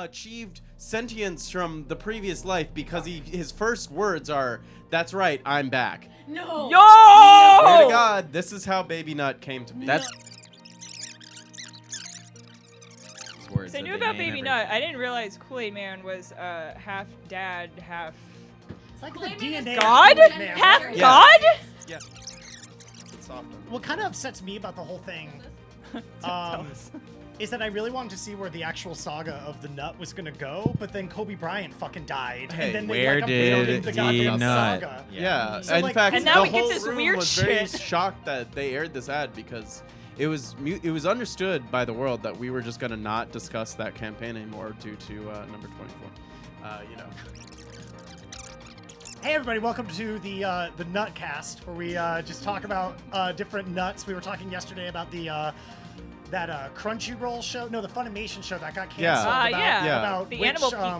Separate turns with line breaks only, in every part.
achieved sentience from the previous life because his first words are, "That's right, I'm back."
No.
Yo!
Pray to God, this is how Baby Nut came to be.
That's words
So I
that
knew
they
about
name
Baby Nut. I didn't realize Kool-Aid Man was half dad, half
It's like the
Kool-Aid Man
DNA.
is
God?
of man.
Half
Yeah.
God?
Yeah. It's often.
What kind of upsets me about the whole thing
Tell us.
is that I really wanted to see where the actual saga of the nut was gonna go, but then Kobe Bryant fucking died,
Hey,
and then
where
they abandoned the
did
goddamn
he nut?
saga.
Yeah.
So,
In
like,
fact,
And now
the
we get
whole
this
room
weird
was very
shit.
shocked that they aired this ad because it was understood by the world that we were just gonna not discuss that campaign anymore due to number 24. You know.
Hey everybody, welcome to the Nutcast, where we just talk about different nuts. We were talking yesterday about the that Crunchyroll show, no, the Funimation show that got canceled.
Yeah.
Yeah.
About
The
which,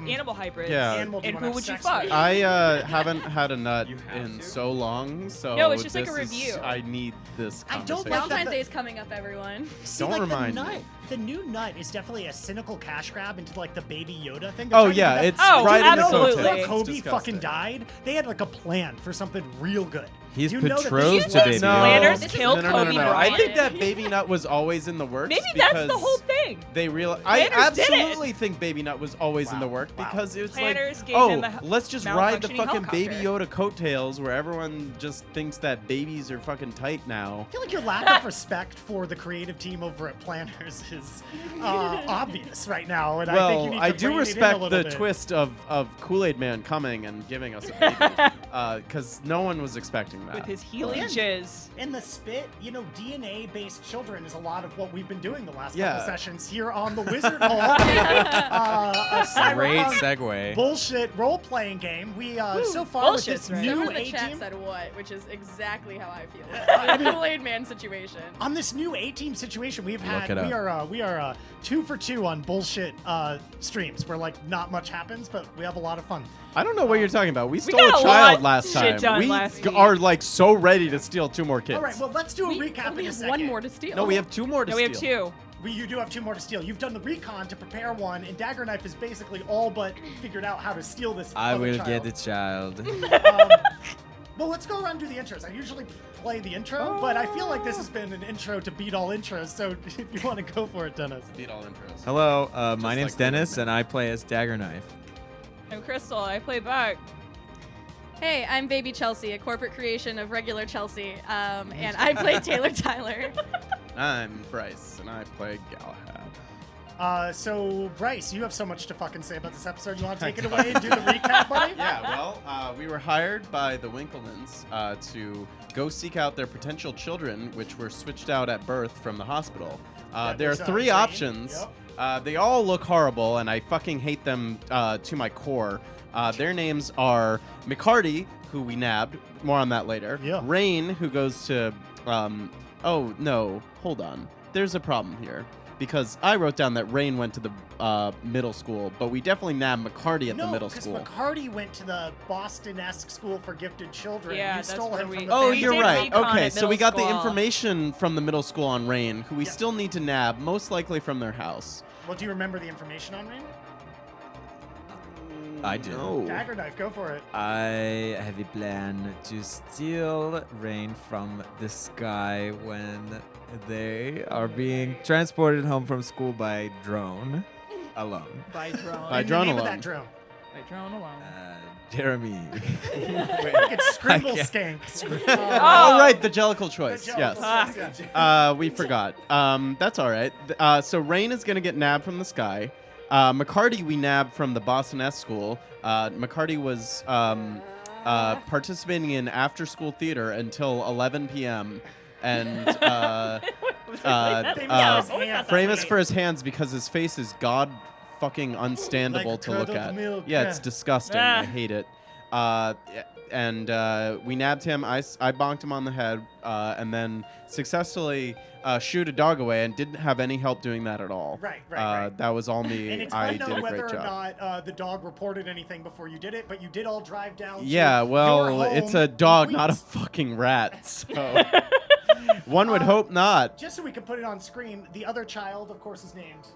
animal hybrids.
Yeah.
animal do
And
you
who
wanna
would you
have sex
fuck?
with?
I haven't had a nut
You have
in
to?
so long, so
No, it's just like a
this is-
review.
I need this
I don't
conversation.
like
Valentine's
that
Day is coming up, everyone.
See,
Don't
like,
remind
the nut,
me.
The new nut is definitely a cynical cash grab into like the Baby Yoda thing.
Oh yeah, it's
Oh,
right in the
absolutely.
coattails.
Before
It's
Kobe
disgusting.
fucking died, they had like a plan for something real good.
He's
You know that this
betrothed
is-
to Baby
No,
Yoda.
Planners
This is
killed
no,
Kobe
I
Bryant.
think that Baby Nut was always in the works.
Maybe that's the
because
whole thing.
They real. I
Planners did it.
absolutely think Baby Nut was always in the work
Wow.
because it was
Planners
like,
gave
oh,
him the
let's just ride the
malfunctioning
fucking Baby
helicopter.
Yoda coattails where everyone just thinks that babies are fucking tight now.
I feel like your lack of respect for the creative team over at Planners is obvious right now, and I think you
Well,
need
I
to
do
rein it in a
respect
little
the
bit.
twist of Kool-Aid Man coming and giving us a baby, because no one was expecting that.
With his healing
Yeah.
jizz.
In the spit, you know, DNA-based children is a lot of what we've been doing the last
Yeah.
couple sessions here on the Wizardhole. A
Great
cyberpunk
segue.
bullshit role-playing game. We so far with
bullshit's
this
right.
new
Someone in the chat
A-team.
said what, which is exactly how I feel.
I
The
mean-
Kool-Aid Man situation.
On this new A-team situation, we've had
it
we are 2 for 2 on bullshit streams where like not much happens, but we have a lot of fun.
I don't know what you're talking about. We stole
got
a
a
child
lot
last
shit
time.
done
We
last week.
are like so ready to steal 2 more kids.
All right, well let's do a
We
recap
only
in a
have
second.
one more to steal.
No, we have 2 more to
No,
steal.
we have 2.
You do have 2 more to steal. You've done the recon to prepare one, and Dagger Knife is basically all but figured out how to steal this.
I
other
will
child.
get the child.
Well, let's go around and do the intros. I usually play the intro, but I feel like this has been an intro to beat all intros. So if you want to go for it, Dennis.
Beat all intros.
Hello, my
Just
name's
like
Dennis,
Kool-Aid
and I play as Dagger Knife.
I'm Crystal. I play Buck.
Hey, I'm Baby Chelsea, a corporate creation of regular Chelsea, and I play Taylor Tyler.
I'm Bryce, and I play Galahad.
So Bryce, you have so much to fucking say about this episode. You want to take it away and do the recap, buddy?
Yeah, well, we were hired by the Winklemans to go seek out their potential children, which were switched out at birth from the hospital. There are
there's,
3
Jane.
options. They all look horrible, and I fucking hate them to my core. Their names are McKarty, who we nabbed. More on that later.
Yeah.
Rain, who goes to... oh, no. Hold on. There's a problem here. Because I wrote down that Rain went to the middle school, but we definitely nabbed McKarty at the middle school.
No, because McKarty went to the Boston-esque school for gifted children.
Yeah,
you
that's
stole
where
him
we-
from the
Oh,
We
you're
did
right.
recon
Okay,
at
so we
middle
got the
school.
information from the middle school on Rain, who we
Yeah.
still need to nab, most likely from their house.
Well, do you remember the information on Rain?
I do.
No.
Dagger Knife, go for it.
I have a plan to steal Rain from the sky when they are being transported home from school by drone alone.
By drone.
By
And
drone
the name
alone.
of that drone.
By drone alone.
Deremy.
Like it's Scrimble Skank.
Oh, right, the Jellicle choice.
The
Yes.
Jellicle, yeah.
We forgot. That's all right. So Rain is going to get nabbed from the sky. McKarty we nabbed from the Boston S school. McKarty was participating in after-school theater until 11 p.m. and famous for his hands because his face is god fucking unstandable
Like
to look
curdled
at.
milk,
Yeah,
yeah.
it's disgusting.
Ah.
I hate it. And we nabbed him. I bonked him on the head, and then successfully shooed a dog away, and didn't have any help doing that at all.
Right.
That was all me.
And it's
I
unknown
did a
whether
great
or
job.
not the dog reported anything before you did it, but you did all drive down.
Yeah,
to
well,
your
it's
home
a dog,
in
not a
Queens.
fucking rat. So one would hope not.
Just so we can put it on screen, the other child, of course, is named.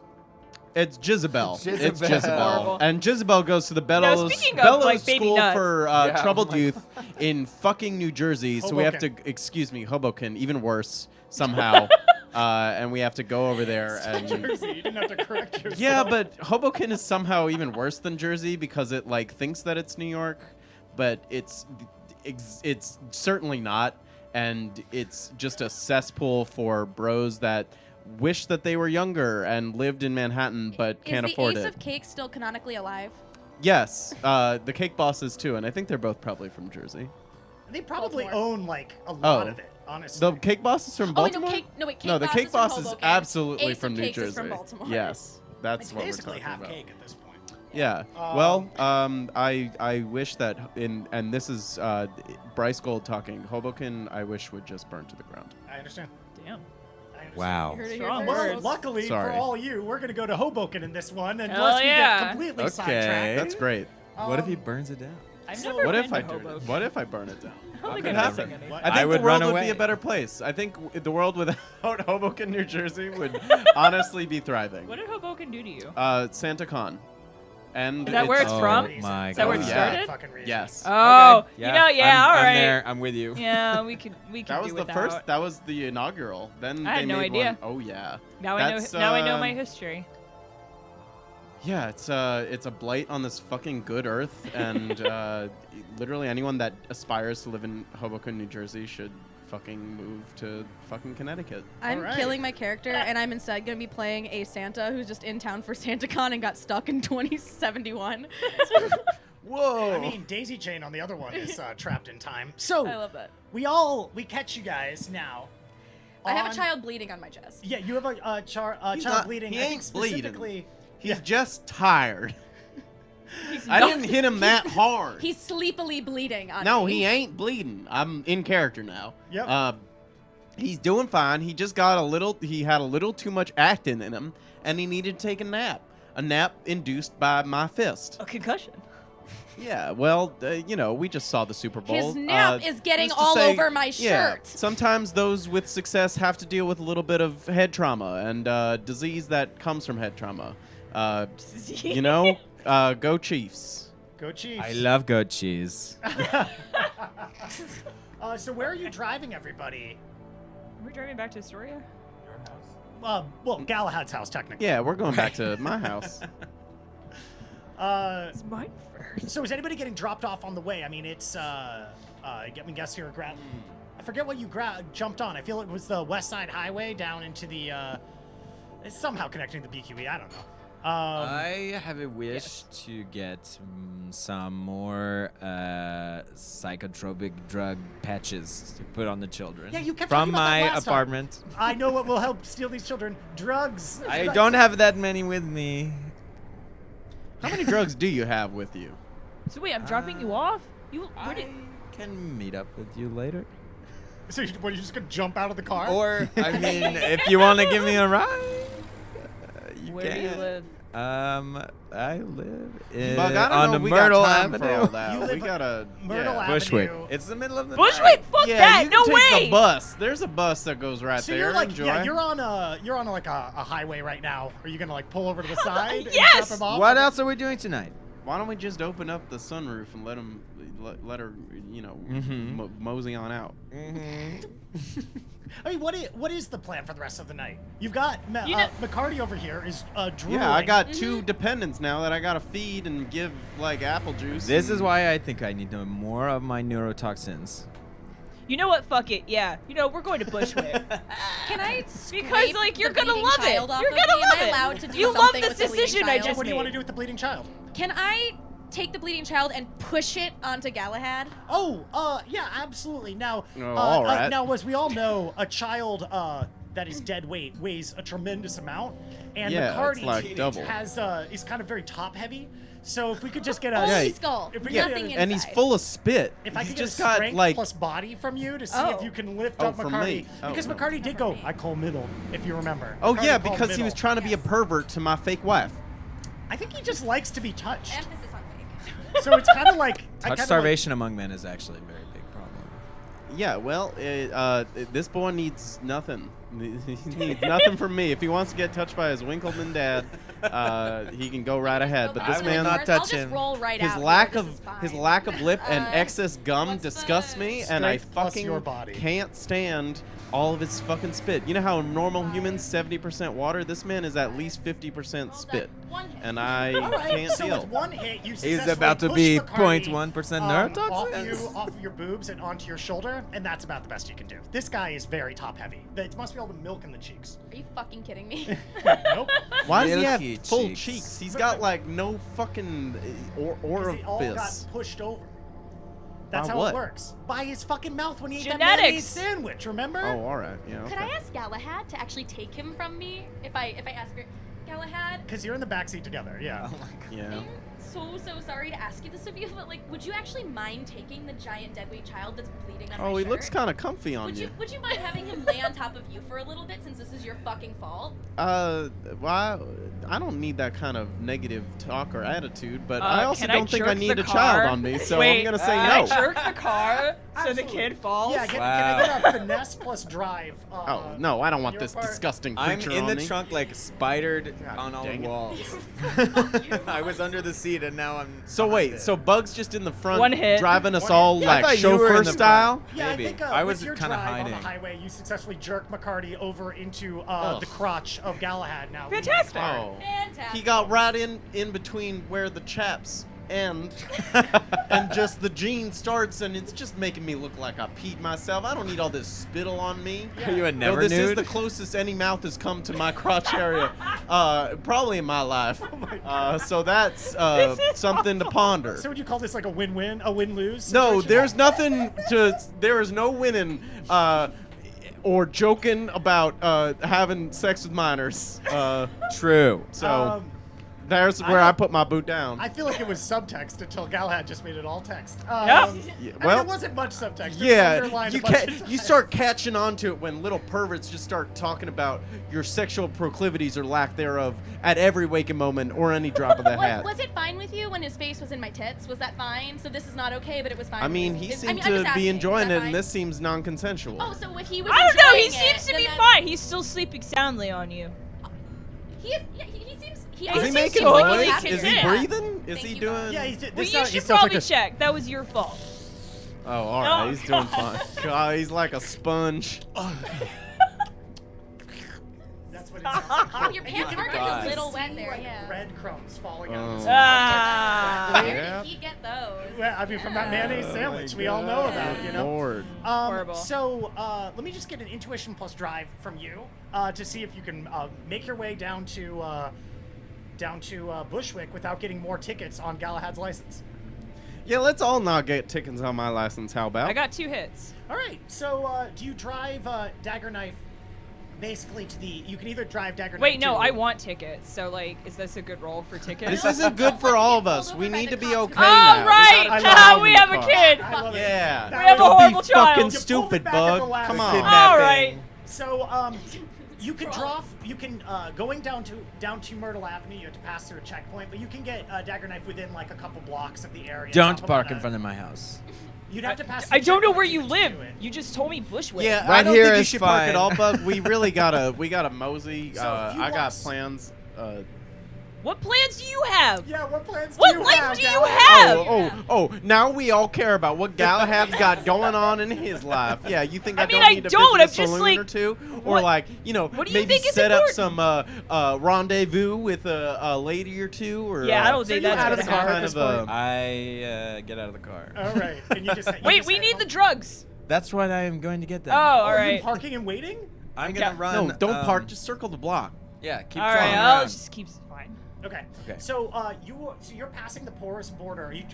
It's Jizzabell. It's
Jizzabell.
Jizzabell.
Horrible.
And Jizzabell goes to the Bellows,
speaking of, like, baby
School
nuts.
for
Yeah,
Troubled
oh my
Youth in fucking New Jersey. So we have to, Hoboken, even worse somehow. And we have to go over there and.
Jersey, you didn't have to correct yourself.
Yeah, but Hoboken is somehow even worse than Jersey because it like thinks that it's New York, but it's certainly not, and it's just a cesspool for bros that wish that they were younger and lived in Manhattan but can't afford
Is the
it.
Ace of Cake still canonically alive?
Yes, the Cake Boss is too, and I think they're both probably from Jersey.
They probably
Baltimore.
own like a lot
Oh.
of it, honestly.
The Cake Boss is from
Oh, wait,
Baltimore.
Cake
No, the
Boss
Cake
is from
Boss is
Hoboken.
absolutely
Ace of
from New
Cakes
Jersey.
is from Baltimore.
Yes, that's
It's
what we're
basically
talking
half
about.
cake at this point.
Yeah. Well, I wish that and this is Bryce Gold talking. Hoboken, I wish would just burn to the ground.
I understand.
Damn.
I understand.
Wow.
You heard it here
Strong
first.
Well,
words.
luckily
Sorry.
for all you, we're going to go to Hoboken in this one,
Hell
unless we
yeah.
get completely
Okay.
sidetracked.
That's great.
What if he
Um,
burns it down?
I've
So-
never
What
been
if
to
I do?
Hoboken.
What if I burn it down?
I don't think
Could
I'm
happen.
missing
What?
I
anything.
think
I would
the world
run
would be
away.
a better place. I think the world without Hoboken, New Jersey would honestly be thriving.
What did Hoboken do to you?
Santa Con. And
Is that where it's
Oh
from?
my
Is that where it
God.
started?
Fucking reason.
Yes.
Oh,
Okay.
you know, yeah,
I'm,
all
I'm
right.
there. I'm with you.
Yeah, we can
That was
do
the
without.
first. That was the inaugural. Then
I had
they
no
made
idea.
one. Oh yeah.
Now I know.
That's,
Now I know my history.
Yeah, it's a blight on this fucking good earth, and literally anyone that aspires to live in Hoboken, New Jersey, should fucking move to fucking Connecticut.
I'm
Alright.
killing my character, and I'm instead going to be playing a Santa who's just in town for SantaCon and got stuck in 2071.
Whoa!
I mean, Daisy Chain on the other one is trapped in time. So
I love that.
we catch you guys now.
I have a
on-
child bleeding on my chest.
Yeah, you have a child
not-
bleeding.
he
I think
ain't bleeding.
specifically.
He's just tired.
He's
I
not-
didn't hit him that hard.
He's sleepily bleeding on
No,
me.
he ain't bleeding. I'm in character now.
Yep.
He's doing fine. He just got he had a little too much acting in him, and he needed to take a nap. A nap induced by my fist.
A concussion.
Yeah, well, we just saw the Super Bowl.
His nap is getting
who's to
all
say-
over my
Yeah,
shirt.
sometimes those with success have to deal with a little bit of head trauma and disease that comes from head trauma. Go Chiefs.
Go Chiefs.
I love goat cheese.
So where are you driving, everybody?
Are we driving back to Astoria?
Well, Galahad's house, technically.
Yeah, we're going back to my house.
It's mine first.
So is anybody getting dropped off on the way? I mean, it's get me guess here. I forget what you jumped on. I feel it was the West Side Highway down into the. It's somehow connecting the BQE. I don't know.
I have a wish to get some more psychotropic drug patches to put on the children.
Yeah, you kept
from
talking about that
my
last time.
apartment.
I know what will help steal these children. Drugs.
I don't have that many with me.
How many drugs do you have with you?
So wait, I'm dropping you off? Where
I
did,
can meet up with you later.
So you just gonna jump out of the car?
Or, I mean, if you want to give me a ride, you
where
can.
do you live?
I live
Bug, I don't
on
know
the
if we
Myrtle
got time for all
Avenue.
that.
You
We
live
gotta
Myrtle
yeah.
Avenue.
Bushwick. It's the middle of the
Bushwick?
night.
Fuck
Yeah,
that!
you
No
can take
way!
the bus. There's a bus that goes right
So
there.
you're like,
Enjoy.
yeah, you're on like a highway right now. Are you gonna like pull over to the side and
Yes!
drop him off?
What else are we doing tonight?
Why don't we just open up the sunroof and let her, mosey on out?
I mean, what is the plan for the rest of the night? You've got McKarty over here is drooling.
Yeah, I got two dependents now that I gotta feed and give like apple juice.
This is
and-
why I think I need more of my neurotoxins.
You know what? Fuck it. Yeah. We're going to Bushwick.
Can I
Because, like, you're
the
gonna
bleeding
love it.
child off
You're
of
gonna
me?
love
Am I
it.
allowed to do
You love
something
this
with the bleeding
decision I
child?
just
What do you want to
made.
do with the bleeding child?
Can I take the bleeding child and push it onto Galahad?
Oh, yeah, absolutely. Now,
all right.
now, as we all know, a child that is dead weight weighs a tremendous amount, and
Yeah,
McKarty
it's like double.
is kind of very top heavy. So if we could just get a
Only
Yeah,
skull,
if we
Yeah,
get
nothing
a-
and he's
inside.
full of spit.
if I
He's
could get a
just got
strength
like
plus body from you to see
Oh.
if you can lift
Oh,
up
from
McKarty,
me. Oh,
because
no.
McKarty did go. I call middle, if you remember.
Oh
McKarty
yeah,
called
because he was
middle.
trying to be a pervert to my fake wife.
I think he just likes to be touched.
Emphasis on fake.
So it's kind of like I
Touch
kinda
starvation among men is actually a very big problem.
Yeah, well, this boy needs nothing. He needs nothing from me. If he wants to get touched by his Winkleman dad, he can go right ahead. But this
I will
man,
not
I'll
touch
just
him.
roll right
his
out.
lack
here.
of
This is fine.
his lack of lip and excess gum
what's
disgusts
the-
me, and I
Strength plus
fucking
your body.
can't stand all of his fucking spit. You know how normal humans 70% water? This man is at least 50%
Well,
spit,
that one hit.
and I
All right,
can't
so
deal.
with one hit, you
He's
successfully
about to
push
be
McKarty,
0.1% neurotoxins.
off of your boobs and onto your shoulder, and that's about the best you can do. This guy is very top heavy. It must be able to milk in the cheeks.
Are you fucking kidding me?
Nope.
Why does he have
Milky
full
cheeks.
cheeks? He's got like no fucking
Because they all got
orifice.
pushed over. That's
By
how
what?
it works. By his fucking mouth when he ate that
Genetics.
mayonnaise sandwich, remember?
Oh, all right. Yeah.
Could
Okay.
I ask Galahad to actually take him from me? If I ask her, Galahad,
Because you're in the backseat together, yeah.
Yeah.
I'm so sorry to ask you this of you, but like, would you actually mind taking the giant deadweight child that's bleeding on my
Oh, he
shirt?
looks kind of comfy on
Would
you.
you mind having him lay on top of you for a little bit since this is your fucking fault?
Well, I don't need that kind of negative talk or attitude, but I also
can I
don't think I
jerk
need
the
a
car?
child on me, so
Wait,
I'm gonna say
Can I
no.
jerk the car so the
Absolutely.
kid falls?
Yeah, can
Wow.
I get a finesse plus drive?
Oh no, I don't want
your
this
part?
disgusting
I'm
creature
in
on
the
me.
trunk like spidered
God
on all the
dang it.
walls. I was under the seat and now I'm.
So
behind
wait,
it.
so Bug's just in the front,
One hit.
driving us
One
all
hit.
Yeah, I
like
thought you were in
chauffeur
the front.
style.
Yeah,
Maybe.
I think
I was
with your
kinda
drive
hiding.
on the highway, you successfully jerk McKarty over into
Ugh.
the crotch of Galahad. Now,
Fantastic.
Oh,
Fantastic.
he got right in between where the chaps end, and just the gene starts, and it's just making me look like I peed myself. I don't need all this spittle on me.
Are you a
No,
never
this is
nude?
the closest any mouth has come to my crotch area, probably in my life. So that's
This is
something to ponder.
So would you call this like a win-win, a win-lose?
No,
situation?
there's nothing to. There is no winning or joking about having sex with minors.
True.
So there's where I put my boot down.
I feel like it was subtext until Galahad just made it all text.
Yep.
Yeah,
I mean,
well,
it wasn't much subtext. It was
yeah,
underlined a
you
bunch of
you
times.
start catching on to it when little perverts just start talking about your sexual proclivities or lack thereof at every waking moment or any drop of the hat.
Was it fine with you when his face was in my tits? Was that fine? So this is not okay, but it was fine.
I
with
mean,
you.
he
Is-
seemed
I'm just
to
asking,
be
is
enjoying
that
it,
fine?
and this seems non-consensual.
Oh, so if he was
I don't know. He
enjoying
seems to
then
be
that-
fine. He's still sleeping soundly on you.
He seems.
Is he
seems
making
to like
noise?
he's
Is he
happy.
breathing? Is
Thank
he
you,
doing?
Bob.
Yeah, he's, this
Well, you
sound- he
should
sounds
probably
like a,
check. That was your fault.
Oh, all right.
No.
He's doing fine. God, he's like a sponge.
That's what it sounds like.
Oh, your pants are getting
God.
a little wet
See,
there.
like,
Yeah.
breadcrumbs falling
Oh.
out. of his
Ah.
Where
Yeah.
did he get those?
Well, I mean, from that mayonnaise sandwich we all know about, you know.
Lord.
Horrible.
So let me just get an intuition plus drive from you to see if you can make your way down to Bushwick without getting more tickets on Galahad's license.
Yeah, let's all not get tickets on my license. How about?
I got 2 hits.
All right. So do you drive Dagger Knife basically to the? You can either drive Dagger Knife.
Wait, no,
to,
I want tickets. So, like, is this a good roll for tickets?
This isn't good for all of us.
Pulled
We
over by
need
the
to be
cops.
okay
Oh,
now.
right.
We,
gotta
We have a kid.
I love it.
Yeah.
That
We have a
was-
Don't
horrible
be
child.
fucking
You
pulled it
stupid,
back at the
Bug.
last
Come
second.
on.
All right.
So you can going down to Myrtle Avenue. You have to pass through a checkpoint, but you can get Dagger Knife within like a couple blocks of the area.
Don't
Top
park
about
in front of my house.
You'd have to pass.
I
through
don't know
checkpoints
where
to
you
get
live.
to it.
You just told me Bushwick.
Yeah,
Right
I don't
here
think you
is
should park
fine.
at all, Bug. We really gotta mosey.
So a few
I got
blocks-
plans.
What plans do you have?
Yeah, what plans
What
do you
life
have?
do you
Galahad?
have?
Oh! Now we all care about what Galahad's got going on in his life. Yeah, you think I,
mean,
don't
I
need to
don't,
visit a
I'm just
saloon
like,
or two, or
what-
like
what do you
maybe
think is
set up
important?
some rendezvous with a lady or two, or
Yeah, I don't think
So you
that's
out of
gonna
the car
happen.
at this
kind of
point?
I get out of the car.
All right, and you just
Wait, we need the drugs.
That's what I am going to get them.
Oh, all
Are you
right.
parking and waiting?
I'm
Okay.
gonna run.
No, don't park. Just circle the block.
Yeah, keep
All
flying
right, I'll
around.
just keep fine.
Okay.
Okay.
So you're passing the porous border. Are you?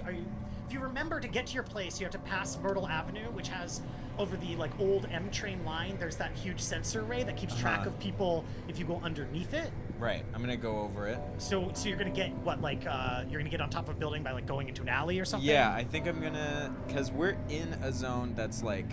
If you remember to get to your place, you have to pass Myrtle Avenue, which has over the like old M train line. There's that huge sensor array that keeps track
Uh-huh.
of people if you go underneath it.
Right, I'm gonna go over it.
So you're gonna get what like you're gonna get on top of a building by like going into an alley or something.
Yeah, I think I'm gonna, cause we're in a zone that's like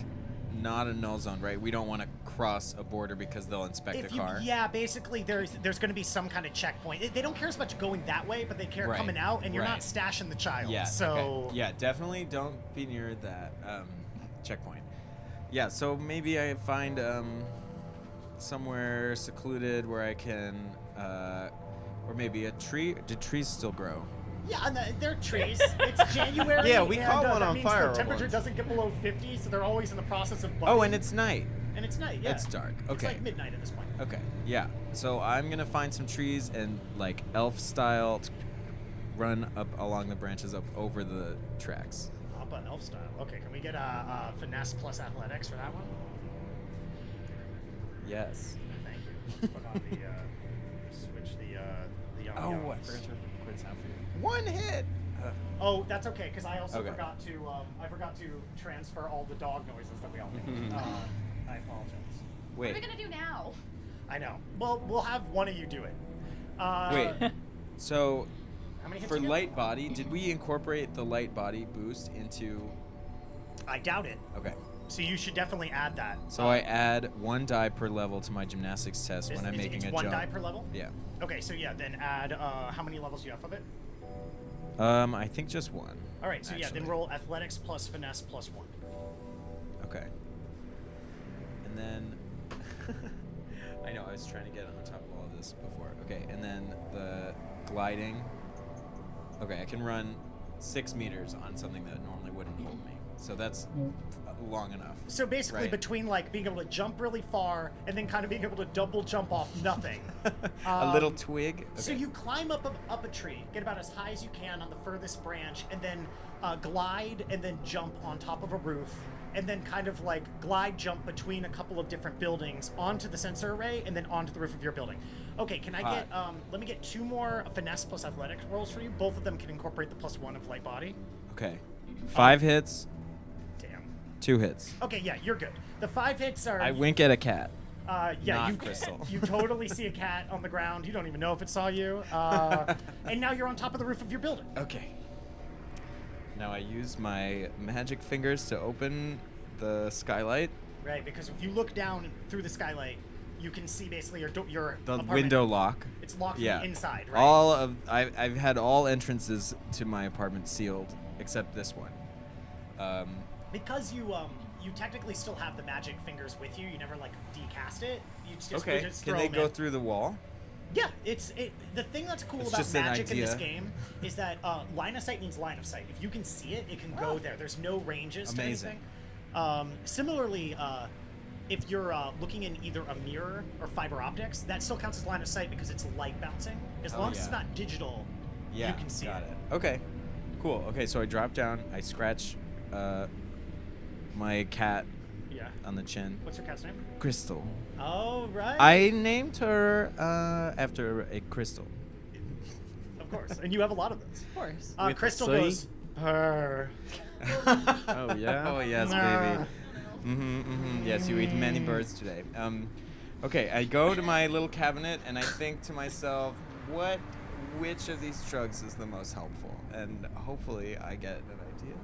not a null zone, right? We don't want to cross a border because they'll inspect
If
the
you,
car.
yeah, basically there's going to be some kind of checkpoint. They don't care as much going that way, but they care
Right,
coming out, and you're not
right.
stashing the child.
Yeah.
So
okay. Yeah, definitely don't be near that checkpoint. Yeah, so maybe I find somewhere secluded where I can, or maybe a tree. Do trees still grow?
Yeah, and they're trees. It's January.
Yeah, we
and,
caught one
that
on
means
fire
the temperature
once.
doesn't get below 50, so they're always in the process of budding.
Oh, and it's night.
And it's night, yeah.
It's dark. Okay.
It's like midnight at this point.
Okay, yeah. So I'm gonna find some trees and like elf style, run up along the branches up over the tracks.
Up on elf style. Okay, can we get a finesse plus athletics for that one?
Yes.
Thank you. Put on the switch the
Oh, I
ambiance.
forgot to quit sound for you. One hit.
Oh, that's okay, because I also
Okay.
forgot to transfer all the dog noises that we all make. I apologize.
What are we
Wait.
gonna do now?
I know. Well, we'll have one of you do it.
Wait. So
How many hits
for
you get?
light body, did we incorporate the light body boost into?
I doubt it.
Okay.
So you should definitely add that.
So I add 1 die per level to my gymnastics test when I'm making
it's
a
one
jump.
die per level?
Yeah.
Okay, so yeah, then add how many levels do you have of it?
I think just 1.
All right, so yeah, then
actually.
roll athletics plus finesse plus 1.
Okay. And then I know I was trying to get on top of all of this before. Okay, and then the gliding. Okay, I can run 6 meters on something that normally wouldn't hold me. So that's long enough.
So basically,
Right.
between like being able to jump really far and then kind of being able to double jump off nothing.
A little twig.
So
Okay.
you climb up a tree, get about as high as you can on the furthest branch, and then glide and then jump on top of a roof, and then kind of like glide jump between a couple of different buildings onto the sensor array and then onto the roof of your building. Okay, can I get, let me get 2 more finesse plus athletics rolls for you. Both of them can incorporate the +1 of light body.
Okay. 5 hits,
Damn.
2 hits.
Okay, yeah, you're good. The 5 hits are.
I wink at a cat.
Yeah,
not
you
Crystal.
you totally see a cat on the ground. You don't even know if it saw you. And now you're on top of the roof of your building.
Okay. Now I use my magic fingers to open the skylight.
Right, because if you look down through the skylight, you can see basically your
The
apartment.
window lock.
It's locked
Yeah.
from the inside, right?
All of I've had all entrances to my apartment sealed except this one.
Because you technically still have the magic fingers with you. You never like decast it. You just
Okay.
we just
Can
throw
they
them
go
in.
through the wall?
Yeah, the thing that's cool
It's
about
just an
magic in this
idea.
game is that line of sight means line of sight. If you can see it, it can go there. There's no ranges
Amazing.
to anything. Similarly, if you're looking in either a mirror or fiber optics, that still counts as line of sight because it's light bouncing. As long as it's
yeah.
not digital,
Yeah.
you can see
got
it.
it. Okay. Cool. Okay, so I drop down. I scratch my cat
Yeah.
on the chin.
What's your cat's name?
Crystal.
Oh, right.
I named her after a crystal.
Of course. And you have a lot of those.
Of course.
With
Crystal
soy?
goes, purr.
Oh yeah.
Oh yes, baby. Yes, you eat many birds today. Okay, I go to my little cabinet and I think to myself, which of these drugs is the most helpful? And hopefully I get an idea.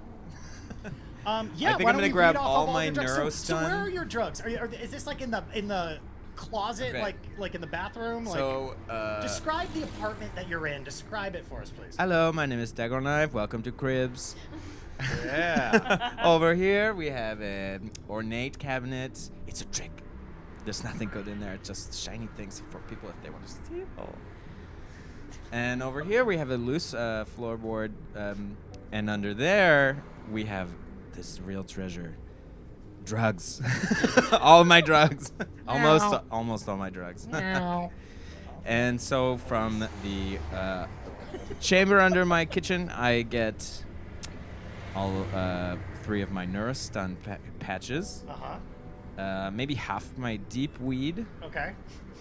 Yeah,
I think
why
I'm
don't
gonna
we
grab
read off
all
of
my
your drugs? So
neurostun.
where are your drugs? Is this like in the closet,
Okay.
like in the bathroom? Like,
So,
describe the apartment that you're in. Describe it for us, please.
hello, my name is Dagger Knife. Welcome to Cribs. Yeah. Over here we have an ornate cabinet. It's a trick. There's nothing good in there. Just shiny things for people if they want to steal. And over here we have a loose floorboard, and under there we have this real treasure. Drugs. All my drugs. almost all my drugs. And so from the chamber under my kitchen, I get all 3 of my neurostun patches. Maybe half of my deep weed.
Okay.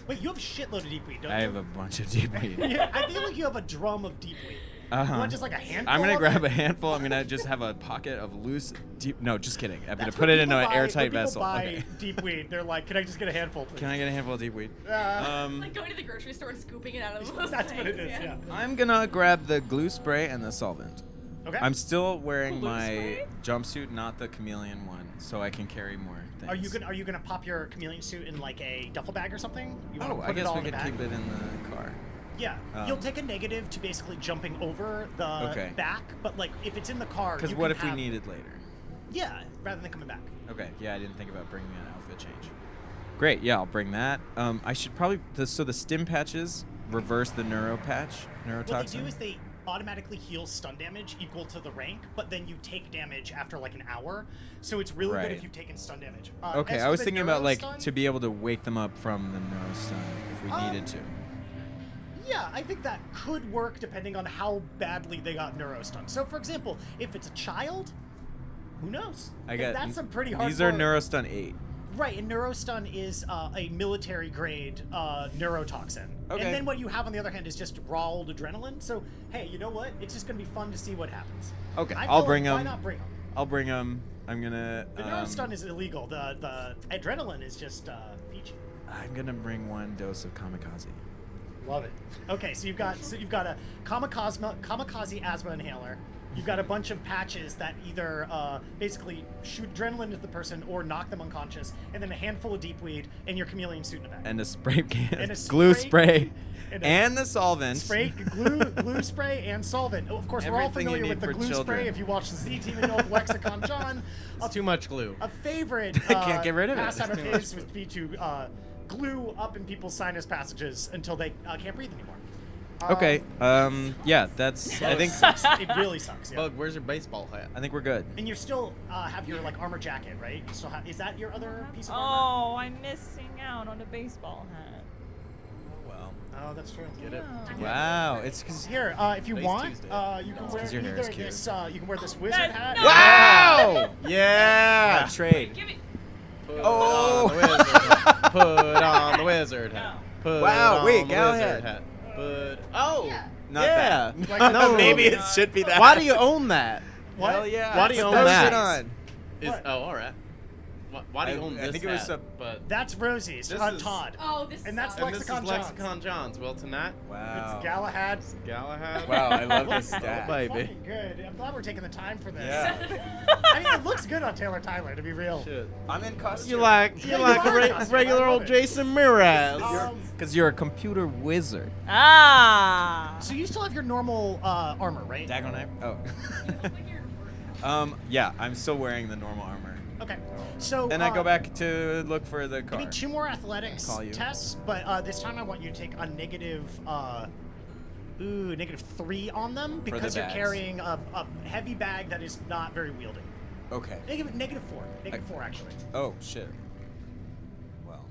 Wait, you have a shitload of deep weed, don't
I
you?
have a bunch of deep weed.
Yeah, I feel like you have a drum of deep weed. You want just like a handful?
I'm gonna
of
grab
it?
a handful. I'm gonna just have a pocket of loose deep. No, just kidding. I'm gonna
That's
put
when
it in
people
an
buy-
airtight
when
vessel.
People buy
Okay.
deep weed. They're like, "Can I just get a handful, please?"
Can I get a handful of deep weed?
Like going to the grocery store and scooping it out of those
That's what it
things,
is. Yeah.
I'm gonna grab the glue spray and the solvent.
Okay.
I'm still wearing
Glue
my
spray?
jumpsuit, not the chameleon one, so I can carry more things.
Are you gonna pop your chameleon suit in like a duffel bag or something? You wanna
Oh,
put
I
it
guess
all
we
in a
could
bag?
keep it in the car.
Yeah, you'll take a negative to basically jumping over the
Okay.
back, but like if it's in the car,
Because
you
what
can
if we
have-
need it later?
Yeah, rather than coming back.
Okay, yeah, I didn't think about bringing an outfit change. Great, yeah, I'll bring that. I should probably so the stim patches reverse the neurotoxin.
What they do is they automatically heal stun damage equal to the rank, but then you take damage after like an hour. So it's really good if you've taken stun damage.
Okay,
as
I
for
was
the
thinking about like
neurostun-
to be able to wake them up from the neurostun if we needed to.
Yeah, I think that could work depending on how badly they got neurostun. So for example, if it's a child, who knows? That's some pretty hard.
These are neurostun 8.
Right, and neurostun is a military-grade neurotoxin.
Okay.
And then what you have on the other hand is just raw old adrenaline. So, hey, you know what? It's just going to be fun to see what happens.
Okay,
I
I'll
feel
bring
like,
them.
Why not bring them?
I'll bring them. I'm gonna.
The neurostun is illegal. The adrenaline is just peachy.
I'm gonna bring 1 dose of kamikaze.
Love it. Okay, so you've got a kamikaze asthma inhaler. You've got a bunch of patches that either basically shoot adrenaline into the person or knock them unconscious, and then a handful of deep weed and your chameleon suit in the back.
And a spray can.
And a
glue
spray-
spray. And the solvent.
Spray, glue spray, and solvent. Oh, of course, we're all
Everything you
familiar with
need
the
for
glue
children.
spray. If you watch the Z-team and know of Lexicon John,
It's too much glue.
a favorite
I can't get rid of it.
pastime
It's
of
too
his would be to glue up in people's sinus passages until they can't breathe anymore.
Okay. Yeah, that's. I think.
It really sucks. Yeah.
Bug, where's your baseball hat?
I think we're good.
And you still have your like armor jacket, right? You still have. Is that your other piece of armor?
Oh, I'm missing out on a baseball hat.
Well.
Oh, that's true.
Get it?
Wow. It's because.
Here, if you
Today's
want,
Tuesday.
you can
It's
wear
'cause your hair
either
is cute.
this. You can wear this wizard
That's
hat.
not-
Wow!
Yeah.
Trade.
Give it.
Put
Oh.
on the wizard hat. Put on the wizard hat. Put
Wow,
on
wait,
the
Galahad.
wizard hat. Oh.
Not
yeah.
that.
Like,
No.
Maybe it should be that.
Why do you own that?
What?
Hell yeah.
Why do you
Put
own
those
that?
shit on?
What?
All right. Why do you own
I
this
think it was
hat?
a-
But
That's Rosie's.
This is-
Todd.
Oh, this
And that's
sucks.
and this is
Lexicon John's.
Lexicon John's. Well, tonight,
Wow.
It's Galahad.
Galahad.
Wow, I love
Looks
this stat.
baby.
fucking good. I'm glad we're taking the time for this.
Yeah.
I mean, it looks good on Taylor Tyler, to be real.
Shit.
I'm in costume.
You like
Yeah,
you like
you
a
are in costume.
regular
I love
old
it.
Jason Mraz.
Because you're a computer wizard.
Ah.
So you still have your normal armor, right?
Dagon knife? Oh. Yeah, I'm still wearing the normal armor.
Okay. So
Then I go back to look for the
Give
car.
me 2 more athletics
Call you.
tests, but this time I want you to take a -3 on them
the
because you're
bags.
carrying a heavy bag that is not very wieldy.
Okay.
-4. -4 actually.
Oh, shit. Well.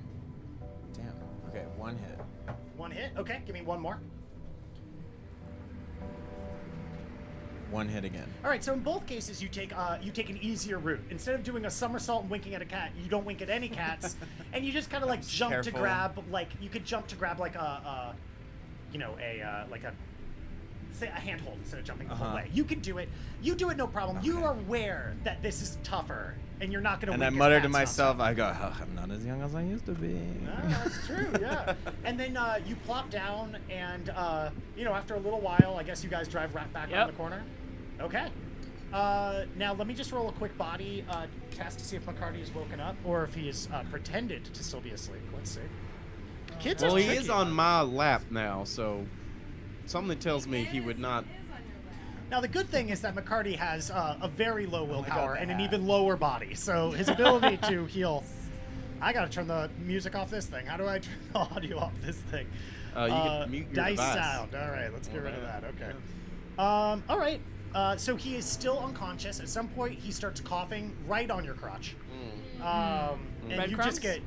Damn. Okay, 1 hit.
1 hit. Okay. Give me 1 more.
1 hit again.
All right. So in both cases, you take an easier route. Instead of doing a somersault and winking at a cat, you don't wink at any cats, and you just kind of like jump to
Careful.
grab like you could jump to grab like say a handhold instead of jumping the whole way. You can do it. You do it no problem. You are aware that this is tougher, and you're not going to.
And I mutter to myself, I go, oh, I'm not as young as I used to be.
That's true, yeah. And then you plop down, and after a little while, I guess you guys drive right back around the corner. Okay. Now let me just roll a quick body test to see if McKarty is woken up or if he is pretended to still be asleep. Let's see. Kids
Well,
are
he
tricky.
is on my lap now, so something tells me he would not.
Now the good thing is that McKarty has a very low willpower
the
and an
hat.
even lower body, so his ability to heal. I gotta turn the music off this thing. How do I turn the audio off this thing?
You can mute your
dice
device.
sound. All right, let's get rid of that. Okay. All right. So he is still unconscious. At some point, he starts coughing right on your crotch. And you
Breadcrumbs?
get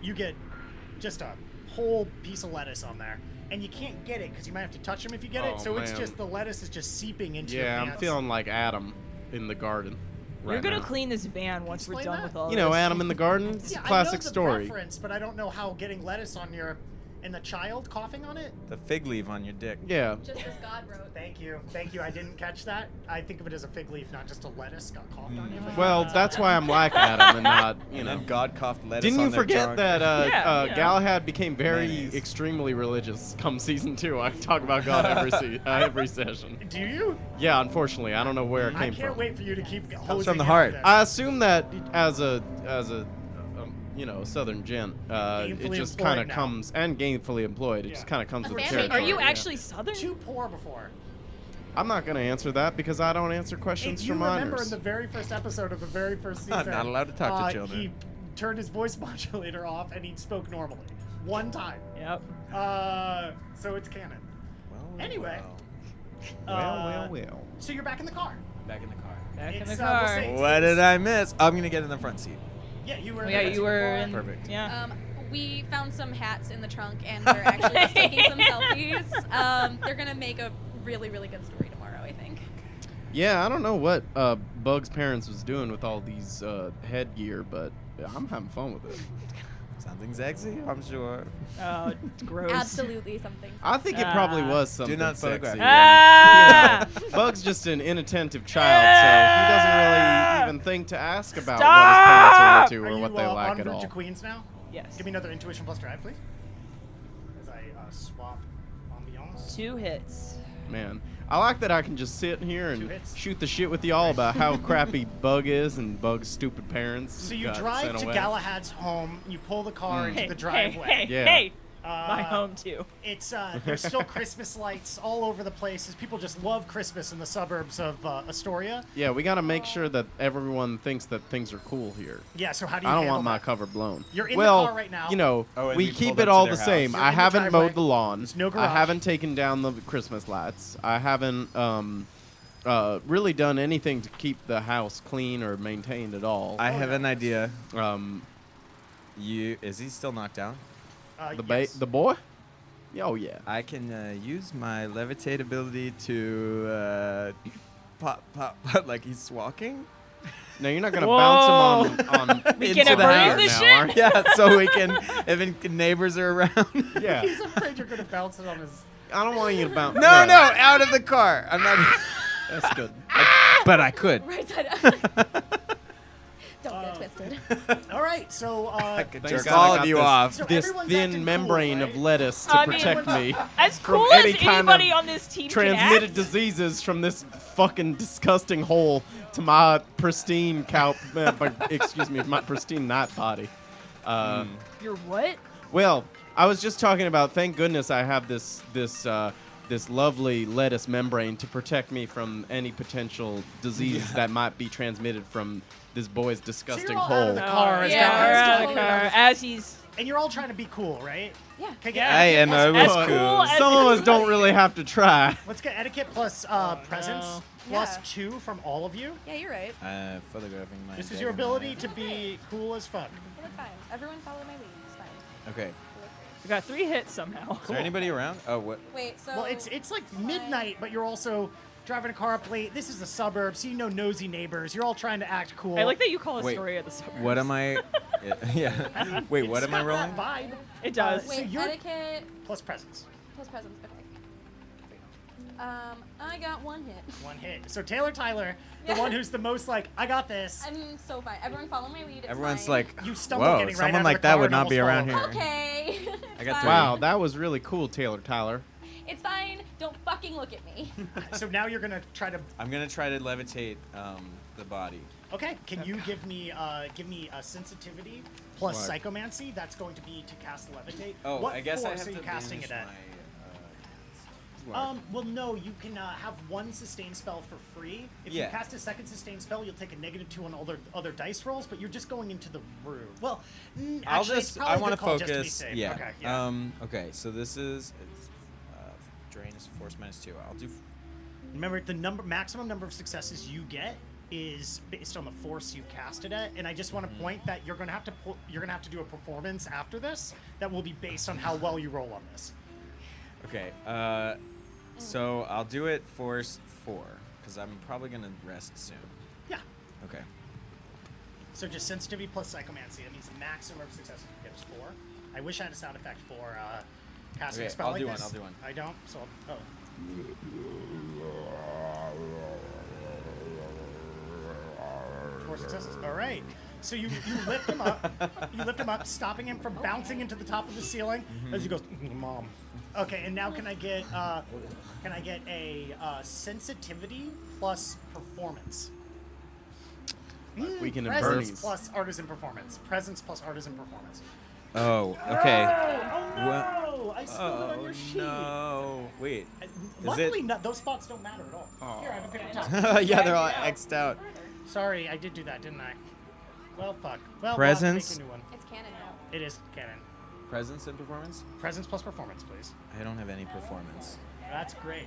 just a whole piece of lettuce on there, and you can't get it because you might have to touch him if you get
Oh,
it. So it's
man.
just the lettuce is just seeping into your
Yeah,
pants.
I'm feeling like Adam in the garden.
We're
Right
gonna
now.
clean this van once we're
Explain
done
that.
with all
You know,
this.
Adam in the garden. It's
Yeah,
a classic
I know the
story.
preference, but I don't know how getting lettuce on your and the child coughing on it.
The fig leaf on your dick.
Yeah.
Just as God wrote.
Thank you. I didn't catch that. I think of it as a fig leaf, not just a lettuce got coughed on you.
Well, that's why I'm like Adam and not, you
And
know.
then God coughed lettuce
Didn't
on
you
their
forget
trunk.
that
Yeah, you know.
Galahad became very
Mayonnaise.
extremely religious come season 2? I talk about God every session.
Do you?
Yeah, unfortunately, I don't know where it
I
came
can't
from.
wait for you to keep
from
hosing
the
him
heart.
to this.
I assume that as a Southern gent, it
Gainfully
just
employed
kind of
now.
comes and gainfully employed. It
Yeah.
just kind of comes with
Family.
territory.
Are you
yeah.
actually Southern?
Too poor before.
I'm not going to answer that because I don't answer questions
If you
from
remember
minors.
in the very first episode of the very first
I'm
season,
not allowed to talk to children.
He turned his voice modulator off and he spoke normally. One time.
Yep.
So it's canon.
Well,
Anyway.
well.
So you're back in the car.
Back in the car.
Back in
It's,
the
we'll
car.
say-
What did I miss? I'm gonna get in the front seat.
Yeah, you were. in
Yeah,
the
you were
before.
in.
Perfect.
Yeah.
We found some hats in the trunk, and we're actually just taking some selfies. They're gonna make a really, really good story tomorrow, I think.
Yeah, I don't know what Bug's parents was doing with all these headgear, but I'm having fun with it.
Something sexy, I'm sure.
Oh, gross.
Absolutely something.
I think it probably was something
not photograph
sexy.
me.
Ah!
You know, Bug's just an inattentive child, so he doesn't really even think to ask about what his parents are into
Are
or
you
what they like
on
at
route
all.
to Queens now?
Yes.
Give me another intuition plus drive, please. As I swap ambiance.
2 hits.
Man, I like that I can just sit here
2
and
hits.
shoot the shit with y'all about how crappy Bug is and Bug's stupid parents.
So you
got
drive
sent
to
away.
Galahad's home. You pull the car into
Hey,
the driveway.
Yeah.
Hey.
Uh,
My home too.
It's there's still Christmas lights all over the place. As people just love Christmas in the suburbs of Astoria.
Yeah, we got to make sure that everyone thinks that things are cool here.
Yeah. So how do you?
I don't
handle
want my
that?
cover blown.
You're in the
well,
car right now.
you know,
Oh, and
we
we
keep
pulled
it
up to
all
their
the same.
house.
I
You're in the
haven't
driveway.
mowed the lawn.
There's no
I
garage.
haven't taken down the Christmas lights. I haven't really done anything to keep the house clean or maintained at all.
I have an idea. Is he still knocked down?
Yes.
The boy? Oh yeah.
I can use my levitate ability to pop like he's walking.
No, you're not gonna
Whoa.
bounce him on
We
into
can
the
approve
house
this
now,
shit?
aren't you?
Yeah, so we can if neighbors are around.
Yeah.
He's afraid you're gonna bounce it on his.
I don't want you to bounce.
No,
yeah,
no, out of the car. I'm not.
That's good.
But I could.
Right side up. Don't get twisted.
All right. So
I could
Thank
jerk
God I
all
got
of you
this.
off.
So
This
everyone's acting
thin
cool,
membrane
right?
of lettuce to
I mean,
protect me
As
from
cool
any
as
kind
anybody
of
on this team
transmitted
can act.
diseases from this fucking disgusting hole to my pristine my pristine night body.
You're what?
Well, I was just talking about. Thank goodness I have this lovely lettuce membrane to protect me from any potential disease that might be transmitted from this boy's
So
disgusting
you're all out of the
hole.
car. as
Yeah,
Galahad's
we're
we're
out
out
of
of
the
the
car.
car as he's.
And you're all trying to be cool, right?
Yeah.
Okay,
Yeah.
I am.
etiquette
I
plus-
was
As cool as
Some of us don't
anybody.
really have to try.
Let's get etiquette plus presence
no.
plus
Yeah.
2 from all of you.
Yeah, you're right.
Photographing my.
This is your ability to be cool as fuck.
You look fine. Everyone follow my lead. It's fine.
Okay.
You look great.
We got 3 hits somehow.
Is there anybody around? Oh, what?
Wait, so.
Well, it's like midnight, but you're also driving a car up late. This is the suburbs, so you know nosy neighbors. You're all trying to act cool.
I like that you call a
Wait,
story of the suburbs.
What am I? Yeah. Wait, what am I rolling?
Vibe
It does.
so
Wait,
you're-
etiquette
plus presence.
plus presence. Okay. I got 1 hit.
1 hit. So Taylor Tyler, the one who's the most like, I got this.
I'm so fine. Everyone follow my lead. It's
Everyone's
fine.
like,
You stumble
whoa,
getting right
someone
out of
like
the
that
car
would
and
not be
almost
around
fall
here.
over.
Okay.
I got
It's
3.
Wow, that was really cool, Taylor Tyler.
It's fine. Don't fucking look at me.
So now you're gonna try to.
I'm gonna try to levitate the body.
Okay, can you give me a sensitivity plus psychomancy? That's going to be to cast levitate.
Oh,
what
I guess I
force
have
are you
to
casting
manage
it at?
my.
Well, no, you can have 1 sustain spell for free. If you
Yeah.
cast a second sustain spell, you'll take a -2 on all other dice rolls, but you're just going into the room. Well,
I'll
actually, it's
just.
probably
I
a
want
good
to
call just to be
focus.
safe.
Yeah.
Okay. Yeah.
Okay. So this is. Drain is force -2. I'll do.
Remember, the maximum number of successes you get is based on the force you cast it at, and I just want to point that you're gonna have to do a performance after this that will be based on how well you roll on this.
Okay. So I'll do it force 4 because I'm probably gonna rest soon.
Yeah.
Okay.
So just sensitivity plus psychomancy. That means the maximum of successes you get is 4. I wish I had a sound effect for casting a
Okay,
spell
I'll
like
do one,
this.
I'll do one.
I don't. So oh. 4 successes. All right. So you lift him up. You lift him up, stopping him from bouncing into the top of the ceiling as he goes, "Mom." Okay, and now can I get a sensitivity plus performance?
We can
Presence
Bernie's.
plus artisan performance. Presence plus artisan performance.
Oh. Okay.
Oh no! no! I spilled it on your sheet.
no. Wait.
Luckily, those spots don't matter at all. Here, I have a paper towel.
Yeah, they're all X'd out.
Sorry, I did do that, didn't I? Well, fuck. Well,
Presents?
we'll have to make a new one.
It's canon now.
It is canon.
Presence and performance?
Presence plus performance, please.
I don't have any performance.
That's great.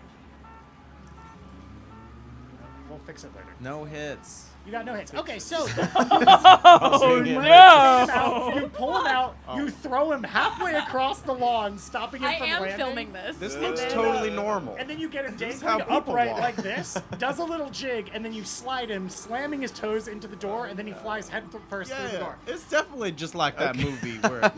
We'll fix it later.
No hits.
You got no hits. Okay, so
Oh no!
you pull him out, you throw him halfway across the lawn, stopping him
I
from
am
landing.
filming this.
This
And
looks
then,
totally normal.
And then you get him
This is how
dangling
people
upright
walk.
like this, does a little jig, and then you slide him, slamming his toes into the door, and then he flies head first through the door.
It's definitely just like that movie where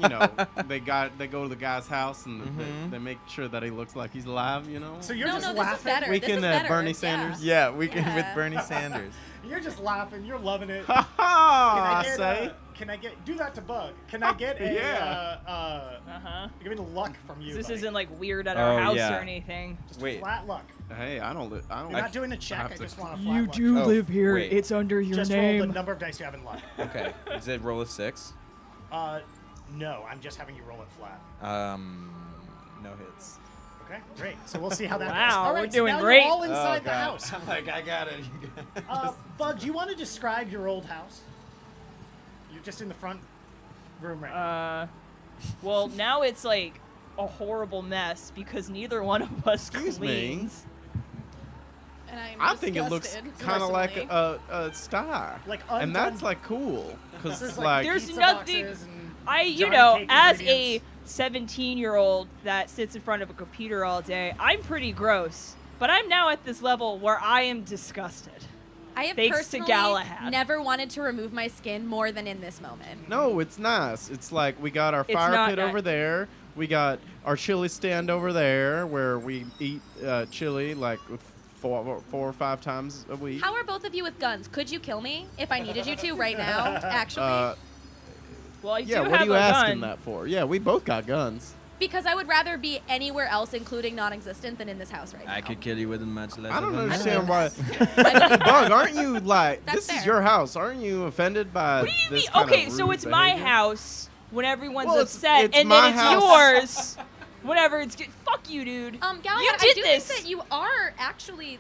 they go to the guy's house and they make sure that he looks like he's alive.
So you're
No,
just
this is
laughing.
better.
We
This
can
is better.
Bernie
Yeah.
Sanders.
Yeah, we can with
Yeah.
Bernie Sanders.
You're just laughing. You're loving it.
Ha
Can
ha!
I get,
Say.
can I get do that to Bug? Can I get a
Uh-huh.
give me the luck from you?
This
buddy.
isn't like weird at our
Oh,
house
yeah.
or anything.
Just
Wait.
flat luck.
Hey, I don't.
You're
I
not doing a check.
have
I
to-
just want a flat luck.
Oh, live here. wait.
It's under your
Just roll the number of dice you have in luck.
Okay. Is it roll of 6?
No, I'm just having you roll it flat.
No hits.
Okay, great. So we'll see how that goes.
Wow,
All
we're
right,
doing
so now
great.
You're all inside the house.
I'm like, I got it.
Bug, do you want to describe your old house? You're just in the front room right now.
Well, now it's like a horrible mess because neither one of us
Excuse me.
cleans.
And I'm
I think it looks
disgusted,
kind of like
personally.
a star,
Like
and that's
undone-
like cool because
There's
like
There's
pizza
nothing-
boxes and
You
Johnny
know,
cake
as a
ingredients.
17-year-old that sits in front of a computer all day, I'm pretty gross. But I'm now at this level where I am disgusted.
I have
thanks to
personally
Galahad.
never wanted to remove my skin more than in this moment.
no, it's nice. It's like we got our
It's
fire
not
pit
nice.
over there. We got our chili stand over there where we eat chili like 4 or 5 times a week.
How are both of you with guns? Could you kill me if I needed you to right now? Actually,
Well, I
Yeah,
do
what
have
are you
a
asking
gun.
that for? Yeah, we both got guns.
because I would rather be anywhere else, including non-existent, than in this house right now.
I could kill you with a much less.
I don't
of a
understand why.
I mean,
Bug, aren't you like
That's
this is
fair.
your house? Aren't you offended by
What do you
this
mean?
kind
Okay,
of
so
rude
it's my
behavior?
house when everyone's
Well, it's-
upset,
it's
and
my
then it's
house.
yours whenever it's good. Fuck you, dude.
Galahad,
You
I
did
do
this.
think that you are actually,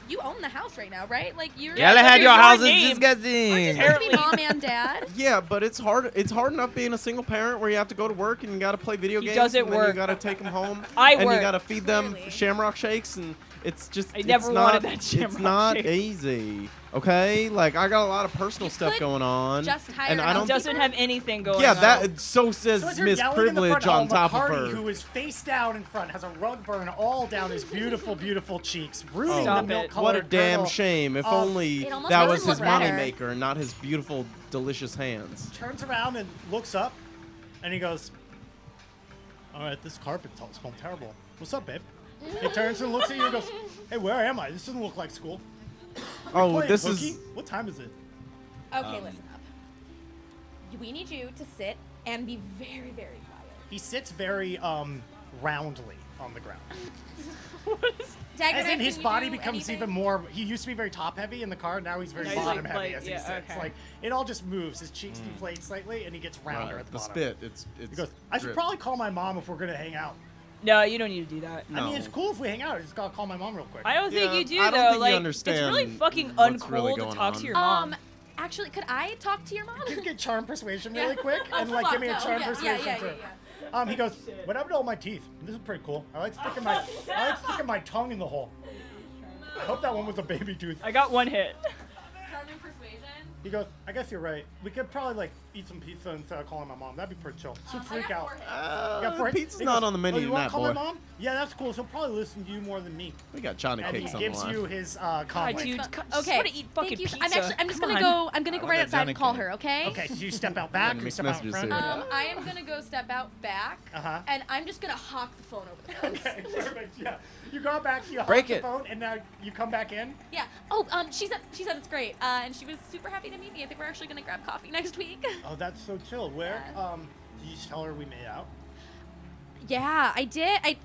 you own the house right now, right? Like you're.
Galahad,
under
your
your
house is
name.
disgusting.
Aren't you supposed to be mom and dad?
Yeah, but it's hard. It's hard enough being a single parent where you have to go to work and you got to play video
He
games.
doesn't
and then
work.
You got to take them home.
I
and
work.
you got to feed them
Clearly.
Shamrock Shakes, and it's just.
I never
it's
wanted
not,
that
It's
Shamrock
not
Shake.
easy. Okay, like I got a lot of personal
You
stuff
could
going on,
just hire
and I
a
don't.
He doesn't have anything going
Yeah,
on.
that so says
So as you're
Miss
yelling in the
Privilege
front,
on top of
McKarty,
her.
who is face down in front, has a rug burn all down his beautiful, beautiful cheeks, ruining
Stop
the
it.
milk-colored
What a damn
girdle.
shame! If
Um,
only
It almost
that
makes
was
it
his
look better.
moneymaker, and not his beautiful, delicious hands.
Turns around and looks up, and he goes, "All right, this carpet smells terrible. What's up, babe?" He turns and looks at you and goes, "Hey, where am I? This doesn't look like school."
Oh,
Playing
this
hooky?
is.
What time is it?
Okay, listen up. We need you to sit and be very, very quiet.
He sits very roundly on the ground.
Dagger
As in,
knife,
his
can you
body
do
becomes
anything?
even more. He used to be very top heavy in the car. Now he's very
Now he's
bottom
like
heavy
light,
as he
yeah,
sits.
okay.
Like it all just moves. His cheeks deflate slightly, and he gets rounder at the
The
bottom.
spit. It's.
He goes, "I should
drip.
probably call my mom if we're gonna hang out."
No, you don't need to do that.
I mean,
No.
it's cool if we hang out. I just gotta call my mom real quick.
I don't think
Yeah,
you do
I don't
though.
think you
Like,
understand
it's really fucking
what's
uncool
really
to
going
talk
on.
to your mom.
Actually, could I talk to your mom?
You can get charm persuasion
Yeah.
really quick,
Oh,
and like
fuck
give me a
no.
charm
Yeah,
persuasion
yeah,
too.
yeah.
He goes, "What happened to all my teeth? This is pretty cool. I like sticking my tongue in the hole. I hope that one was a baby tooth."
I got one hit.
Charming persuasion.
He goes, "I guess you're right. We could probably like eat some pizza instead of calling my mom. That'd be pretty chill. She'd freak out." Yeah, for it.
Pizza's
He
not
goes,
on the menu
"Oh, you wanna
tonight,
call
boy.
my mom? Yeah, that's cool. She'll probably listen to you more than me."
We got Johnny
And he
cakes on
gives
the line.
you his
God,
comment.
dude,
Okay.
just wanna eat fucking
Thank you.
pizza.
I'm just
Come
gonna
on.
go. I'm gonna go
I
right
want that
outside and
Johnny
call
cake.
her. Okay.
Okay, so you step out back.
Yeah,
You
mixed
step out in
messages
front.
here.
I am gonna go step out back,
Uh-huh.
and I'm just gonna hawk the phone over the fence.
Okay, perfect. Yeah, you go back, you
Break
hawk the
it.
phone, and now you come back in.
Yeah. Oh, she said it's great, and she was super happy to meet me. I think we're actually gonna grab coffee next week.
Oh, that's so chill. Where?
Yeah.
Did you tell her we made out?
Yeah, I did.
Sick.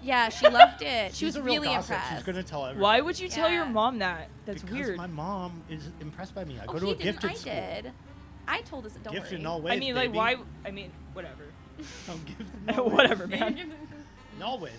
Yeah, she loved it. She
She's
was
a real
really
gossip.
impressed.
She's gonna tell everyone.
Why would you tell your
Yeah.
mom that? That's
Because
weird.
my mom is impressed by me. I
Oh,
go to
he
a
didn't.
gifted
I
school.
did. I told us. Don't
Gifted
worry.
in all ways.
I mean, like,
baby.
why? I mean, whatever.
Don't give no
Whatever, man.
No with.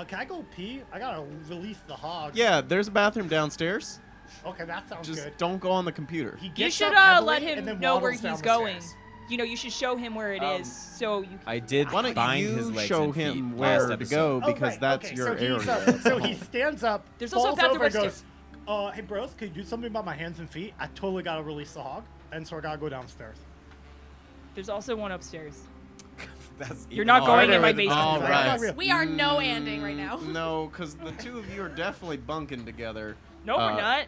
Can I go pee? I gotta release the hog.
Yeah, there's a bathroom downstairs.
Okay, that sounds
Just
good.
don't go on the computer.
He
You
gets
should
up heavily
let
and
him
then
know where
waddles down
he's
the
going.
stairs.
You know, you should show him where it is, so you.
I did
Why don't
bind
you
his legs
show
and feet
him
last
where to
episode.
go
Oh,
because
right,
that's
okay,
your
so he's,
area.
so he stands up,
There's also a
falls
bathroom
over and
upstairs.
goes, hey bros, could you do something about my hands and feet? I totally gotta release the hog, and so I gotta go downstairs.
There's also one upstairs.
That's
You're
even
not going
harder
in my
with the
basement.
All
Right.
right.
Not
We are no-anding right now.
No, because the two of you are definitely bunking together.
No, we're not.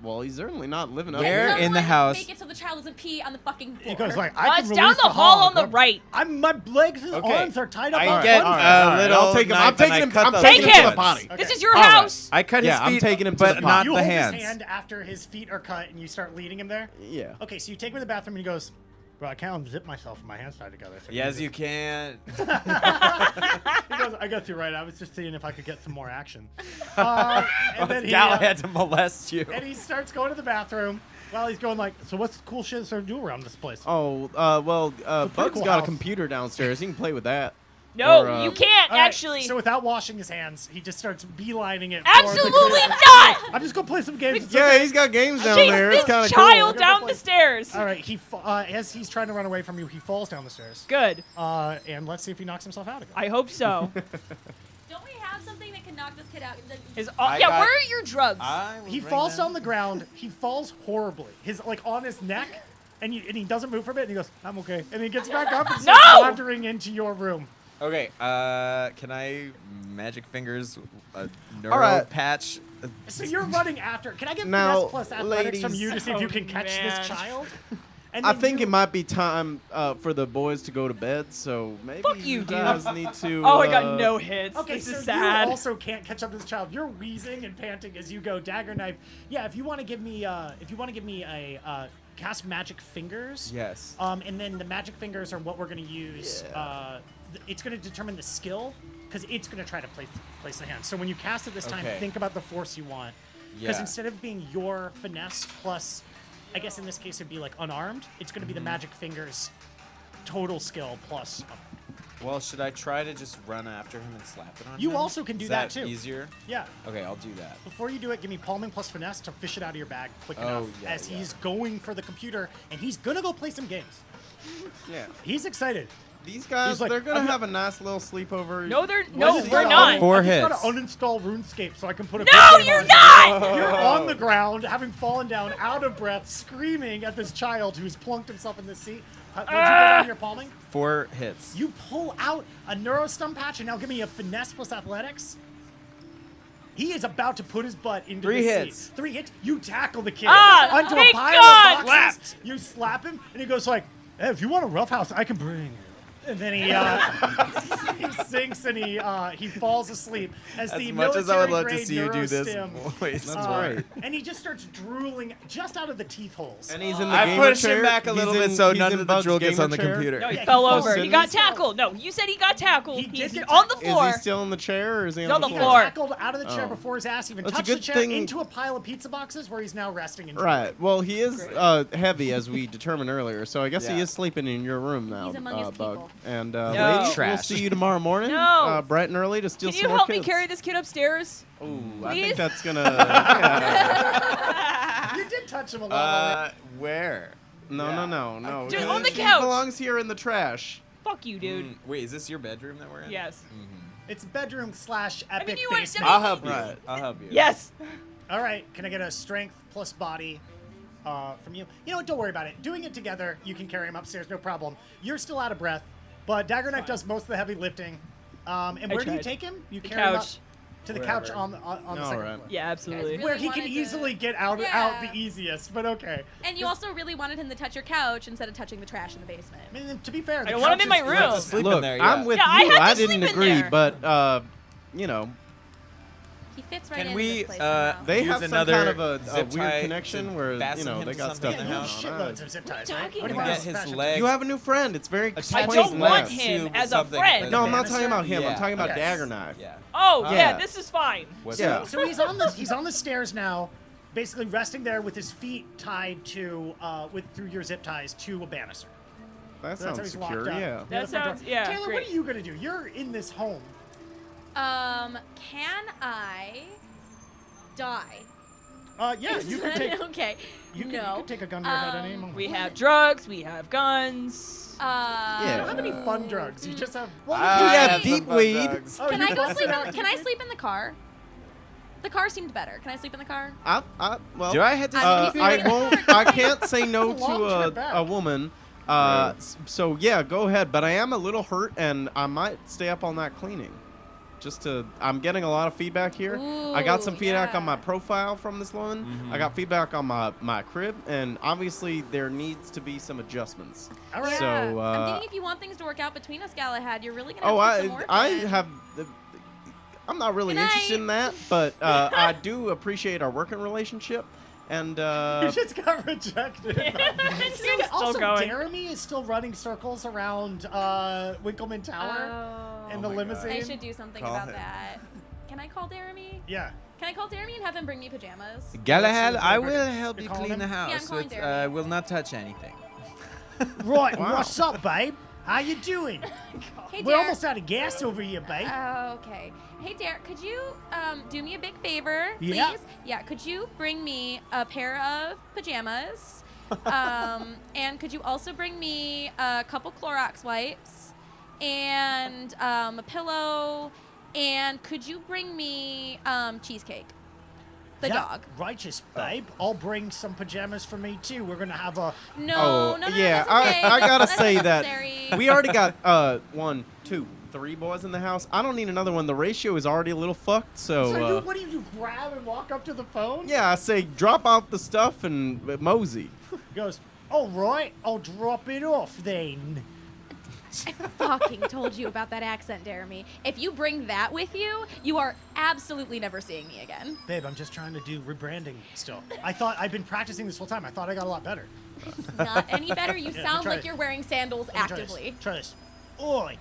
Well, he's certainly not living up
Where
there.
in the house-
Make it so the child doesn't pee on the fucking floor.
He goes like, I can
It's down
release
the hall
hog.
on the right.
My legs and
Okay.
arms are tied up.
I
on
get
front.
a little
I'll take him. I'm
knife and
taking
I
him.
cut
I'm
the
taking him
Take
to the
him.
potty.
Okay.
This is your
All right.
house.
I cut
Yeah,
his feet,
I'm taking him to
but
the
not
pot.
You
the
hold
hands.
his hand after his feet are cut, and you start leading him there.
Yeah.
Okay, so you take him to the bathroom, and he goes, bro, I can't unzip myself with my hands tied together. So
Yes, you can.
He goes, I got you right. I was just seeing if I could get some more action. And then
Gal had to molest you.
and he starts going to the bathroom while he's going like, so what's the cool shit to do around this place?
Oh, well, Bug's
cool
got a
house.
computer downstairs. He can play with that.
No,
Or,
you can't
All right,
actually.
So without washing his hands, he just starts beelining it. for the
Absolutely
computer.
not.
I'm just gonna play some games. It's
Yeah,
okay.
he's got games down
Chase
there.
this
It's kind of
child
cool.
down the stairs.
All right, as he's trying to run away from you, he falls down the stairs.
Good.
And let's see if he knocks himself out again.
I hope so.
Don't we have something that can knock this kid out?
I
Yeah,
got-
where are your drugs?
He falls on the ground. He falls horribly. His like on his neck, and he doesn't move for a bit. And he goes, "I'm okay," and he gets back up and starts
No!
wandering into your room.
Okay, can I magic fingers a neuro
All right.
patch?
So you're running after. Can I get
Now,
finesse plus athletics from
ladies-
you to see if you
Oh,
can catch
man.
this child? And
I
then
think
you-
it might be time for the boys to go to bed, so maybe
Fuck you, dude.
guys need to.
Oh, I got no hits.
Okay,
this
so
is sad.
you also can't catch up to this child. You're wheezing and panting as you go dagger knife. Yeah, if you want to give me, a cast magic fingers.
Yes.
And then the magic fingers are what we're gonna use. It's gonna determine the skill because it's gonna try to place the hand. So when you cast it this time,
Okay.
think about the force you want. Because
Yeah.
instead of being your finesse plus, I guess in this case it'd be like unarmed. It's gonna be the magic fingers total skill plus.
Well, should I try to just run after him and slap it on him?
You also can do
Is
that too.
Easier?
Yeah.
Okay, I'll do that.
Before you do it, give me palming plus finesse to fish it out of your bag quick
Oh,
enough
yeah,
as
yeah.
he's going for the computer and he's gonna go play some games.
Yeah.
He's excited.
These guys,
He's like,
they're gonna
I'm not-
have a nice little sleepover.
No, they're
What
no,
is it?
we're
Yeah,
not.
Four
I just
hits.
gotta uninstall RuneScape so I can put a
No,
big game
you're
on.
not.
You're on the ground, having fallen down, out of breath, screaming at this child who's plunked himself in this seat. What'd you get on your palming?
4 hits.
You pull out a neurostum patch and now give me a finesse plus athletics. He is about to put his butt into
3
the
hits.
seat. 3 hits. You tackle the kid
thank
onto a pile
God.
of boxes. You slap him, and he goes like, hey, "If you want a roughhouse, I can bring." And then he sinks and he falls asleep as the
As much as I would love to
military-grade
see you do this,
neurostim,
voice.
That's right.
And he just starts drooling just out of the teeth holes.
And he's in the
I
gamer
pushed him
chair.
back a
He's
little
in-
bit so
he's
none
in
of the
Bug's
drool gets
gamer
on the
chair.
computer.
No, he
Yeah,
fell
he
over.
fell
He got
sitting.
tackled. No, you said he got tackled.
He did
He's
get
on the
tackled.
floor.
Is he still in the chair or is he
He's
on
on
the
the
He
floor?
floor.
got tackled out of the chair
Oh.
before his ass even
That's a
touched the
good
chair
thing-
into a pile of pizza boxes where he's now resting and
Right. Well, he is heavy, as we determined earlier, so I guess he
Yeah.
is sleeping in your room now,
He's among his
Bug.
people.
And
No.
ladies, we'll
Trash.
see you tomorrow morning,
No.
bright and early, to steal
Can
some
you
more
help
kids.
me carry this kid upstairs?
Ooh, I
Please?
think that's gonna. Yeah.
You did touch him a lot.
Where?
No.
Dude, on the
He
couch.
belongs here in the trash.
Fuck you, dude.
Wait, is this your bedroom that we're in?
Yes.
It's bedroom / epic
you were-
basement.
I'll help you.
Right.
I'll help you.
Yes.
All right, can I get a strength plus body from you? You know what? Don't worry about it. Doing it together, you can carry him upstairs, no problem. You're still out of breath, but Dagger Knife does most of the heavy lifting. And where do you
tried.
take him? You
The
carry him up
couch.
to the
Wherever.
couch on the
All
second
right.
floor.
Yeah, absolutely.
Really
Where he can
wanted to-
easily get out
Yeah.
the easiest, but okay.
And you also really wanted him to touch your couch instead of touching the trash in the basement.
I mean, to be fair,
I
the
don't want him
couch
in my
is-
room.
You have to sleep
Look,
in there, yeah.
I'm with
Yeah, I
you.
had to
I didn't
sleep in
agree,
there.
but you know,
He fits right
Can
in
we,
this place somehow.
they
Use
have some
another
kind of a
zip
weird
tie
connection
to
where you
fasten
know
him
they
to
got
something
stuff
Yeah,
in
you
the
have
house.
shitloads of zip ties, right?
talking
What do you
about?
want
Get his
fashion
leg.
You have a new friend. It's very
I
quaint
don't
and
want
nice.
him
Tube
as a
something
friend.
for
No, I'm not
Banister?
talking about him. I'm
Yeah.
talking about
Okay.
Dagger Knife.
Yeah.
Oh, yeah,
Yeah.
this is fine.
What's
Yeah.
up?
So he's on the stairs now, basically resting there with his feet tied to through your zip ties to a banister.
That
So that's how
sounds
he's locked
secure.
up.
Yeah.
The
That
other front
sounds-
door.
yeah,
Taylor,
great.
what are you gonna do? You're in this home.
Can I die?
Yeah, you can take.
Okay.
You
no.
can take a gun to your head at any
Um,
moment.
We have drugs. We have guns.
You don't have any
Yeah.
fun drugs. You just have. Well,
I
We have
some
deep
fun
weed.
drugs.
Oh,
Can
you
I go
busted
sleep?
out
Can
deep
I
weed?
sleep in the car? The car seemed better. Can I sleep in the car?
Well,
Do I head to
I
sleep?
I won't. I can't say no
It's a long
to
trip back.
a woman.
Right.
So yeah, go ahead. But I am a little hurt, and I might stay up all night cleaning. I'm getting a lot of feedback here. I got some
Ooh,
feedback on
yeah.
my profile from this woman. I got feedback on my crib, and obviously there needs to be some adjustments.
All right.
So,
I'm
uh,
thinking if you want things to work out between us, Galahad, you're really gonna
Oh,
have to put some work
I
in.
have. I'm not really
Good
interested in that, but I do appreciate our working relationship, and
You just got rejected.
It's
See,
still
also,
going.
Jeremy is still running circles around Winkleman Tower in the
Oh my
limousine.
I should do something
Call
about
him.
that. Can I call Deremy?
Yeah.
Can I call Deremy and have him bring me pajamas?
Galahad, I
You're
will help you
calling
clean
him?
the
I'm
house.
calling
With,
Deremy.
will not touch anything.
Right.
Wow.
What's up, babe? How you doing?
Hey,
We're
Derek.
almost out of gas over here, babe.
Oh, okay. Hey, Derek, could you do me a big favor, please?
Yeah.
Yeah. Could you bring me a pair of pajamas? And could you also bring me a couple Clorox wipes and a pillow? And could you bring me cheesecake? The
Yeah,
dog.
Righteous, babe. I'll bring some pajamas for me too. We're gonna have a.
No, no,
yeah.
that's okay.
I gotta
That's
say
unnecessary.
that we already got 1, 2, 3 boys in the house. I don't need another one. The ratio is already a little fucked. So,
So what do you do? Grab and walk up to the phone?
yeah, I say drop off the stuff and mosey.
He goes, all right, I'll drop it off then.
I fucking told you about that accent, Deremy. If you bring that with you, you are absolutely never seeing me again.
Babe, I'm just trying to do rebranding still. I thought I've been practicing this whole time. I thought I got a lot better.
Not any better. You
Yeah,
sound
try
like
it.
you're wearing sandals
Let me try this.
actively.
Try this. Oi,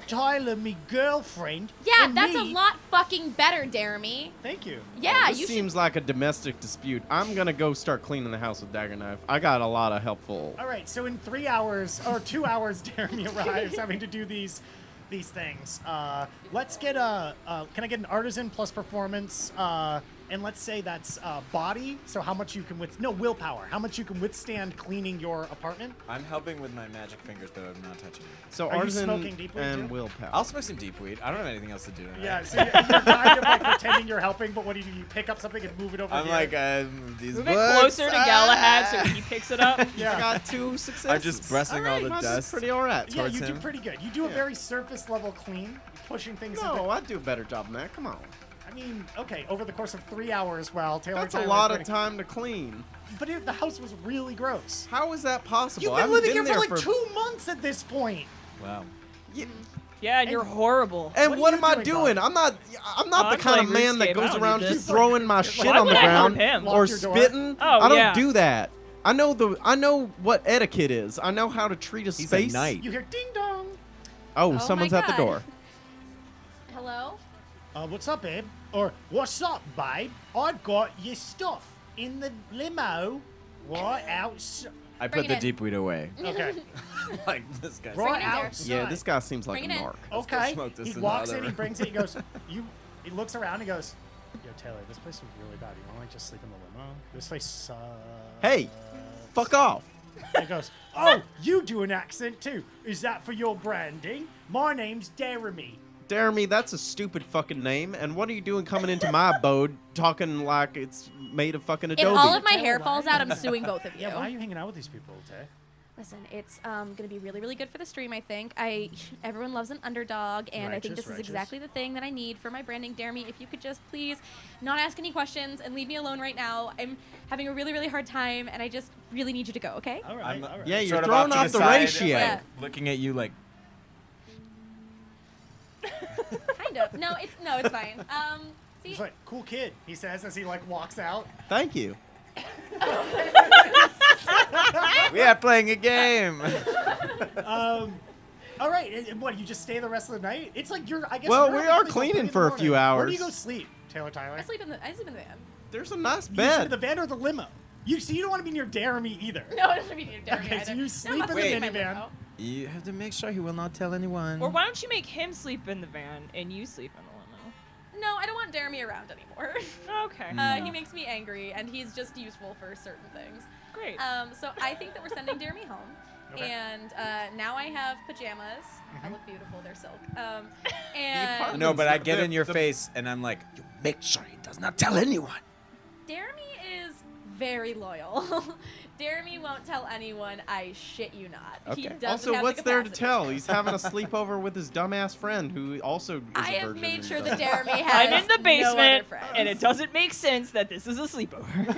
Tyler, me girlfriend.
Yeah,
and
that's a
me-
lot fucking better, Deremy.
Thank you.
Yeah,
This
you
seems like a domestic dispute. I'm gonna go start cleaning the house with dagger knife. I got a lot of helpful.
All right, so in 3 hours or 2 hours, Deremy arrives having to do these things. Let's get can I get an artisan plus performance? And let's say that's body. So how much you can willpower. How much you can withstand cleaning your apartment?
I'm helping with my magic fingers, but I'm not touching it.
So
Are you
artisan
smoking deep weed
and
too?
willpower.
I'll smoke some deep weed. I don't have anything else to do tonight.
Yeah, so you're kind of like pretending you're helping, but what do? You pick up something and move it over
I'm
here?
like, these
Move it
books.
closer to Galahad so he picks it up.
I
yeah.
got 2 successes.
I'm just brushing all the
Mine is
dust.
pretty alright.
Yeah,
towards
you do
him.
pretty good. You do a
Yeah.
very surface level clean, pushing things into
No, I do a better job than that. Come on.
I mean, okay, over the course of 3 hours while Taylor
That's a
Tyler's
lot of
waiting-
time to clean.
But the house was really gross.
How is that possible?
You've
I
been
haven't
living here
there
for like 2 months at this point.
Wow.
Yeah, and you're horrible.
And
What are
what
you
am I
doing,
doing?
Bob?
I'm not
Oh,
the
I'm
kind of
playing
man that
RuneScape. I
goes
don't
around
do
just
this.
throwing my shit
Why
on the
would I hurt
ground
him?
or
Lock your door?
spitting.
Oh,
I don't
yeah.
do that. I know what etiquette is. I know how to treat a
He's
space.
a knight.
You hear ding dong.
Oh,
my
someone's at the
God.
door.
Hello?
What's up, babe? Or what's up, babe? I got your stuff in the limo right outside.
I
Bring
put
it
the
in.
deep weed away.
Okay,
Like this guy's.
right
it in there.
outside.
Yeah, this guy seems like
Bring
a
it in.
narc.
Okay.
smoke this
He
in
walks
the
in,
other
he brings it, he goes, he looks around, he goes, yo, Taylor, this place is really bad. You want to like just sleep in the limo? This place sucks.
Hey, fuck off.
And he goes, oh, you do an accent too. Is that for your branding? My name's Deremy.
Deremy, that's a stupid fucking name. And what are you doing coming into my abode talking like it's made of fucking
If
Adobe?
all of my
Taylor,
hair
why?
falls out, I'm suing both of you.
Yeah, why are you hanging out with these people, Tay?
Listen, it's gonna be really, really good for the stream. I think everyone loves an underdog, and I think this is
Righteous.
exactly the thing that I need for my branding. Deremy, if you could just please not ask any questions and leave me alone right now. I'm having a really, really hard time, and I just really need you to go. Okay?
All right, all right.
Yeah, you're
Sort of
throwing
to
off the
side,
ratio.
Yeah.
Looking at you like.
Kind of. No, it's fine. See,
He's like, cool kid, he says as he like walks out.
Thank you.
We are playing a game.
All right, and what, you just stay the rest of the night? It's like I guess
Well,
you're
we
up
are
until like 3
cleaning
in the
for a few
morning. Where do you
hours.
go sleep, Taylor Tyler?
I sleep in the van.
There's a nice
You sleep in the
bed.
van or the limo? You don't want to be near Deremy either.
No, it doesn't mean you're Deremy
Okay,
either.
so you
That
sleep
must
in the
be my
minivan.
lingo.
You have to make sure he will not tell anyone.
Or why don't you make him sleep in the van and you sleep in the
No, I don't want Deremy around anymore.
limo? Okay.
He makes me angry, and he's just useful for certain things.
Great.
So I think that we're sending Deremy home.
Okay.
And now I have pajamas. I look beautiful. They're silk. And
No, but I get
The-
in your
the-
face and I'm like, you make sure he does not tell anyone.
Deremy is very loyal. Deremy won't tell anyone. I shit you not. He
Okay.
doesn't
Also,
have
what's
the
there to
capacity.
tell? He's having a sleepover with his dumbass friend who also is
I
a
have
virgin
made
and
sure
stuff.
that Deremy has
I'm in the
no
basement,
other friends.
and it doesn't make sense that this is a sleepover.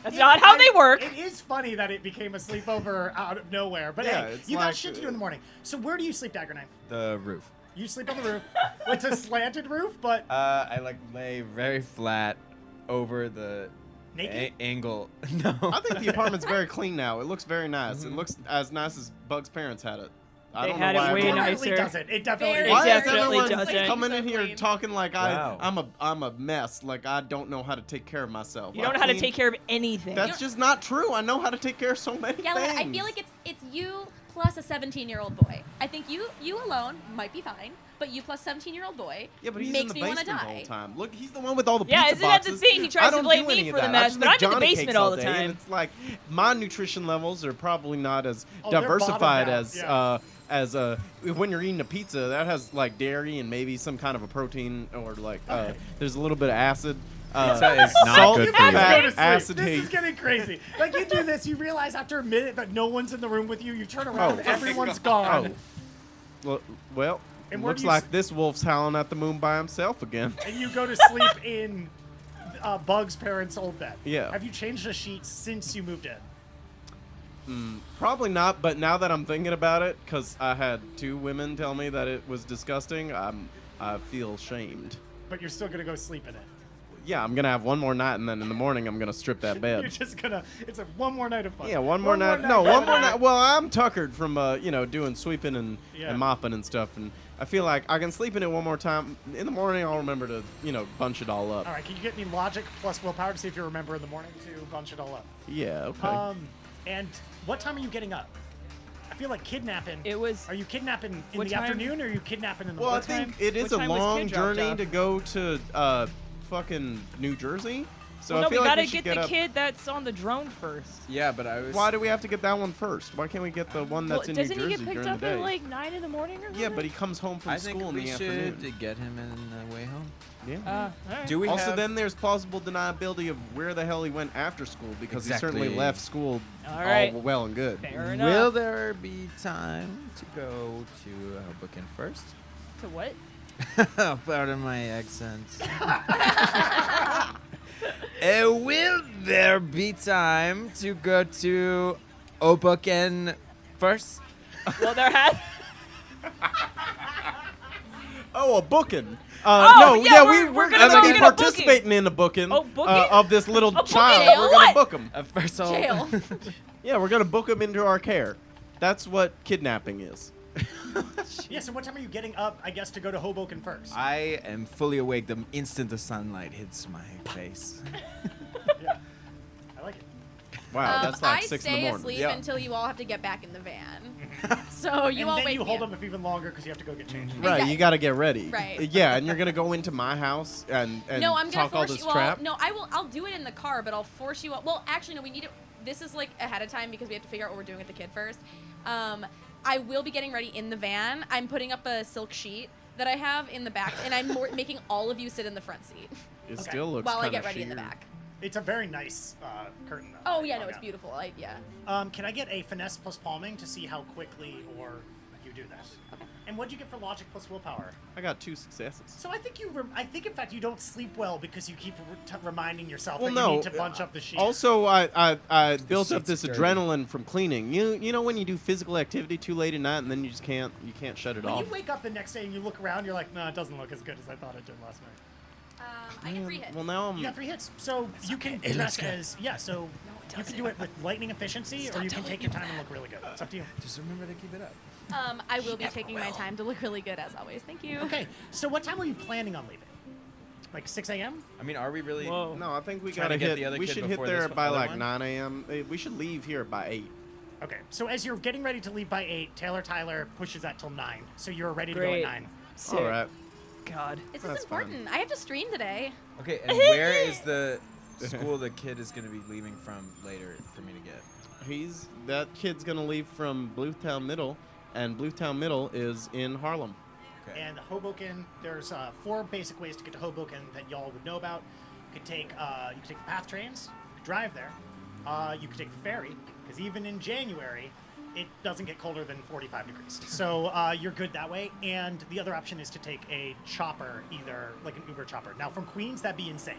That's not how they work.
It is funny that it became a sleepover out of nowhere. But
Yeah,
hey,
it's
you got
like,
shit to do in the morning. So where do you sleep, Dagger Knife?
The roof.
You sleep on the roof. It's a slanted roof, but
I like lay very flat over the
naked.
angle. No.
I think the apartment's very clean now. It looks very nice. It looks as nice as Bug's parents had it. I
They
don't
had
know
it
why
way
everyone-
It definitely
nicer.
doesn't. It definitely
Very,
It
Why is
definitely
everyone
doesn't.
coming in
So
here
clean.
talking like
Wow.
I'm a mess? Like I don't know how to take care of myself.
You
I
don't know how to
clean-
take care of anything.
That's just not true. I know how to take care of so many
Yeah,
things.
like, I feel like it's you plus a 17-year-old boy. I think you alone might be fine, but you plus 17-year-old boy
Yeah, but he's
makes
in the
me want to
basement the
die.
whole time. Look, he's the one with all the
Yeah,
pizza
isn't that the
boxes.
thing? He tries
I
to
don't
blame
do
me
any of
for the
that.
mess,
I just
but
make
I'm in the
Johnny
basement
cakes
all the
day,
time.
And it's like my nutrition levels are probably not as
Oh, they're
diversified
bottomed out,
as when you're eating a pizza that has like dairy and maybe some kind of a protein or like there's a little bit of acid.
Pizza is not
salt,
good
You
for
guys
you.
go
fat,
to sleep.
acid,
This
heat.
is getting crazy. Like you do this, you realize after a minute that no one's in the room with you. You turn around,
Oh.
everyone's gone,
Well,
And where
looks
do you
like this wolf's howling at the moon by himself again.
and you go to sleep in Bug's parents' old bed.
Yeah.
Have you changed the sheets since you moved in?
Probably not, but now that I'm thinking about it, because I had 2 women tell me that it was disgusting, I feel shamed.
But you're still gonna go sleep in it.
Yeah, I'm gonna have one more night, and then in the morning I'm gonna strip that
You're
bed.
just gonna. It's a one more night of fun.
Yeah, one more night. No, one more night. Well, I'm tuckered from doing sweeping and mopping and stuff, and I feel like I can sleep in it one more time. In the morning, I'll remember to bunch it all up.
All right. Can you get me logic plus willpower to see if you remember in the morning to bunch it all up?
Yeah. Okay.
And what time are you getting up? I feel like kidnapping.
It was.
Are you kidnapping in
What
the
time?
afternoon, or are you kidnapping in the
Well, I
morning?
think it is
What
a
time was
long
kid dropped
journey
off?
to go to fucking New Jersey. So
Well,
I
no, we
feel like
gotta
we should
get the
up.
kid that's on the drone first.
Yeah, but I was.
Why do we have to get that one first? Why can't we get the one that's in New
Doesn't
Jersey
he get picked
during
up
the day?
at like 9 in the morning or something?
Yeah, but he comes home from
I think
school in
we
the
should
afternoon.
get him in the way home.
Yeah.
All right.
Do we
Also,
have?
then there's plausible deniability of where the hell he went after school because he certainly
Exactly.
left school
All right.
all well and good.
Fair enough.
Will there be time to go to Hoboken first?
To what?
Pardon my accent. Will there be time to go to Hoboken first?
Well, there had.
Oh, a booking.
Oh,
no,
yeah,
we're
we're
gonna
gonna
be
go get a booking.
participating in a booking,
Oh, booking?
of this little
booking?
child.
Jail?
We're gonna
What?
book him.
First of all,
Jail.
Yeah, we're gonna book him into our care. That's what kidnapping is.
Yeah. So what time are you getting up? I guess to go to Hoboken first.
I am fully awake the instant the sunlight hits my face.
Yeah. I like it.
Wow, that's like
I
6 in
stay
the morning.
asleep
Yeah.
until you all have to get back in the van. So you
and
all
then
wake
you
me
hold
up.
them up even longer because you have to go get changed.
Right,
Exactly.
you got to get ready.
Right.
Yeah, and you're gonna go into my house and
No, I'm gonna
talk all
force
this
you. Well,
crap.
no, I will. I'll do it in the car, but I'll force you. Well, actually, no. We need it. This is like ahead of time because we have to figure out what we're doing with the kid first. I will be getting ready in the van. I'm putting up a silk sheet that I have in the back, and I'm making all of you sit in the front seat
It
Okay.
still looks
while I
kinda
get ready in the
sheer.
back.
It's a very nice curtain. Though.
Oh yeah, no,
Okay.
it's beautiful. Yeah.
Can I get a finesse plus palming to see how quickly or you do this?
Okay.
And what'd you get for logic plus willpower?
I got 2 successes.
So I think I think in fact you don't sleep well because you keep reminding yourself
Well,
that
no.
you need to bunch up the sheet.
Also, I built up
sheet's
this
dirty.
adrenaline from cleaning. You know when you do physical activity too late at night and then you just can't shut it
when
off.
you wake up the next day and you look around, you're like, no, it doesn't look as good as I thought it did last night.
I get 3 hits.
Well, now
You got 3 hits, so you can
It
dress
looks good.
as So you can do it with lightning efficiency, or you can take your time and look really good. It's up to you.
Just remember to keep it up.
I will be taking my time to look really good as always. Thank you.
Okay, so what time were you planning on leaving? like 6 a.m.
I mean, are we really?
Whoa.
No, I think we
Trying
gotta
to get
hit.
the other
We
kid
should hit
before
there
this
by
other
like
one?
9 a.m. We should leave here by 8.
Okay, so as you're getting ready to leave by 8, Tyler pushes that till 9, so you're ready to
Great.
go at 9.
Sick.
All right.
God.
This is
That's fine.
important. I have to stream today.
Okay, and where is the school the kid is going to be leaving from later for me to get?
That kid's gonna leave from Bluetown Middle, and Bluetown Middle is in Harlem.
Okay.
And Hoboken, there's 4 basic ways to get to Hoboken that y'all would know about. You could take the PATH trains, you could drive there. You could take the ferry, because even in January, it doesn't get colder than 45 degrees. So you're good that way. And the other option is to take a chopper, either like an Uber chopper. Now from Queens, that'd be insane.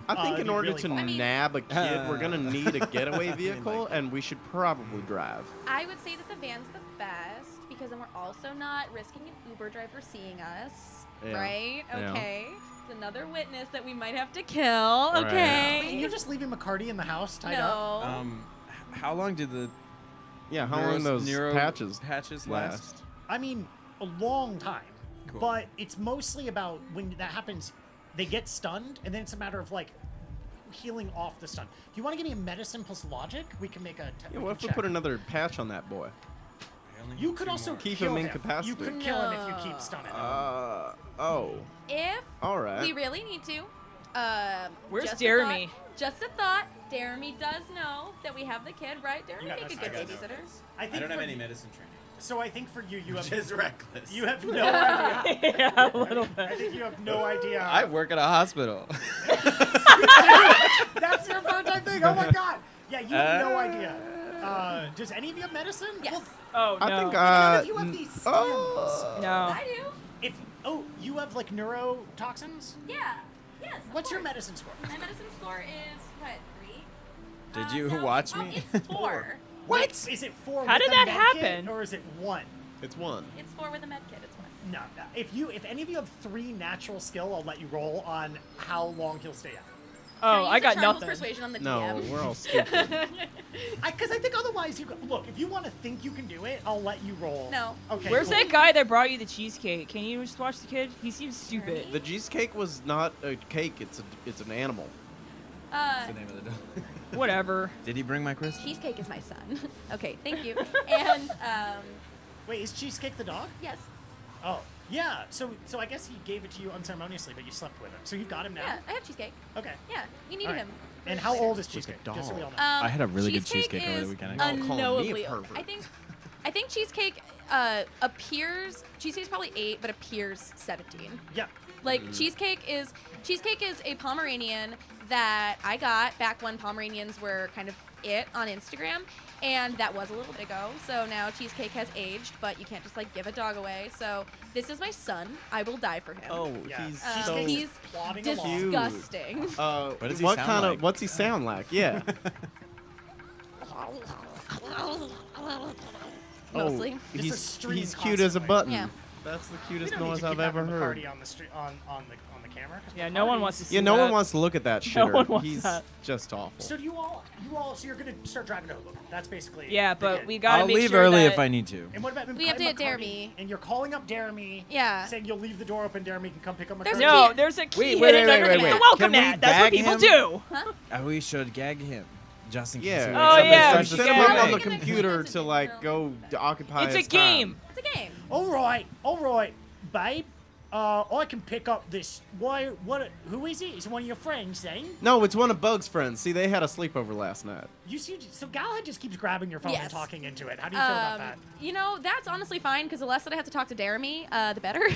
I think
It'd
in
be
order
really
to
far.
I mean-
nab a kid, we're gonna need a getaway vehicle, and we should probably drive.
I would say that the van's the best because then we're also not risking an Uber driver seeing us,
Yeah.
right?
Yeah.
Okay. It's another witness that we might have to kill. Okay.
Wait, you're just leaving McKarty in the house tied up?
No.
How long did the
Yeah, how long those patches
last?
last?
I mean, a long time.
Cool.
But it's mostly about when that happens, they get stunned, and then it's a matter of like healing off the stun. If you want to give me a medicine plus logic, we can make a.
Yeah, what if we put another patch on that boy?
You could also
Keep
kill
him
You
incapacitated.
couldn't kill him if you keep stunning him.
Oh.
If
All right.
we really need to,
Where's
just a
Deremy?
thought- Just a thought. Deremy does know that we have the kid, right? Deremy
got
be a
no
good
sense.
babysitter.
I think
I don't have
for
any
you-
medicine training.
So I think for you, you have
reckless.
you have no idea.
Yeah, a little
I
bit.
think you have no idea.
I work at a hospital.
That's your prototype thing. Oh my god. Yeah, you have no idea. Does any of you have medicine?
Yes.
Well,
Oh, no.
I think
none of you have these stems.
No.
I do.
If you have like neurotoxins.
Yeah. Yes. of
What's your
course.
medicine score?
My medicine score is what, 3?
Did you
No,
watch
oh,
me?
It's 4.
What? Is it 4?
How
with
did
a
that
med
happen?
Kit, or is it 1?
It's 1.
It's 4 with a med kit. It's 1.
No. If any of you have 3 natural skill, I'll let you roll on how long he'll stay up.
Oh, I got
Charles
nothing.
Persuasion on the
No,
DM.
we're all stupid.
Because I think otherwise you look. If you want to think you can do it, I'll let you roll.
No.
Okay.
Where's
cool.
that guy that brought you the cheesecake? Can you just watch the kid? He seems stupid.
The cheesecake was not a cake. It's an animal.
What's the name of the dog?
Whatever.
Did he bring my crystal?
Cheesecake is my son. Okay, thank you. And
Wait, is Cheesecake the dog?
yes,
Oh, yeah. So I guess he gave it to you unceremoniously, but you slept with him. So you got him now.
yeah, I have cheesecake.
Okay.
Yeah, we needed
All right.
him.
And how old is
a
Cheesecake?
dog.
Just so we all know.
I had a really good
Cheesecake
cheesecake over the
is
weekend.
Don't call me a
unknowably
pervert.
I think Cheesecake appears. Cheesecake's probably 8, but appears 17.
Yeah.
Like Cheesecake is a Pomeranian that I got back when Pomeranians were kind of it on Instagram, and that was a little bit ago. So now Cheesecake has aged, but you can't just like give a dog away. So this is my son. I will die for him.
Oh,
Yeah.
he's
So
so.
he's
plodding along.
Cute.
disgusting.
What does he
what
sound
kind
like?
of? What's he sound like? Yeah.
Mostly.
It's a
he's
stream
he's cute as a
constantly.
button.
Yeah.
That's the
We
cutest
don't need
noise
to
I've
kidnap
ever heard.
McKarty on the street on the camera. 'cause
Yeah, no one
McKarty-
wants to see
Yeah, no
that.
one wants to look at that
No
shitter.
one wants
He's
that.
just awful.
So so you're gonna start driving to Hoboken. That's basically.
Yeah,
the
but
game.
we gotta
I'll
make
leave
sure
early
that
if I need to.
And what about
We have to hit
McKarty?
Deremy.
And you're calling up Deremy.
Yeah.
Saying you'll leave the door open. Deremy can come pick up McKarty.
There's a
No,
key.
there's a key
Wait,
hidden
wait,
underneath
wait.
the welcome
Can we
mat. That's what
bag
people
him?
do.
Huh?
We should gag him, just in case.
Yeah.
he
Oh,
wakes up and
yeah,
starts
we
to
should
Set him
gag
up on
him.
the
It's a
computer
game.
to like go to occupy
It's a
his time.
game.
It's a game.
All right, babe. I can pick up this. Who is it? Is it one of your friends, then?
No, it's one of Bug's friends. See, they had a sleepover last night.
You see, so Galahad just keeps grabbing your phone and
Yes.
talking into it. How do you feel about that?
You know, that's honestly fine because the less that I have to talk to Deremy, the better.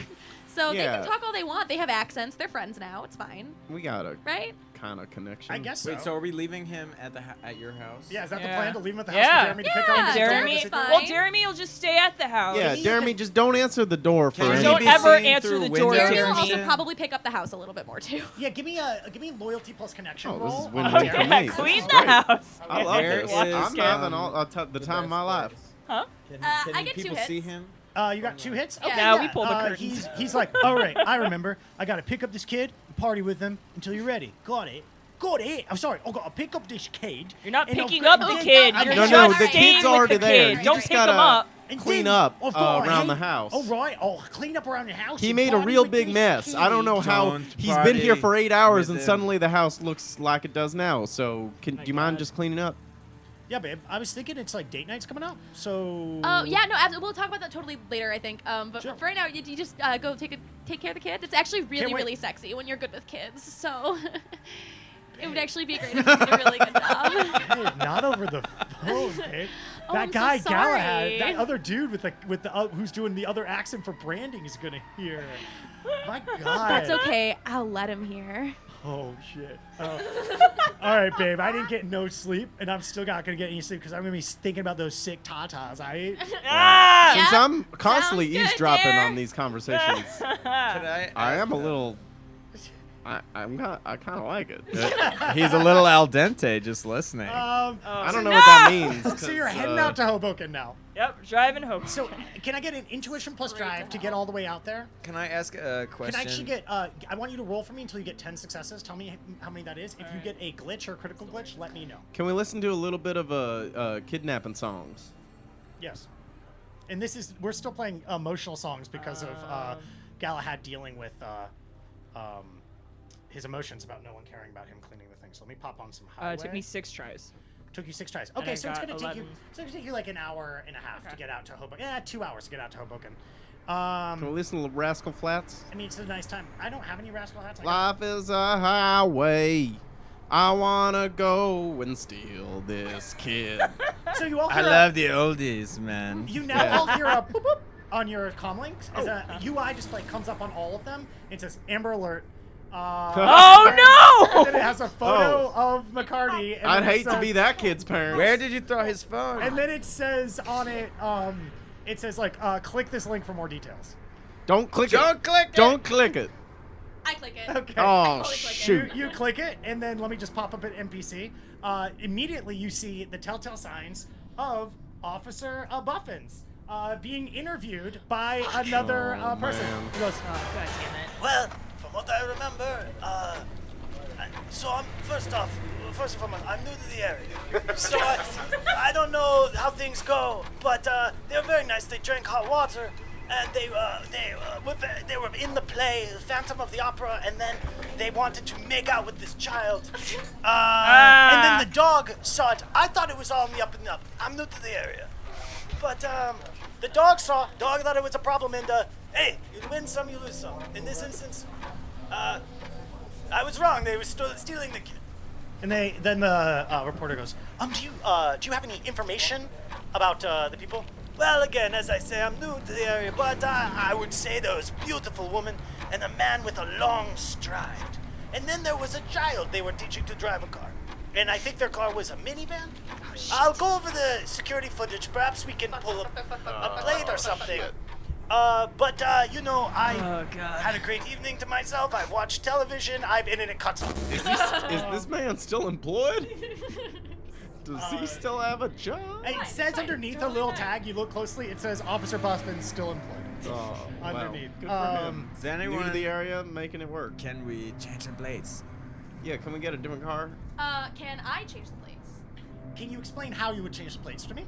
So they
Yeah.
can talk all they want. They have accents. They're friends now. It's fine,
We got a
right?
kind of connection.
I guess so.
Wait, so are we leaving him at your house?
Yeah, is that the
Yeah.
plan to leave him at the
Yeah.
house for Jeremy to pick up?
Yeah,
his
Jeremy,
Jeremy's fine.
well, Jeremy will just stay at the house.
Yeah, Jeremy, just don't answer the door for
Can
any.
he
Don't
be
ever
seen
answer
through
the door,
windows
Jeremy
Jeremy.
will
and
also
shit?
probably pick up the house a little bit more too.
Yeah, give me loyalty plus connection
Oh,
roll.
this is
on
winning
Jeremy.
for
Yeah,
me.
clean
This is
the
great.
house.
I love
Where
this.
is,
I'm having the time of my life.
Huh?
Can
I
any
get 2
people
hits.
see him?
You got 2 hits?
Yeah.
Okay,
Yeah, we pulled the curtains.
He's like, all right, I remember. I got to pick up this kid and party with him until you're ready. Got it. I'm sorry. I got to pick up this kid.
You're not
and I'll
picking
get-
up the kid.
I'm
You're
No,
just
no, the
staying
kid's
with
already
the
there.
kid.
You
Don't
just
pick him
gotta-
up.
And
clean
then-
up
oh,
around
hey,
the house.
Oh, right. Oh, clean up around the house.
He
and
made a
party
real
with
big
this
mess. I don't know
kid.
how
Don't
he's been here
party
for 8 hours
with
and
him.
suddenly the house looks like it does now. So do you mind
God.
just cleaning up?
Yeah, babe. I was thinking it's like date night's coming up. So.
Oh yeah, no, we'll talk about that totally later, I think. But
Sure.
for right now, you just go take care of the kids. It's actually really,
wait.
really sexy when you're good with kids. So it would actually be great if you did a really good job.
Hey, not over the phone, babe.
Oh,
That
I'm so
guy
sorry.
Galahad, that other dude with the who's doing the other accent for branding is gonna hear. My God.
That's okay. I'll let him hear.
Oh shit. Oh. All right, babe. I didn't get no sleep, and I'm still not gonna get any sleep because I'm gonna be thinking about those sick tatas.
Ah!
Since
Yeah,
I'm constantly
sounds good,
eavesdropping
dear.
on these conversations,
Can I?
I
ask
am a
a-
little. I kind of like it.
He's a little al dente just listening.
I don't know what that means.
So you're
'cause,
heading out to Hoboken now.
Yep, driving home.
So can I get an intuition plus drive to get all the way out there?
Can I ask a question?
Can I actually get? I want you to roll for me until you get 10 successes. Tell me how many that is. If you get a glitch or a critical glitch, let me know.
Can we listen to a little bit of kidnapping songs?
Yes. And we're still playing emotional songs because of Galahad dealing with his emotions about no one caring about him cleaning the thing. So let me pop on some highway.
It took me 6 tries.
Took you 6 tries.
And
Okay,
I
so it's
got
gonna take you.
11.
So it's gonna take you like an hour and a half to get out to Hoboken. Yeah, 2 hours to get out to Hoboken.
Can we listen to Rascal Flats?
I mean, it's a nice time. I don't have any rascal hats. I got-
Life is a highway. I wanna go and steal this kid.
So you all
I
hear
love the oldies, man.
You now
Yeah.
all hear a boop boop on your comlinks as a UI display comes up on all of them. It says Amber Alert.
Oh no!
And then it has a photo of McKarty. And
I'd
then it
hate to
says-
be that kid's parent.
Where did you throw his phone?
And then it says on it, it says like, click this link for more details.
Don't click
Don't
it.
click it.
Don't click it.
I click it.
Okay.
Oh,
totally click it.
shoot.
You click it, and then let me just pop up an NPC. Immediately, you see the telltale signs of Officer Buffins being interviewed by another
Oh,
person.
man.
He goes,
Oh, God damn it.
Well, from what I remember, so I'm first and foremost, I'm new to the area, so I don't know how things go. But they were very nice. They drank hot water, and they were in the play, The Phantom of the Opera, and then they wanted to make out with this child. And then the dog saw it. I thought it was all on the up and up. I'm new to the area, but the dog thought it was a problem, and hey, you win some, you lose some. In this instance, I was wrong. They were stealing the kid.
and then the reporter goes, do you have any information about the people?
Well, again, as I say, I'm new to the area, but I would say there was a beautiful woman and a man with a long stride. And then there was a child they were teaching to drive a car. And I think their car was a minivan. I'll go over the security footage. Perhaps we can pull a plate or something. But you know, I
Oh, God.
had a great evening to myself. I've watched television. And then it cuts off.
Is this man still employed? Does he still have a job?
It says underneath a little tag, you look closely, it says Officer Buffins still employed.
Oh, wow.
Underneath.
Good for him.
Is
New
anyone?
to the area, making it work.
Can we change the plates?
Yeah, can we get a different car?
Can I change the plates?
Can you explain how you would change the plates to me?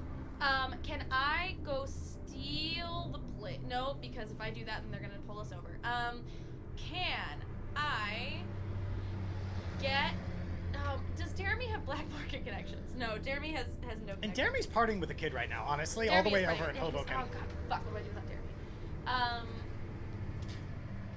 Can I go steal the plate? No, because if I do that, then they're gonna pull us over. Can I get? Does Deremy have black market connections? No, Deremy has no.
And
connections.
Jeremy's partying with the kid right now, honestly, all the
Deremy
way
is
over
right.
in
Yeah, he's-
Hoboken.
Oh god, fuck! What do I do without Deremy?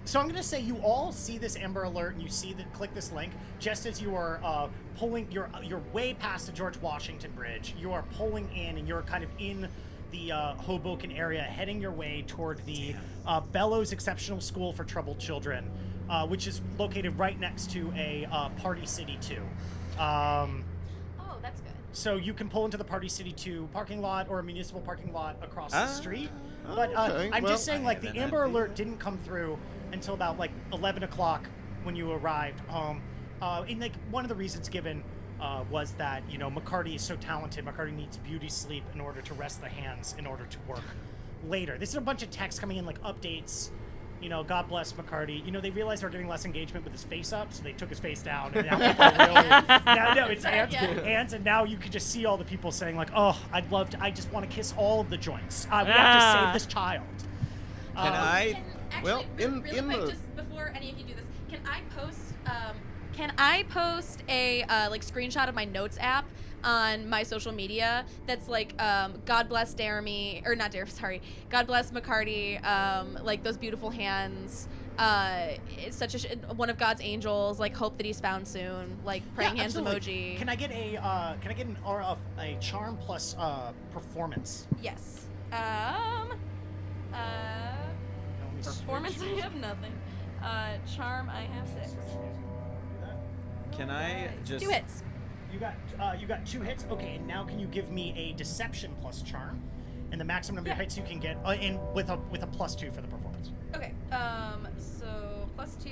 So I'm gonna say you all see this Amber Alert and you see that click this link just as you are pulling. You're way past the George Washington Bridge. You are pulling in and you're kind of in the Hoboken area, heading your way toward the Bellows Exceptional School for Troubled Children, which is located right next to a Party City 2.
Oh, that's good.
So you can pull into the Party City 2 parking lot or a municipal parking lot across the street. But
okay.
I'm
Well,
just saying,
I
like,
have
the
an
Amber
idea.
Alert didn't come through until about, like, 11 o'clock when you arrived home. And, like, one of the reasons given was that, you know, McKarty is so talented. McKarty needs beauty sleep in order to rest the hands in order to work later. This is a bunch of text coming in, like, updates you know, God bless McKarty. You know, they realized they were getting less engagement with his face up, so they took his face down. And now people are really, no, it's hands, and now you can just see all the people saying like, oh, I just want to kiss all of the joints. We have to save this child.
Can I?
Well, in
quick,
the-
just before any of you do this, can I post a like screenshot of my notes app on my social media that's like God bless Deremy, or not Deremy, sorry, God bless McKarty, like those beautiful hands, it's such one of God's angels, like hope that he's found soon, like praying hands
absolutely.
emoji.
Can I get a charm plus performance?
Yes. Performance, I have nothing. Charm, I have 6.
Can I just?
2 hits.
You got 2 hits. Okay, and now can you give me a deception plus charm, and the maximum number of hits you can get, and with a +2 for the performance.
Okay. So +2.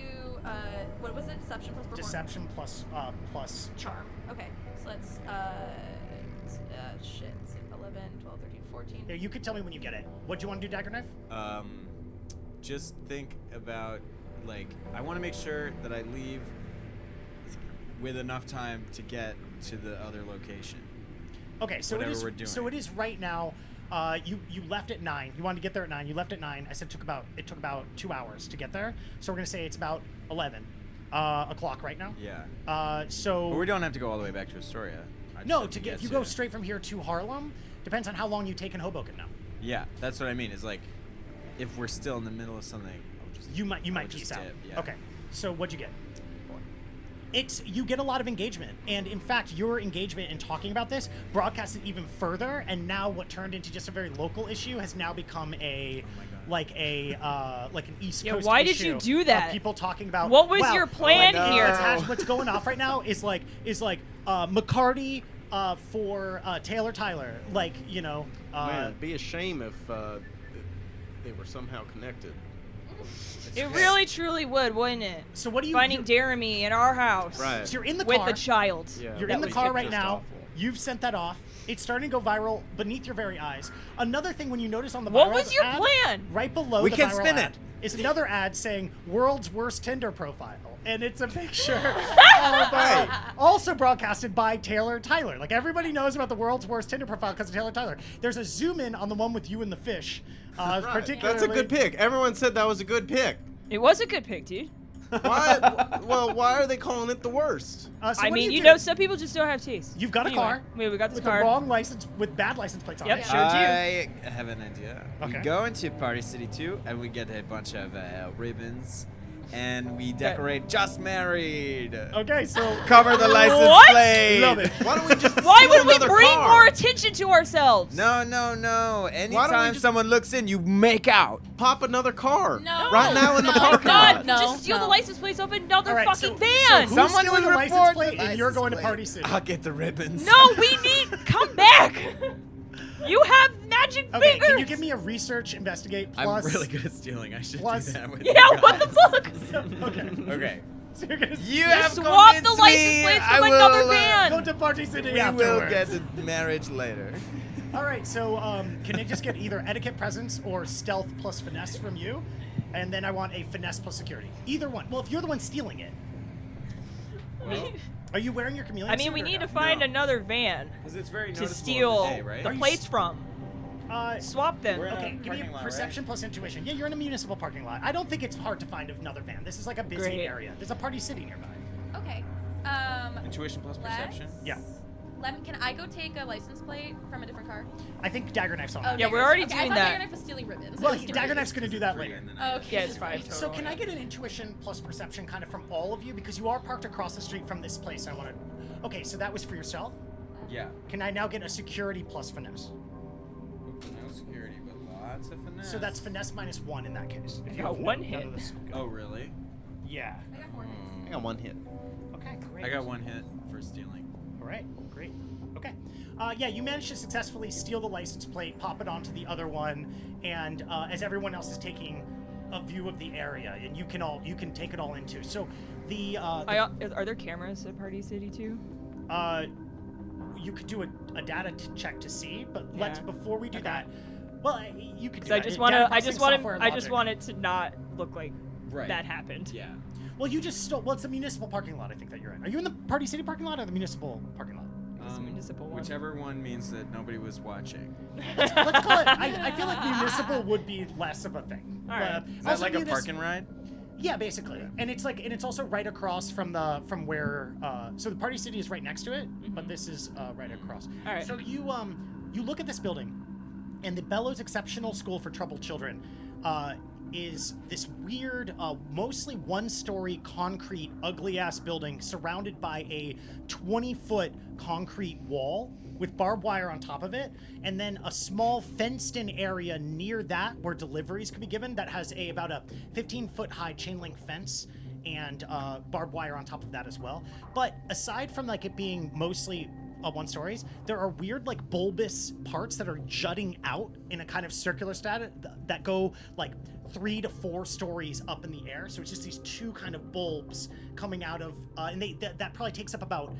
What was it? Deception plus performance.
Deception plus charm.
Okay. So let's shit. 11, 12, 13, 14.
Yeah, you could tell me when you get it. What do you want to do, Dagger Knife?
Just think about, like, I want to make sure that I leave with enough time to get to the other location.
Okay, so
whatever we're doing.
So it is right now. You left at 9. You wanted to get there at 9. You left at 9. I said it took about 2 hours to get there. So we're gonna say it's about 11 o'clock right now.
Yeah.
So
But we don't have to go all the way back to Astoria. I just
no,
have
if you go straight from here to Harlem, depends on how long you take in Hoboken now.
Yeah, that's what I mean. Is like, if we're still in the middle of something, I'll just
You might
I'll
piece
just
out.
dip, yeah.
Okay. So what'd you get? You get a lot of engagement, and in fact, your engagement in talking about this broadcasted even further, and now what turned into just a very local issue has now become a like an East Coast
why did
issue
you do
of
that?
people talking about
What was
wow,
your plan here?
What's going off right now is McKarty for Taylor Tyler, like, you know.
Man, it'd be a shame if they were somehow connected.
It really truly would, wouldn't it?
So what do you
Finding Jeremy in our house
Right.
So you're in the
with
car.
a child.
Yeah.
You're
that
in the
was
car right
just
now.
awful.
You've sent that off. It's starting to go viral beneath your very eyes. Another thing, when you notice on the
What
viral
was your
ad,
plan?
right below
We
the
can
viral
spin
ad
it.
is another ad saying "World's Worst Tinder Profile," and it's a picture also broadcasted by Taylor Tyler. Like, everybody knows about the World's Worst Tinder Profile because of Taylor Tyler. There's a zoom in on the one with you and the fish.
Right.
Particularly,
That's a good pick. Everyone said that was a good pick.
It was a good pick, dude.
Why? Well, why are they calling it the worst?
So
I
what do
mean,
you
you
do?
know, some people just don't have taste.
You've got a
Anyway,
car.
we got this
with
car.
the wrong license, with bad license plates on
Yep,
it.
sure do.
I have an idea.
Okay.
We go into Party City 2 and we get a bunch of ribbons and we decorate just married.
Okay, so
Cover the license
What?
plate.
Love it.
Why don't we just
Why
steal
would we
another
bring
car?
more attention to ourselves?
No. Anytime
just-
someone looks in, you make out.
Pop another car?
No.
Right now in the
No,
parking
God,
lot.
No,
just steal
no.
the license plates off another
all right,
fucking
so
van.
who's
Someone
stealing
will
the license
report
plate
the
and you're
license
going to
plate.
Party City?
I'll get the ribbons.
No, we need. Come back. You have magic
Okay,
fingers.
can you give me a research investigate
I'm
plus?
really good at stealing. I should
plus-
do that with
Yeah,
you
what the
guys.
fuck?
Okay.
Okay.
So you're gonna
You have
Swap the
convinced
license
me.
plates
I
with another
will,
van.
go to Party City
We will
afterwards.
get the marriage later.
All right, so can I just get either etiquette presence or stealth plus finesse from you? And then I want a finesse plus security. Either one. Well, if you're the one stealing it. Are you wearing your chameleon
I mean,
suit
we
or
need
no?
to find
No.
another van
Because it's very
to
noticeable
steal
in the day, right?
the
Are you
plates
s-
from. Swap them.
We're in a
Okay, give me
parking
a
lot,
perception plus intuition. Yeah, you're in a municipal parking lot. I don't think it's hard to find another van. This is like a busy
Great.
area. There's a Party City nearby.
Okay.
Intuition plus perception.
Yeah.
Can I go take a license plate from a different car?
I think Dagger Knife's on.
Oh,
that.
Yeah,
Dagger
we're already
Knife.
doing
I thought
that.
Dagger Knife was stealing ribbons.
Well,
I was
Dagger
confused.
Knife's gonna do that
Free,
later.
and then I
Okay.
Yeah, it's fine.
So can I get an intuition plus perception kind of from all of you? Because you are parked across the street from this place. I want to... Okay, so that was for yourself.
Yeah.
Can I now get a security plus finesse?
No security, but lots of finesse.
So that's finesse minus 1 in that case. If you
got
have
one
none
hit.
of this-
Oh, really?
Yeah.
I got 4 hits.
I got one hit.
Okay, great.
I got one hit for stealing.
All right, great. Okay. Yeah, you managed to successfully steal the license plate, pop it onto the other one, and as everyone else is taking a view of the area, and you can take it all in too. So the
Are there cameras at Party City too?
you could do a data check to see, but let's
Yeah.
before we do
Okay.
that, Well, you could do
I
that.
just
Data
want to. I
processing
just want
software
to.
and
I just
logic.
want it to not look like
Right.
that happened.
Yeah.
Well, you just stole. Well, it's a municipal parking lot. I think that you're in. Are you in the Party City parking lot or the municipal parking lot?
It's a municipal one.
Whichever one means that nobody was watching.
Let's call it. I feel like municipal would be less of a thing.
All right.
Is that
Also
like a
munis-
parking ride?
Yeah, basically. And it's also right across from where. So the Party City is right next to it, but this is right across.
All right.
So you look at this building, and the Bellows Exceptional School for Troubled Children is this weird, mostly one-story concrete, ugly-ass building surrounded by a 20-foot concrete wall with barbed wire on top of it, and then a small fenced-in area near that where deliveries could be given that has about a 15-foot high chain link fence and barbed wire on top of that as well. But aside from like it being mostly one stories, there are weird like bulbous parts that are jutting out in a kind of circular status that go like 3 to 4 stories up in the air. So it's just these two kind of bulbs coming out of, and that probably takes up about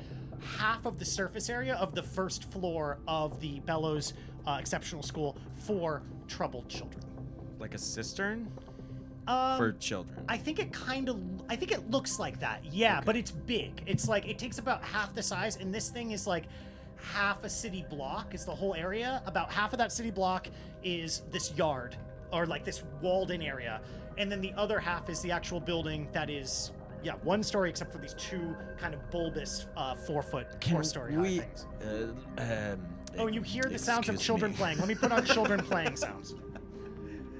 half of the surface area of the first floor of the Bellows Exceptional School for Troubled Children.
Like a cistern?
Um,
For children.
I think it looks like that. Yeah, but it's big. It's like it takes about half the size, and this thing is like half a city block is the whole area. About half of that city block is this yard or like this walled-in area, and then the other half is the actual building that is one story except for these two kind of bulbous 4-story high things. Oh, and you hear the sounds of children playing. Let me put on children playing sounds.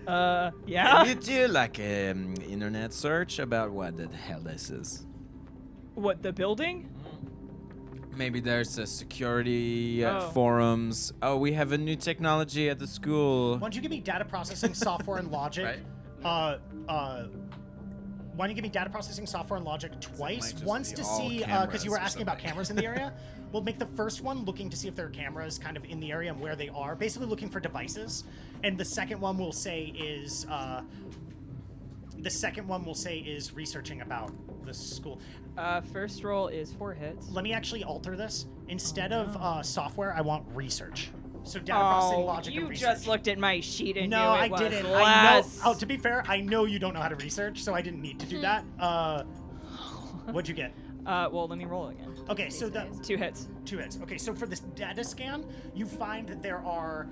Yeah.
Can you do like internet search about what the hell this is?
What, the building?
Maybe there's a security
Oh.
forums. Oh, we have a new technology at the school.
Why don't you give me data processing software and logic?
Right.
Why don't you give me data processing software and logic twice?
just
Once
be
to
all
see, because
cameras
you were
or
asking about
something.
cameras in the area. We'll make the first one looking to see if there are cameras kind of in the area and where they are. Basically looking for devices. And the second one we'll say is, researching about the school.
First roll is 4 hits.
Let me actually alter this. Instead of software, I want research. So data processing, logic,
you
and research.
just looked at my sheet and
No,
knew
I
it was
didn't.
less.
I know. Oh, to be fair, I know you don't know how to research, so I didn't need to do that. What'd you get?
Well, let me roll again.
Okay, so the
2 hits.
2 hits. Okay, so for this data scan, you find that there are,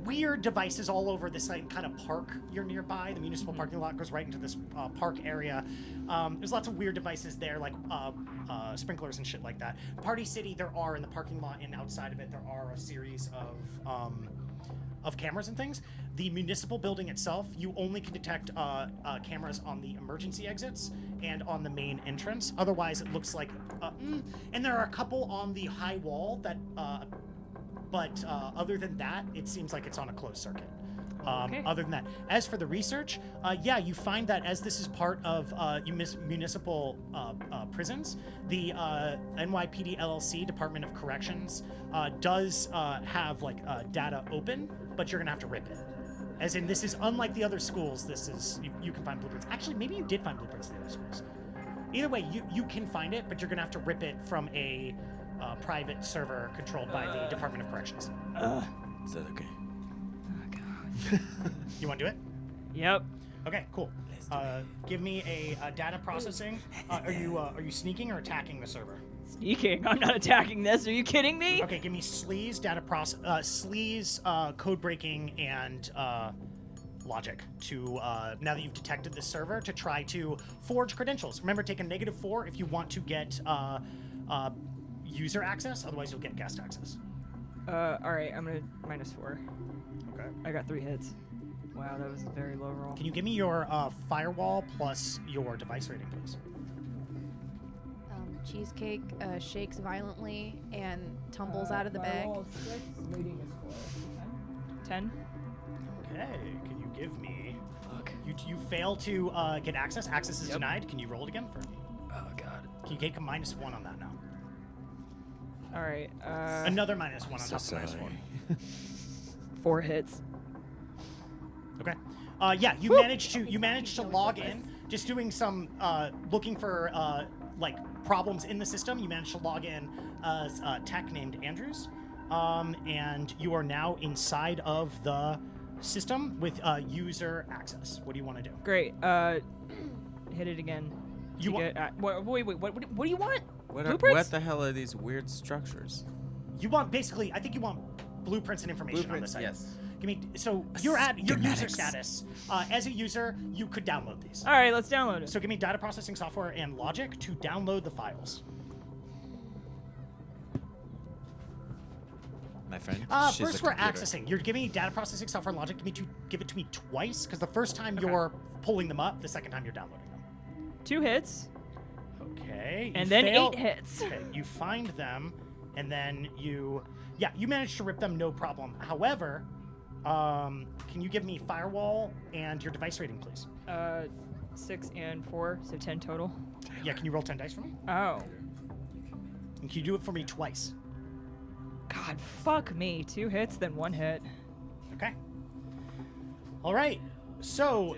weird devices all over this like kind of park you're nearby. The municipal parking lot goes right into this park area. There's lots of weird devices there, like sprinklers and shit like that. Party City, there are in the parking lot and outside of it, there are a series of cameras and things. The municipal building itself, you only can detect cameras on the emergency exits and on the main entrance. Otherwise, it looks like, and there are a couple on the high wall that. But other than that, it seems like it's on a closed circuit.
Okay.
Other than that, as for the research, you find that as this is part of municipal prisons, the NYPD LLC, Department of Corrections, does have like data open, but you're gonna have to rip it. As in, this is unlike the other schools. This is you can find blueprints. Actually, maybe you did find blueprints in the other schools. Either way, you can find it, but you're gonna have to rip it from a private server controlled by the Department of Corrections.
Is that okay?
You want to do it?
Yep.
Okay, cool. Give me a data processing. Are you sneaking or attacking the server?
Sneaking. I'm not attacking this. Are you kidding me?
Okay, give me sleaze, code breaking, and logic to now that you've detected this server to try to forge credentials. Remember, take a -4 if you want to get user access. Otherwise, you'll get guest access.
All right. I'm gonna -4.
Okay.
I got 3 hits. Wow, that was a very low roll.
Can you give me your firewall plus your device rating, please?
Cheesecake shakes violently and tumbles out of the bag.
10.
Okay. Can you give me?
Fuck.
You fail to get access. Access is denied. Can you roll it again for me?
Oh god.
Can you get a -1 on that now?
All right.
Another -1 on top of the -4.
4 hits.
Okay. You managed to log in, just doing some looking for like problems in the system. You managed to log in as a tech named Andrews. and you are now inside of the system with user access. What do you want to do?
Great. Hit it again.
You want?
Wait. What do you want?
What
Blueprints?
the hell are these weird structures?
You want basically? I think you want blueprints and information on this site.
Yes.
Give me. So you're at your user
Schematics.
status. As a user, you could download these.
All right, let's download it.
So give me data processing software and logic to download the files.
My friend. she's
First,
a
we're
computer.
accessing. You're giving me data processing software and logic. Give it to me twice, because the first time you're pulling them up, the second time you're downloading them.
2 hits,
Okay.
and
you
then
fail-
8 hits.
Okay, you find them, and then you manage to rip them, no problem. However, can you give me firewall and your device rating, please?
6 and 4, so 10 total.
Yeah, can you roll 10 dice for me?
Oh.
And can you do it for me twice?
God, fuck me. 2 hits, then 1 hit.
Okay. All right. So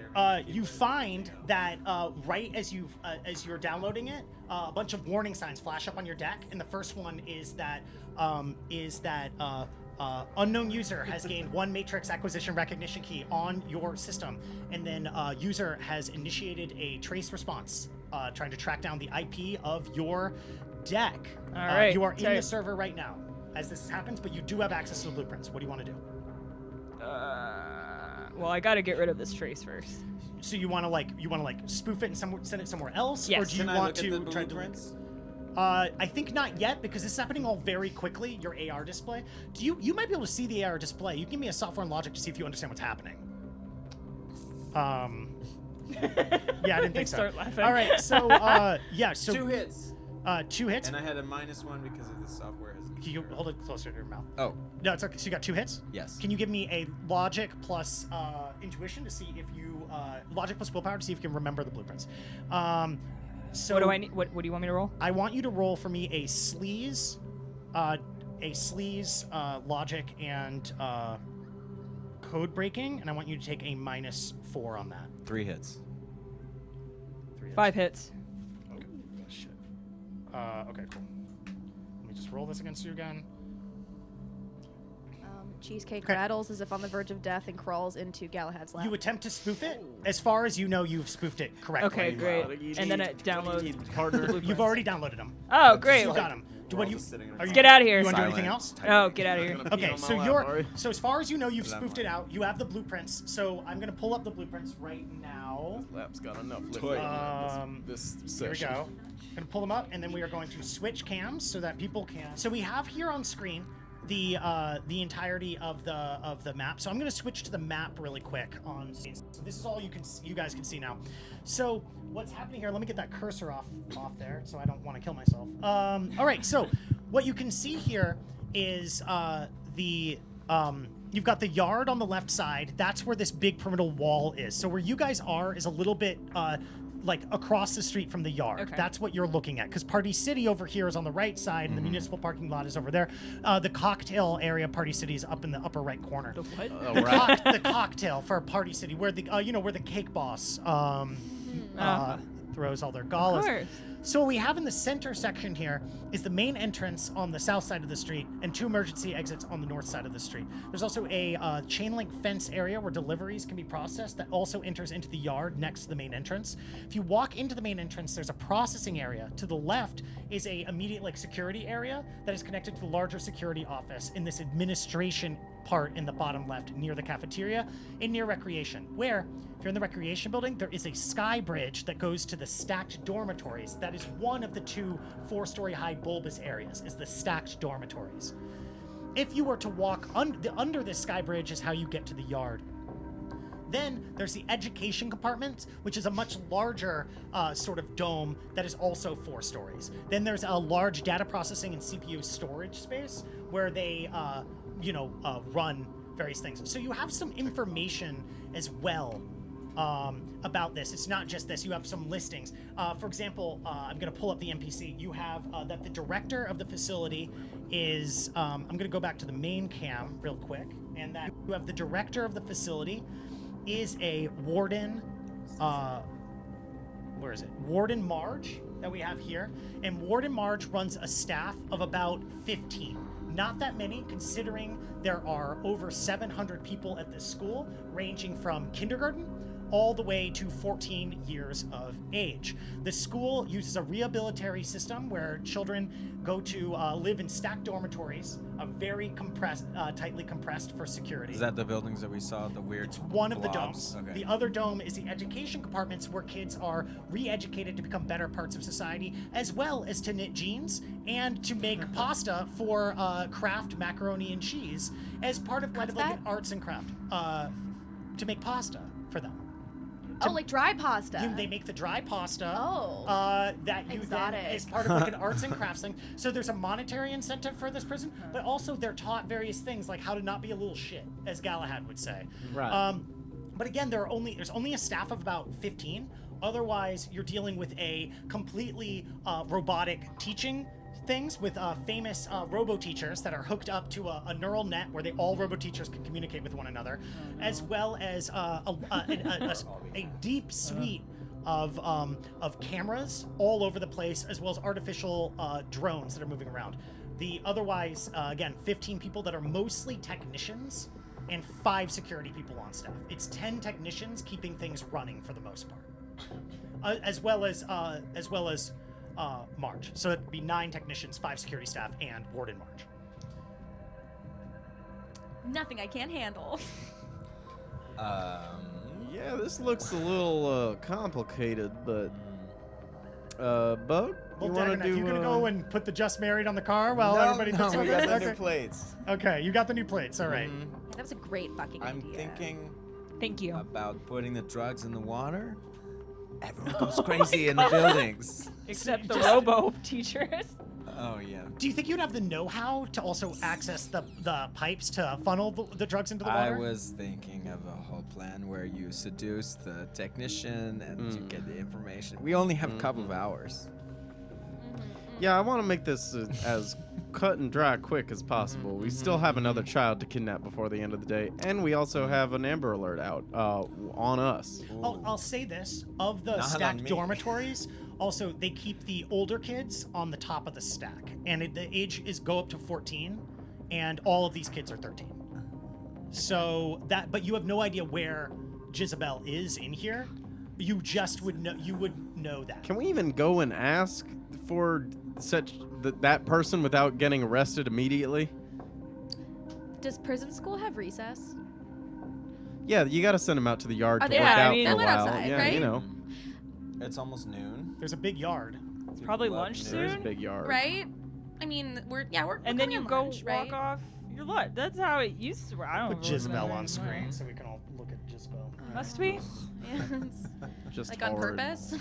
you find that right as you're downloading it, a bunch of warning signs flash up on your deck, and the first one is that unknown user has gained 1 matrix acquisition recognition key on your system, and then user has initiated a trace response, trying to track down the IP of your deck.
All right,
you are in
so-
the server right now as this happens, but you do have access to the blueprints. What do you want to do?
Well, I gotta get rid of this trace first.
So you want to spoof it and send it somewhere else,
Yes.
or do you
Can I
want
look at
to
the
try to?
blueprints?
I think not yet, because this is happening all very quickly. Your AR display. You might be able to see the AR display. You can give me a software and logic to see if you understand what's happening. Yeah, I didn't think so.
Start laughing.
All right, so so
2 hits.
2 hits.
And I had a -1 because of the software.
Can you hold it closer to your mouth?
Oh,
No, it's okay. So you got 2 hits.
yes.
Can you give me a logic plus intuition to see if you logic plus willpower to see if you can remember the blueprints? So
What do I need? What do you want me to roll?
I want you to roll for me a sleaze, logic, and code breaking, and I want you to take a -4 on that.
3 hits.
3 hits.
5 hits.
Okay. Shit. Okay, cool. Let me just roll this against you again.
Cheesecake
Okay.
rattles as if on the verge of death and crawls into Galahad's lap.
You attempt to spoof it. As far as you know, you've spoofed it correctly.
Okay, great. And then it downloads partner.
You've already downloaded them.
Oh, great.
You got them.
We're all just sitting in
Are
front.
you,
Get out of here.
You want to do
Silent.
anything else?
Oh, get out of here.
Okay, so as far as you know, you've spoofed it out. You have the blueprints. So I'm gonna pull up the blueprints right now.
Lap's got enough
Toy.
this
Here we
session.
go. Gonna pull them up, and then we are going to switch cams so that people can. So we have here on screen the entirety of the map. So I'm gonna switch to the map really quick on. So this is all you guys can see now. So what's happening here? Let me get that cursor off there, so I don't want to kill myself. All right. So what you can see here is you've got the yard on the left side. That's where this big perimeter wall is. So where you guys are is a little bit like across the street from the yard.
Okay.
That's what you're looking at, because Party City over here is on the right side, and the municipal parking lot is over there. The cocktail area, Party City, is up in the upper right corner.
The what?
Oh, right.
The cocktail for Party City, where the where the cake boss throws all their
Of
galas.
course.
So what we have in the center section here is the main entrance on the south side of the street and 2 emergency exits on the north side of the street. There's also a chain link fence area where deliveries can be processed that also enters into the yard next to the main entrance. If you walk into the main entrance, there's a processing area. To the left is a immediate security area that is connected to the larger security office in this administration part in the bottom left near the cafeteria and near recreation, where if you're in the recreation building, there is a sky bridge that goes to the stacked dormitories. That is one of the 2 4-story high bulbous areas, is the stacked dormitories. If you were to walk under this sky bridge is how you get to the yard. Then there's the education compartment, which is a much larger sort of dome that is also 4 stories. Then there's a large data processing and CPU storage space where they, run various things. So you have some information as well about this. It's not just this. You have some listings. For example, I'm going to pull up the NPC. You have that the director of the facility is, I'm going to go back to the main cam real quick, and that you have the director of the facility is a warden, where is it? Warden Marge that we have here. And Warden Marge runs a staff of about 15. not that many, considering there are over 700 people at this school, ranging from kindergarten all the way to 14 years of age. The school uses a rehabilitatory system where children go to live in stacked dormitories, very compressed, tightly compressed for security.
Is that the buildings that we saw? The weird.
It's one of the
blobs?
domes.
Okay.
The other dome is the education compartments where kids are re-educated to become better parts of society, as well as to knit jeans and to make pasta for craft macaroni and cheese as part of kind of like
What's
an arts and craft. To make pasta for them.
Oh, like dry pasta.
They make the dry pasta.
Oh.
That you then
Exotic.
is part of like an arts and crafts thing. So there's a monetary incentive for this prison, but also they're taught various things like how to not be a little shit, as Galahad would say.
Right.
But again, there's only a staff of about 15. Otherwise, you're dealing with a completely robotic teaching things with famous robo teachers that are hooked up to a neural net where all robo teachers can communicate with one another, as well as a deep suite of cameras all over the place, as well as artificial drones that are moving around. The otherwise, again, 15 people that are mostly technicians and 5 security people on staff. It's 10 technicians keeping things running for the most part, as well as Marge. So it'd be 9 technicians, 5 security staff, and Warden Marge.
Nothing I can't handle.
Yeah, this looks a little complicated, but Bug,
Well,
you want to
Dagoneth,
do?
you gonna go and put the just married on the car while everybody puts
we got the new
okay.
plates.
Okay, you got the new plates. All right.
That was a great fucking
I'm
idea.
thinking
Thank you.
about putting the drugs in the water. Everyone goes crazy in the buildings.
Except the robo teachers.
Oh yeah.
Do you think you'd have the know-how to also access the pipes to funnel the drugs into the
I
water?
was thinking of a whole plan where you seduce the technician and you get the information. We only have a couple of hours.
Yeah, I want to make this as cut and dry quick as possible. We still have another child to kidnap before the end of the day, and we also have an Amber Alert out on us.
I'll say this, of the
Not on
stacked
me.
dormitories, also they keep the older kids on the top of the stack, and the age is go up to 14, and all of these kids are 13. So but you have no idea where Jizzabell is in here. You just would know that.
Can we even go and ask for that person without getting arrested immediately?
Does prison school have recess?
Yeah, you got to send them out to the yard
Are
to
they-
work
yeah, I
out
mean-
for a
They live
while.
outside,
Yeah,
right?
you know,
It's almost noon.
There's a big yard.
It's probably
Love
lunch
news.
there's a
soon.
big yard.
Right? I mean, we're
And then
coming
you
on
go
lunch,
walk
right?
off your lunch. That's how it used to work. I don't
Put
really
Jizzabell
remember
on screen
anymore.
so we can all look at Jizzabell.
Must we?
Yeah, it's
Just
like on
hard.
purpose.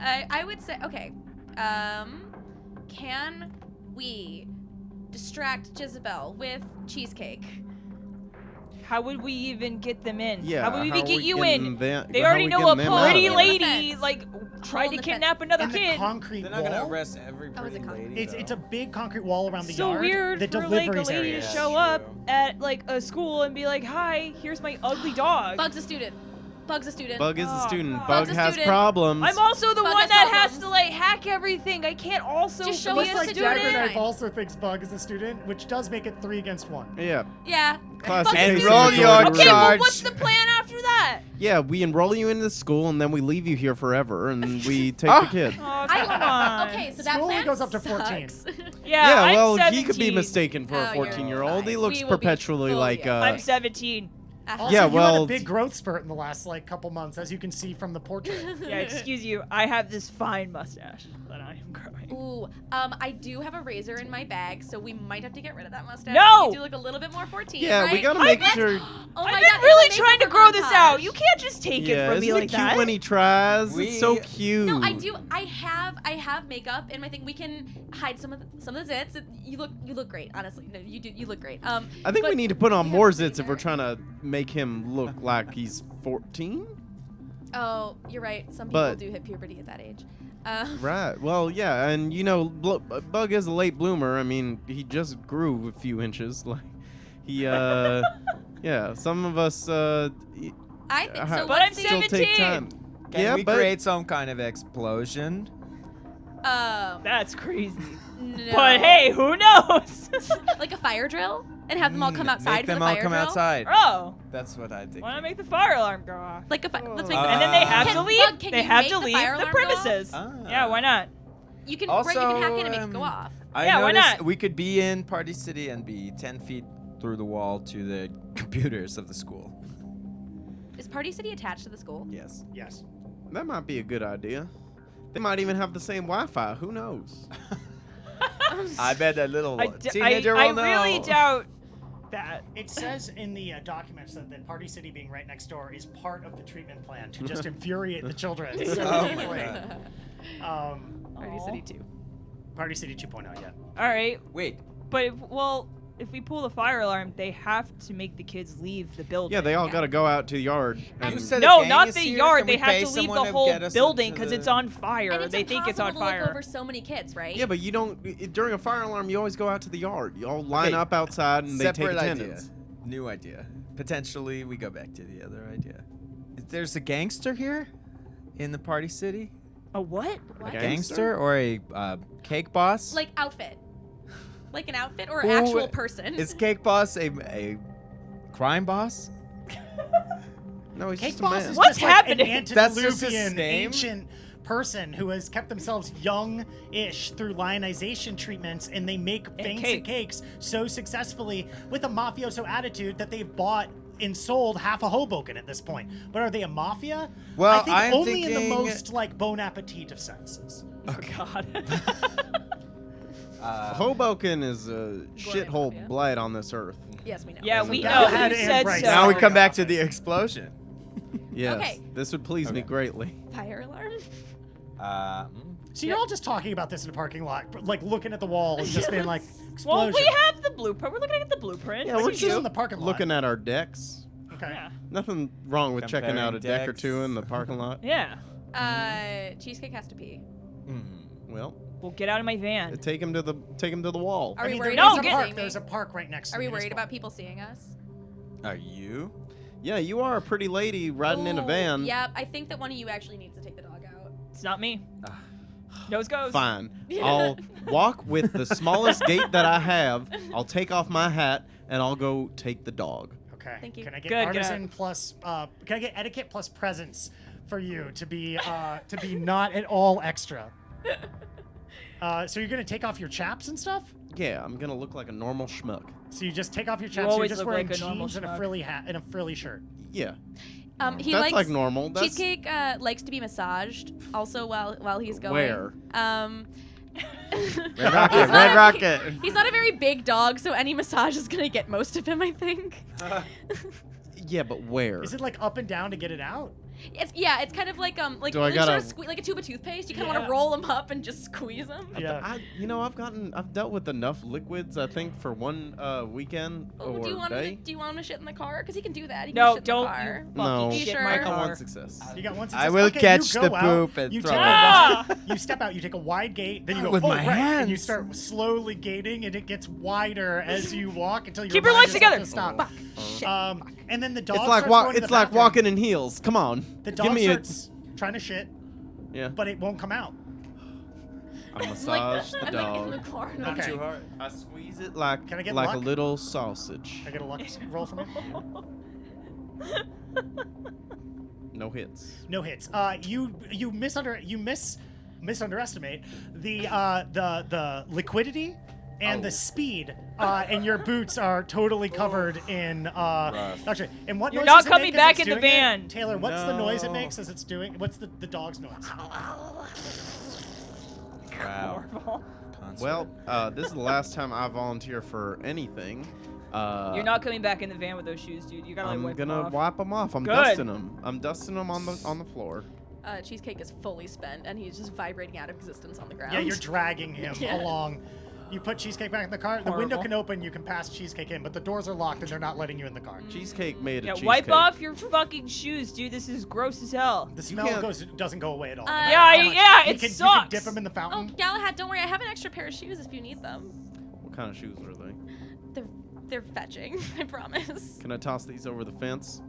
I would say, okay. Can we distract Jizzabell with cheesecake?
How would we even get them in?
Yeah,
How would we
how
even get
we
you
getting
in?
them-
They
how
already
we
know a
getting them out?
pretty
Hole in the
lady
fence.
like tried
in
to
the
kidnap
fence.
another
And the
kid.
concrete
They're not gonna
wall.
arrest every
Oh, is
pretty
it concrete?
lady.
It's a
though.
big concrete wall around the
So
yard.
weird
the
for like a
deliveries
lady
area.
to
Yeah,
show
true.
up at like a school and be like, "Hi, here's my ugly dog."
Bug's a student. Bug's a student.
Bug is a
Oh,
student.
God.
Bug
Bug's a
has
student.
problems.
I'm also the
Bug
one
has
that has
problems.
to like hack everything. I can't also
Just show
be
us
a
the
Like
student.
student.
Dagoneth also thinks Bug is a student, which does make it 3 against 1.
Yeah.
Yeah.
Classic
Bug's a
case
student.
of
Roll
the
your
Jordan
Okay, well,
Rule.
what's the plan after that?
Yeah, we enroll you into school and then we leave you here forever and we take the kid.
Oh, come on.
Okay, so that
School
plan
goes up to 14.
sucks.
Yeah, I'm
well,
17.
he could be mistaken for
Oh,
a
you're
14-year-old. He
fine.
looks
We will be
perpetually
fully
like
I'm 17.
Uh-huh.
Also,
Yeah,
you had
well,
a big growth spurt in the last couple months, as you can see from the portrait.
Yeah, excuse you. I have this fine mustache that I am growing.
Ooh, I do have a razor in my bag, so we might have to get rid of that mustache.
No!
You do look a little bit more 14,
Yeah,
right?
we gotta make
Let's-
sure.
Oh my
I've
God,
been really
it's a
trying to
makeover
grow this out.
montage.
You can't just take
Yeah,
it from
isn't
me
it
like
cute
that.
when he tries?
We-
It's so cute.
No, I do. I have makeup, and I think we can hide some of the zits. You look great, honestly. No, you do. You look great.
I think
but
we need to put on
we
more
have
zits if we're
razor.
trying to make him look like he's 14.
Oh, you're right. Some people
But-
do hit puberty at that age.
Right. Well, yeah, and you know, Bug is a late bloomer. I mean, he just grew a few inches. Like, he, yeah. Some of us,
I think so.
But I'm
Let's see.
still take
17.
time.
Can
yeah,
we
but
create some kind of explosion?
That's crazy.
No.
But hey, who knows?
Like a fire drill, and have them all come outside
Make
for
them
the
all
fire
come
drill.
outside.
Oh,
That's what I think.
why not make the fire alarm go off?
Like let's make.
And then they have
Can-
to leave.
Bug, can
They
you
have
make
to
the
leave
fire
the
alarm go off?
premises.
Ah.
Yeah, why not?
You can
Also,
Brent, you can hack in and make it go off.
I
Yeah, why
noticed
not?
we could be in Party City and be 10 feet through the wall to the computers of the school.
Is Party City attached to the school?
Yes.
Yes.
That might be a good idea. They might even have the same Wi-Fi. Who knows?
I bet a little
I
teenager will know.
really doubt that.
It says in the documents that Party City being right next door is part of the treatment plan to just infuriate the children. So
Oh my
quickly.
God.
Party City 2.
Party City 2.0, yeah.
All right,
Wait.
but if we pull the fire alarm, they have to make the kids leave the building.
Yeah, they all
Yeah.
got to go out to the yard.
You
And
said
No,
gang
not
is
the
here?
yard.
Can
They
we
have
pay
to leave
someone
the
to
whole
get us
building
into
because
the-
it's on fire.
And it's
They think it's on
impossible to
fire.
look over so many kids, right?
yeah, but you don't. During a fire alarm, you always go out to the yard. You all line
Okay.
up outside and they take
Separate
attendance.
idea. New idea. Potentially, we go back to the other idea. There's a gangster here in the Party City?
A what?
What?
A
Gangster or a cake boss?
Like outfit. Like an outfit or
Who
actual person?
Is Cake Boss a crime boss?
No, he's
Cake
just a
Boss
man.
is
What's
just like
happening?
an
That's just his
antediluvian
name?
ancient person who has kept themselves young-ish through lionization treatments, and they make fancy
cake.
cakes so successfully with a mafioso attitude that they've bought and sold half a Hoboken at this point. But are they a mafia?
Well,
I think
I'm
only in the
thinking-
most like bon appetit of senses.
Oh God.
Hoboken is a shithole
mafia.
blight on this earth.
Yes, we know.
Yeah, we
Bad
know.
and
You said
right.
so.
Now we
Sorry
come back
about
to the
this.
explosion.
Yes,
Okay.
this would please me
Okay.
greatly.
Fire alarm?
So you're all just talking about this in a parking lot, like looking at the wall and just being like,
Well,
explosion.
we have the blueprint. We're looking at the blueprint.
Yeah,
Like
we're
you
just
do in the parking lot.
looking at our decks.
Okay.
Yeah.
Nothing wrong with checking out a
Comparing
deck or
decks.
two in the parking lot.
Yeah.
Cheesecake has to pee.
Well,
Well, get out of my van.
take him to the wall.
Are we worried
No,
about
get-
people
park.
seeing me?
There's a park right next to
Are we
the
worried
municipal.
about people seeing us?
Are you?
Yeah, you are a pretty lady riding in a
Ooh,
van.
Yep, I think that one of you actually needs to take the dog out.
It's not me. Nose goes.
Fine. I'll walk with the smallest gait that I have. I'll take off my hat and I'll go take the dog.
Okay.
Thank you.
Can I get
Good,
artisan plus? Can I get etiquette plus presence for you to be not at all extra? So you're gonna take off your chaps and stuff.
Yeah, I'm gonna look like a normal schmuck.
So you just take off your chaps. So you're
always
just
look
wearing
like a normal
jeans and a
schmuck.
frilly hat and a frilly shirt.
Yeah,
He
that's
likes
like normal. That's
Cheesecake likes to be massaged also while he's going.
Where?
Red Rocket,
He's not
Red
a-
Rocket.
He's not a very big dog, so any massage is gonna get most of him, I think.
yeah, but where?
Is it like up and down to get it out?
It's kind of like
Do I
you
gotta-
sort of like a tube of toothpaste. You kind of want
Yeah.
to roll them up and just squeeze them.
Yeah.
I've dealt with enough liquids. I think for one weekend
Oh,
or
do you want
day.
him to shit in the car? Because he can do that. He
No,
can shit
don't
in the car.
you
No.
fucking
You
shit
sure?
my
I got
car.
one success.
You got one.
I
success.
will
Okay,
catch
you
the
go out,
poop and
you
throw
take
it.
a
Ah!
wide- you step out. You take a wide gate. Then you go
With my
right, and you
hands.
start slowly gating, and it gets wider as you walk until you
Keep your
remind
legs
yourself
together.
to stop. And then the dog.
It's like
starts going to
it's
the
like
bathroom.
walking in heels. Come on.
The
Give
dog
me
starts trying to shit,
yeah.
but it won't come out.
I massage the
I'm
dog.
like in the car.
Not Okay. too
hard.
I squeeze it like
Can I get
like
luck?
a little sausage.
I get a luck roll from you.
No hits.
No hits. You misunderestimate the liquidity and the speed, and your boots are totally covered in. Actually, and what
You're
noise
not
does it
coming
make as
back
it's
in the
doing it?
van.
Taylor, what's the noise it
No.
makes as it's doing? What's the dog's noise?
Wow.
Well, this is the last time I volunteer for anything.
You're not coming back in the van with those shoes, dude. You gotta like
I'm
wipe
gonna
them off.
wipe them off. I'm
Good.
dusting them. I'm dusting them on the floor.
Cheesecake is fully spent, and he's just vibrating out of existence on the ground.
Yeah, you're dragging him
Yeah.
along. You put Cheesecake back in the car. The window
Horrible.
can open. You can pass Cheesecake in, but the doors are locked and they're not letting you in the car.
Cheesecake made a
Yeah,
cheesecake.
wipe off your fucking shoes, dude. This is gross as hell.
The smell
can't-
doesn't go away at all.
Yeah,
How much-
yeah,
you
it
can, You
sucks.
can dip them in the
Oh,
fountain.
Galahad, don't worry. I have an extra pair of shoes if you need them.
What kind of shoes are they?
They're fetching. I promise.
Can I toss these over the fence?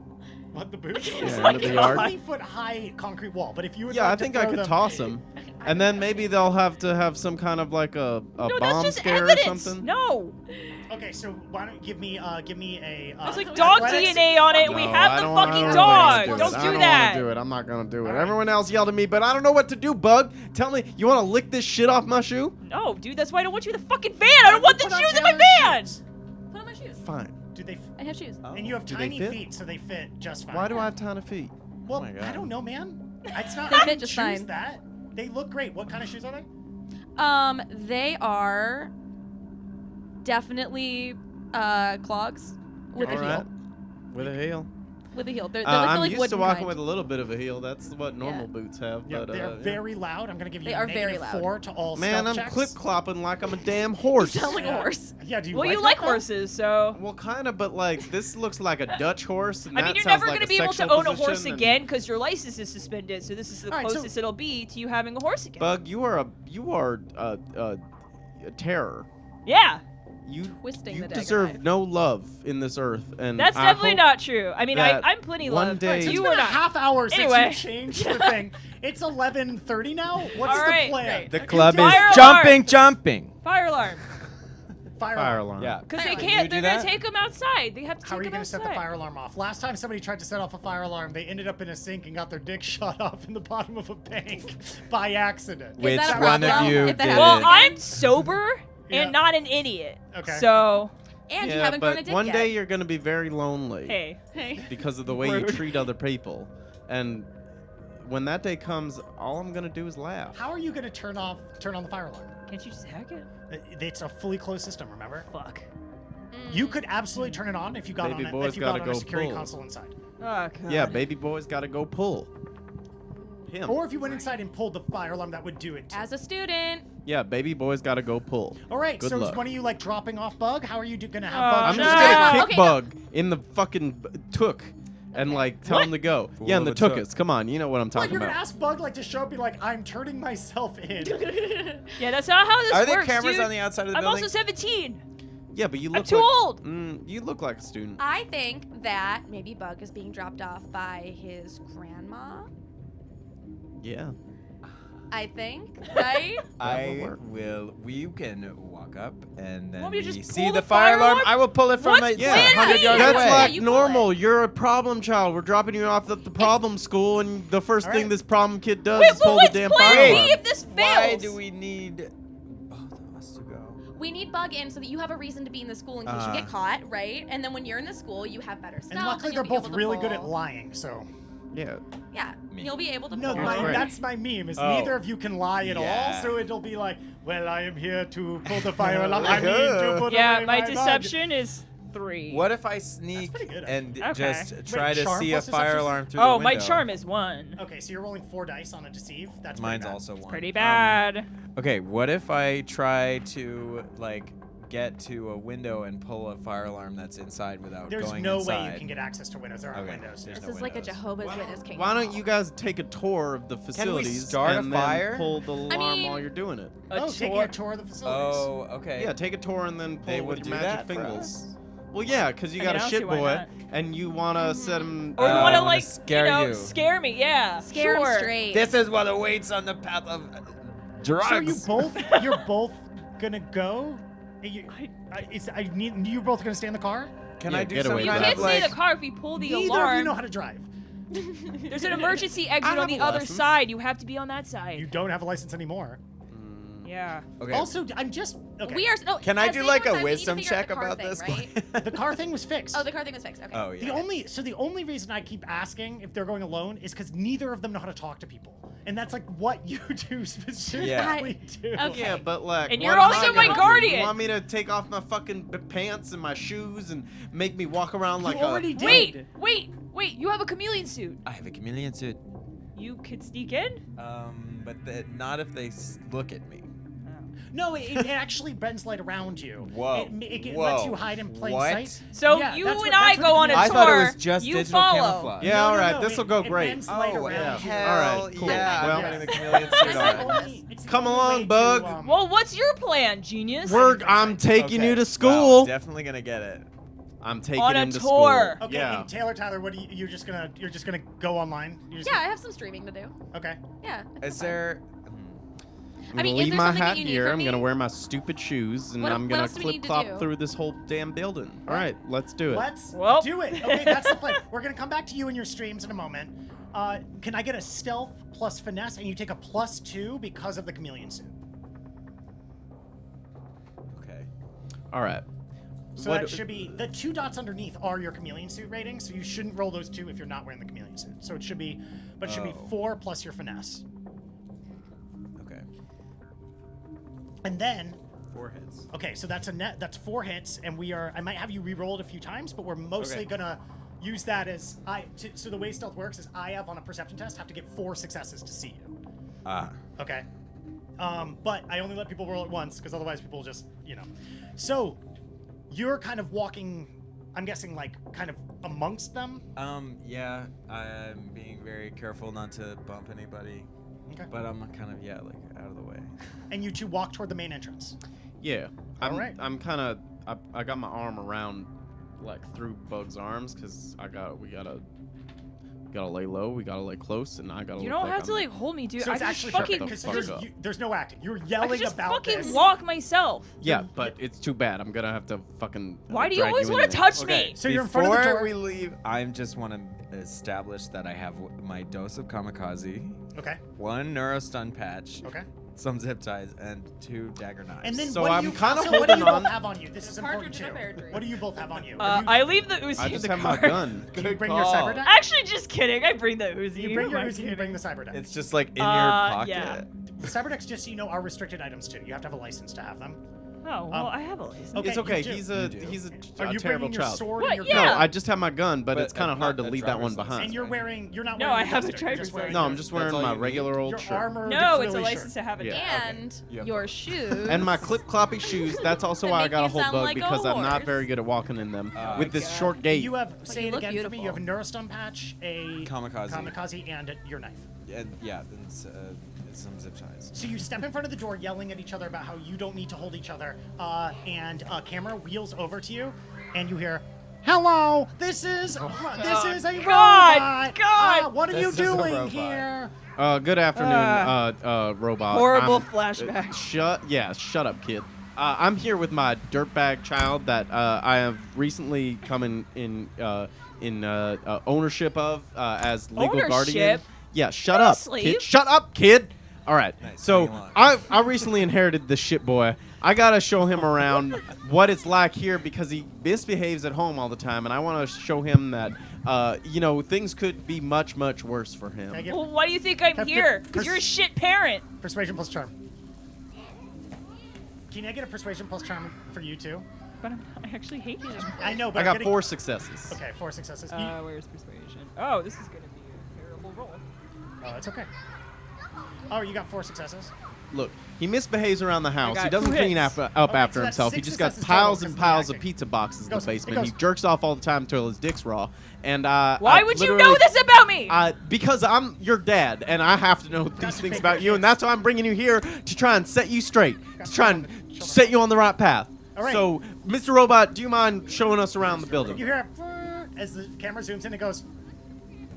What, the boots?
Yeah,
Like
into the
a
yard.
20-foot high concrete wall. But if you would
Yeah,
like
I
to
think I
throw
could
them-
toss them. And then maybe they'll have to have some kind of like a
No, that's
bomb
just
scare
evidence.
or something.
No.
Okay, so why don't you give me a.
There's like dog
athletics-
DNA on it. We
No,
have
I
the
don't
fucking
wanna
dog.
do it.
Don't
I
do
don't
that.
wanna do it. I'm not gonna do it.
All right.
Everyone else yelled at me, but I don't know what to do. Bug, tell me, you want to lick this shit off my shoe?
No, dude, that's why I don't want you in the fucking van. I don't want the
Put on
shoes in my
Taylor's
van.
shoes.
Put on my shoes.
Fine.
Do they?
I have shoes.
And you have
Do they
tiny
fit?
feet, so they fit just fine.
Why do I have tiny feet?
Well,
my God.
I don't know, man. It's not.
They
I
fit
didn't
just
choose
fine.
that. They look great. What kind of shoes are they?
They are definitely clogs with a
All right.
heel.
With a heel.
With a heel. They're
I'm
looking like
used to
wooden
walking
kind.
with a little bit of a heel. That's what normal
Yeah.
boots have.
Yeah,
but
they're
yeah.
very loud. I'm gonna give you
They
a
are very
negative
loud.
4 to all
Man,
stealth
I'm
checks.
clip clopping like I'm a damn horse.
You sound like a
Yeah.
horse.
Yeah, do you
Well,
like
you
that,
like
though?
horses, so.
Well, kind of, but like this looks like a Dutch horse. And
I mean,
that
you're
sounds
never
like
going to
a
be able to
sexual
own a horse
position and-
again because your license is suspended. So this is the
All right, so-
closest it'll be to you having a horse again.
Bug, you are a terror.
Yeah,
You
Twisting
you
the dagger
deserve
knife.
no love in this earth, and
that's
I
definitely
hope
not true. I mean,
that
I'm plenty
one
loved.
day-
So
you
it's
were
been a
not.
half hour since
Anyway.
you changed the thing. It's 11:30 now. What's
All
the
right,
plan?
great.
The
Okay,
club is
Fire
jumping, jumping.
Fire alarm.
Fire
fire
alarm.
alarm.
Yeah.
Because
Fire
they
alarm.
can't.
You do
They're going to
that?
take them outside. They have to
How are
take
you
them
going to set
outside.
the fire alarm off? Last time somebody tried to set off a fire alarm, they ended up in a sink and got their dick shot off in the bottom of a bank by accident.
Which
that a
one of
problem
you
if that
did
happens
Well,
it?
again?
I'm sober
Yeah.
and not an idiot.
Okay.
So,
And you
Yeah,
haven't grown a
but
dick
one
yet.
day you're gonna be very lonely
hey.
Hey.
because of the way you
Rude.
treat other people, and when that day comes, all I'm gonna do is laugh.
How are you going to turn on the fire alarm?
Can't you just hack it?
It's a fully closed system, remember?
Fuck.
You could absolutely turn it on if you got
Baby
on
boy's
if you got
gotta
on a
go
security
pull.
console inside.
Oh, God.
Yeah, baby boy's gotta go pull. Him.
Or if you went inside and pulled the fire alarm, that would do it too.
As a student,
Yeah, baby boy's gotta go pull.
All right,
Good
so
luck.
is one of you like dropping off Bug? How are you going to have
Oh,
Bug?
I'm
no.
just gonna kick
Okay, no.
Bug in the fucking took and like tell him to go.
Fool
Yeah, in the
of a took.
tookus. Come on, you know what I'm
What,
talking
you're going
about.
to ask Bug like to show up and be like, I'm turning myself in.
Yeah, that's not how this
Are there
works,
cameras
dude.
on the outside of the
I'm
building?
also 17.
Yeah, but you look
too
like,
old.
You look like a student.
I think that maybe Bug is being dropped off by his grandma.
Yeah.
I think, right?
We can walk up and then
Want me
we
to just
see
pull
the
the
fire
fire
alarm.
alarm?
I will pull it from
What's
my
Yeah, plan
100
B?
yards
That's
away.
like
You pull
normal.
it.
You're a problem child. We're dropping you off at the problem school, and the first
All
thing
right.
this problem kid does
Wait,
is
well,
pull
what's
the damn
plan
fire
B
alarm.
if this fails?
Why do we need both of us to go?
We need Bug in so that you have a reason to be in the school in case you get caught, right? And then when you're in the school, you have better stuff.
And luckily,
you'll
they're
be
both
able to
really good
pull.
at lying, so.
Yeah.
Yeah,
Me.
you'll be able to
No,
pull.
great.
that's my meme. Is
Oh.
neither of you can lie at all,
Yeah.
so it'll be like, well, I am here to pull the fire alarm. I mean, to put
Yeah,
away
my
bug."
deception is 3.
What if I sneak
pretty good,
and
Okay.
just
Wait,
try to
charm
see a
plus
fire
deception?
alarm through the
Oh,
window?
my charm is 1.
Okay, so you're rolling 4 dice on a deceive. That's pretty
Mine's
bad.
also 1.
Pretty bad.
Okay, what if I try to like get to a window and pull a fire alarm that's inside without
There's
going
no
inside?
way you can get access to windows. There aren't
Okay,
windows.
there's
This
no
is like a
windows.
Jehovah's Witness kingdom.
Why don't you guys take a tour of the facilities
start a
and then
fire?
pull the alarm
mean-
while you're doing it?
Oh, taking a tour of the facilities.
Oh, okay.
Yeah, take a tour and then pull
They
it with
would
your
do
magic
that for
fingers.
us?
Well, yeah, because you
I
got
mean, I
a
don't see
shit
why
boy,
not.
and you want to set him.
Or you
I
want to
wanna
like,
scare
you know,
you.
scare me? Yeah.
Scare
sure.
him straight.
This is what awaits on the path of drugs.
So you're both gonna go? You're both gonna stay in the car?
Can
Yeah,
I do
get
some
away
You
with
kind
can't
of
stay in
like?
the car if we pull the
Neither of
alarm.
you know how to drive.
There's an emergency exit
have
on the
a
other
license.
side. You have to be on that side.
You don't have a license anymore.
Yeah.
Okay.
Also, I'm just okay.
We are. No,
Can I
as
do
they
like
go
a
inside, we need to
wisdom
figure out
check
the car
about
thing,
this?
right?
The car thing was fixed.
Oh, the car thing was fixed. Okay.
Oh yeah.
The only reason I keep asking if they're going alone is because neither of them know how to talk to people, and that's like what you do specifically do.
Okay.
Yeah, but like.
And
what
you're
am
also
I
my
gonna do?
guardian.
You want me to take off my fucking pants and my shoes and make me walk around like
You already
a?
did.
Wait! You have a chameleon suit.
I have a chameleon suit.
You could sneak in.
But not if they look at me.
No, it actually bends light around you.
Whoa.
It
Whoa.
lets you hide in plain
What?
sight.
So
Yeah,
you
that's
and
what-
I
that's
go
what
on a
the
tour.
I thought it was just
you
digital
follow.
camouflage.
Yeah,
No,
all
no,
right,
no,
this will
it-
go
it
great.
bends light
Oh,
around you.
All right, cool.
Yeah,
Well-
I'm putting the chameleon suit
It's
on.
the only- it's the
Come
only
along,
way
Bug.
To,
Well, what's your plan, genius?
I'm taking
Okay.
you to
Wow,
school.
definitely gonna get it.
I'm taking
On a
him to
tour.
school.
Okay,
Yeah.
and Taylor, what do you're just gonna go online? You're just
Yeah, I have some streaming to do.
Okay.
Yeah.
Is there?
I'm
I mean,
gonna
is
leave
there
my
something that
hat
you need
here.
from
I'm
me?
gonna wear my stupid shoes, and
What-
I'm
what
gonna
else do we need to
clip-clop
do?
through this whole damn building. All right, let's do it.
Let's
Well.
do it. Okay, that's the plan. We're gonna come back to you in your streams in a moment. Can I get a stealth plus finesse, and you take a +2 because of the chameleon suit?
Okay.
All right.
So
What-
that should be the 2 dots underneath are your chameleon suit rating. So you shouldn't roll those 2 if you're not wearing the chameleon suit. So it should be, but it should be
Oh.
4 plus your finesse,
Okay.
and then
4 hits.
okay, so that's a net. That's 4 hits, and I might have you re-roll it a few times, but we're mostly
Okay.
gonna use that as so the way stealth works is I have on a perception test have to get 4 successes to see you.
Ah.
Okay. But I only let people roll it once because otherwise people just, So you're kind of walking, I'm guessing, like kind of amongst them.
Yeah, I'm being very careful not to bump anybody,
Okay.
but I'm kind of, like out of the way.
And you 2 walk toward the main entrance.
Yeah. I'm.
right.
I'm kind of. I got my arm around, like through Bug's arms, because we gotta lay low. We gotta lay close, and I gotta.
You
look
don't
like
have to
I'm-
like hold me, dude.
So
I
it's
can
actually
just fucking.
the
because
fuck up.
there's no acting. You're
I
yelling
can just
about
fucking
this.
walk myself.
Yeah, but it's too bad. I'm gonna have to fucking.
Why do you
drag
always
in
want to
there.
touch me?
So you're in front of the
Before
door.
we leave, I just want to establish that I have my dose of kamikaze,
Okay.
1 neurostun patch,
Okay.
some zip ties, and 2 dagger knives.
And then
So
what
I'm
do you,
kinda
so what do you
holding
both
on.
have on you? This is important
Partridge
too.
in a pear tree.
What do you both have on you? Are you
I leave the Uzi
I
in
just
the
have
car.
my gun.
can you
Good
bring
call.
your cyber deck?
Actually, just kidding. I bring the Uzi.
You bring
Who
your
am I
Uzi, you
kidding?
bring the cyber deck.
It's just like in your
Uh,
pocket.
yeah.
The cyber decks, just so you know, are restricted items too. You have to have a license to have them.
Oh, well, I have a license.
Okay,
It's okay.
you do.
He's
You do.
Are
a
you
terrible
bringing your
child.
sword
What?
and your
Yeah.
No, I just have my gun, but it's kind of hard to
not a
leave that one
driver's
behind.
And you're wearing, you're not
No,
wearing
I
your
have a
duster, you're just
driver's
wearing
No,
your-
I'm just
That's
wearing
all
my
you
regular
your
old shirt.
armor.
No,
the
it's a
frilly
license
shirt.
to have a
Yeah.
dog.
And
You have
your
both.
shoes.
And my clip-cloppy shoes. That's also
That
why I
make
got a
you
whole
sound
bug
like a
because I'm not
horse.
very good at walking in them
Oh
with
my
this
God.
short gait.
You have, say
you
it
look
again for me, you have a
beautiful.
neurostun patch, a
Kamikaze.
and your knife.
And yeah, then some zip ties.
So you step in front of the door yelling at each other about how you don't need to hold each other, and a camera wheels over to you, and you hear, "Hello, this is a
God,
robot.
God.
What are you
This is a
doing
robot.
here?"
Good afternoon, robot.
Horrible
I'm-
flashback.
Shut up, kid. I'm here with my dirtbag child that I have recently come in ownership of as legal guardian.
Ownership?
Yeah, shut up,
Honestly.
kid. Shut up, kid. All right.
Nice,
So
bring him on.
I recently inherited the shit boy. I gotta show him around what it's like here because he misbehaves at home all the time, and I want to show him that things could be much worse for him.
Can I get
Well, why do you think I'm
Have
here?
to-
Because you're a shit parent.
persuasion plus charm? Can I get a persuasion plus charm for you too?
But I actually hate him.
I know, but
I
I'm
got
getting-
4 successes.
Okay, 4 successes.
Where's persuasion? Oh, this is gonna be a terrible roll.
It's okay. Oh, you got 4 successes.
Look, he misbehaves around the house.
got
He doesn't
2
clean
hits.
up
Okay,
after
so that's
himself. He
6
just got
successes
piles
total
and
'cause of the
piles of
acting.
pizza boxes in the
Goes- it
basement. He
goes-
jerks off all the time until his dick's raw. And
Why would you know this about me?
Because I'm your dad, and I have to know these
to
things
pick
about
your
you, and
kids.
that's why I'm bringing you here to try and set you straight,
Got
to try and
children.
set you on the right path.
All right.
So, Mr. Robot, do you mind showing us around the building?
You hear as the camera zooms in, it goes,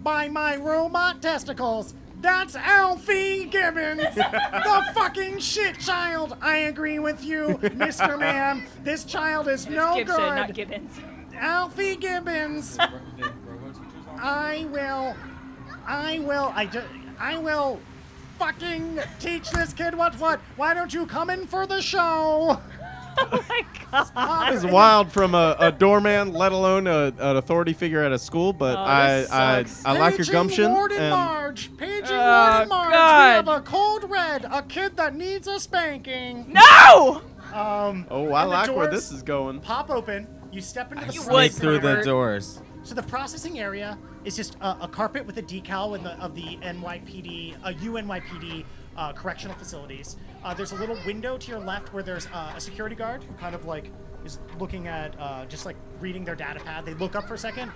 "By my robot testicles, that's Alfie Gibbons, the fucking shit child. I agree with you, Mr. Man. This child is no
Gibson,
good.
not Gibbons.
Alfie Gibbons. I will fucking teach this kid what. Why don't you come in for the show?"
Oh my god.
It's wild from a doorman, let alone an authority figure at a school, but
Oh,
I
this sucks.
like your
Paging
gumption.
Warden
and-
Marge. Paging
Oh,
Warden Marge.
God.
We have a code red, a kid that needs a spanking.
No!
Oh, I
and the
like where
doors
this is going.
Pop open. You step into the
You
Sneak
would.
processing
through the
area.
doors.
So the processing area is just a carpet with a decal of the NYPD, UNYPD correctional facilities. There's a little window to your left where there's a security guard who kind of like is looking at just like reading their data pad. They look up for a second.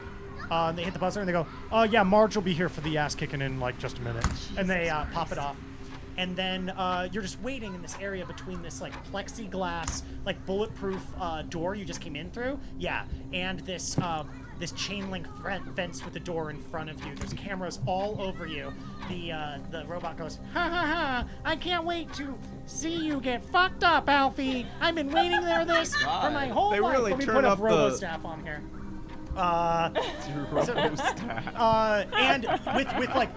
And they hit the buzzer and they go, "Oh yeah, Marge will be here for the ass kicking in like just a minute." And they pop it off. And then you're just waiting in this area between this like plexiglass, like bulletproof door you just came in through. Yeah, and this this chain link fence with a door in front of you. There's cameras all over you. The robot goes, ha ha ha! I can't wait to see you get fucked up, Alfie. I've been waiting there for my whole
They
life.
really
Let me
turn
put
up
up RoboStaff on here. And with like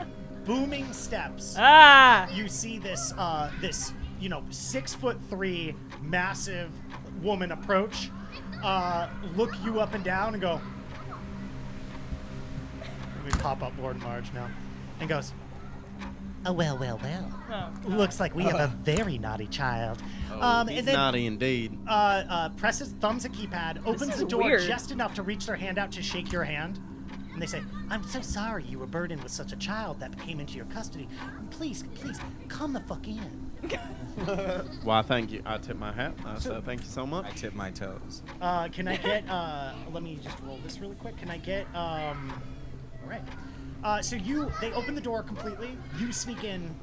booming steps, you see this 6'3" massive woman approach, look you up and down and go. Let me pop up Lord Marge now, and goes. Oh, well.
Oh.
Looks like we have a very naughty child.
He's
and then
naughty indeed.
presses thumbs a keypad, opens
is
the door
weird.
just enough to reach their hand out to shake your hand. And they say, I'm so sorry you were burdened with such a child that came into your custody. Please, come the fuck in.
Why, thank you. I tip my hat. I said thank you so much.
I tip my toes.
Can I get, let me just roll this really quick. Can I get, all right. So they open the door completely. You sneak in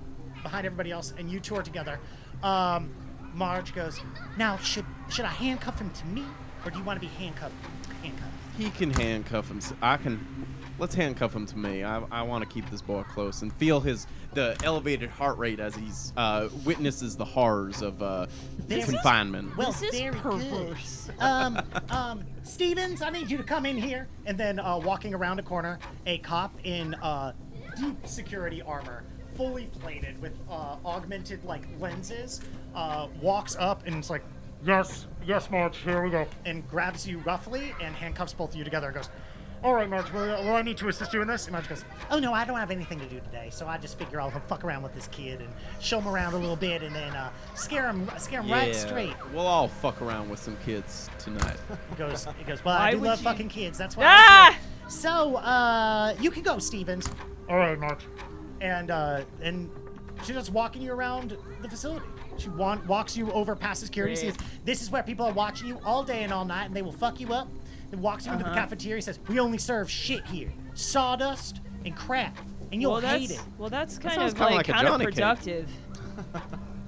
behind everybody else, and you two are together. Marge goes, now, should I handcuff him to me, or do you want to be handcuffed?
He can handcuff him. Let's handcuff him to me. I want to keep this boy close and feel the elevated heart rate as he's witnesses the horrors of confinement.
Well,
This is
very
perverse.
good. Stevens, I need you to come in here. And then walking around a corner, a cop in deep security armor, fully plated with augmented like lenses, walks up and it's like, yes, Marge, here we go. And grabs you roughly and handcuffs both of you together and goes, all right, Marge, will I need to assist you in this? And Marge goes, oh, no, I don't have anything to do today, so I just figure I'll fuck around with this kid and show him around a little bit and then scare him right straight.
We'll all fuck around with some kids tonight.
He goes, well,
Why
I do
would
love
you-
fucking kids. That's why.
Ah!
So, you can go, Stevens. All right, Marge. And she's just walking you around the facility. She walks you over past security.
Great.
Says, this is where people are watching you all day and all night, and they will fuck you up. Then walks you into the cafeteria. Says, we only serve shit here, sawdust and crap, and you'll hate it.
Well, that's
sounds
kind of
kinda
like
like a Johnny cake.
counterproductive.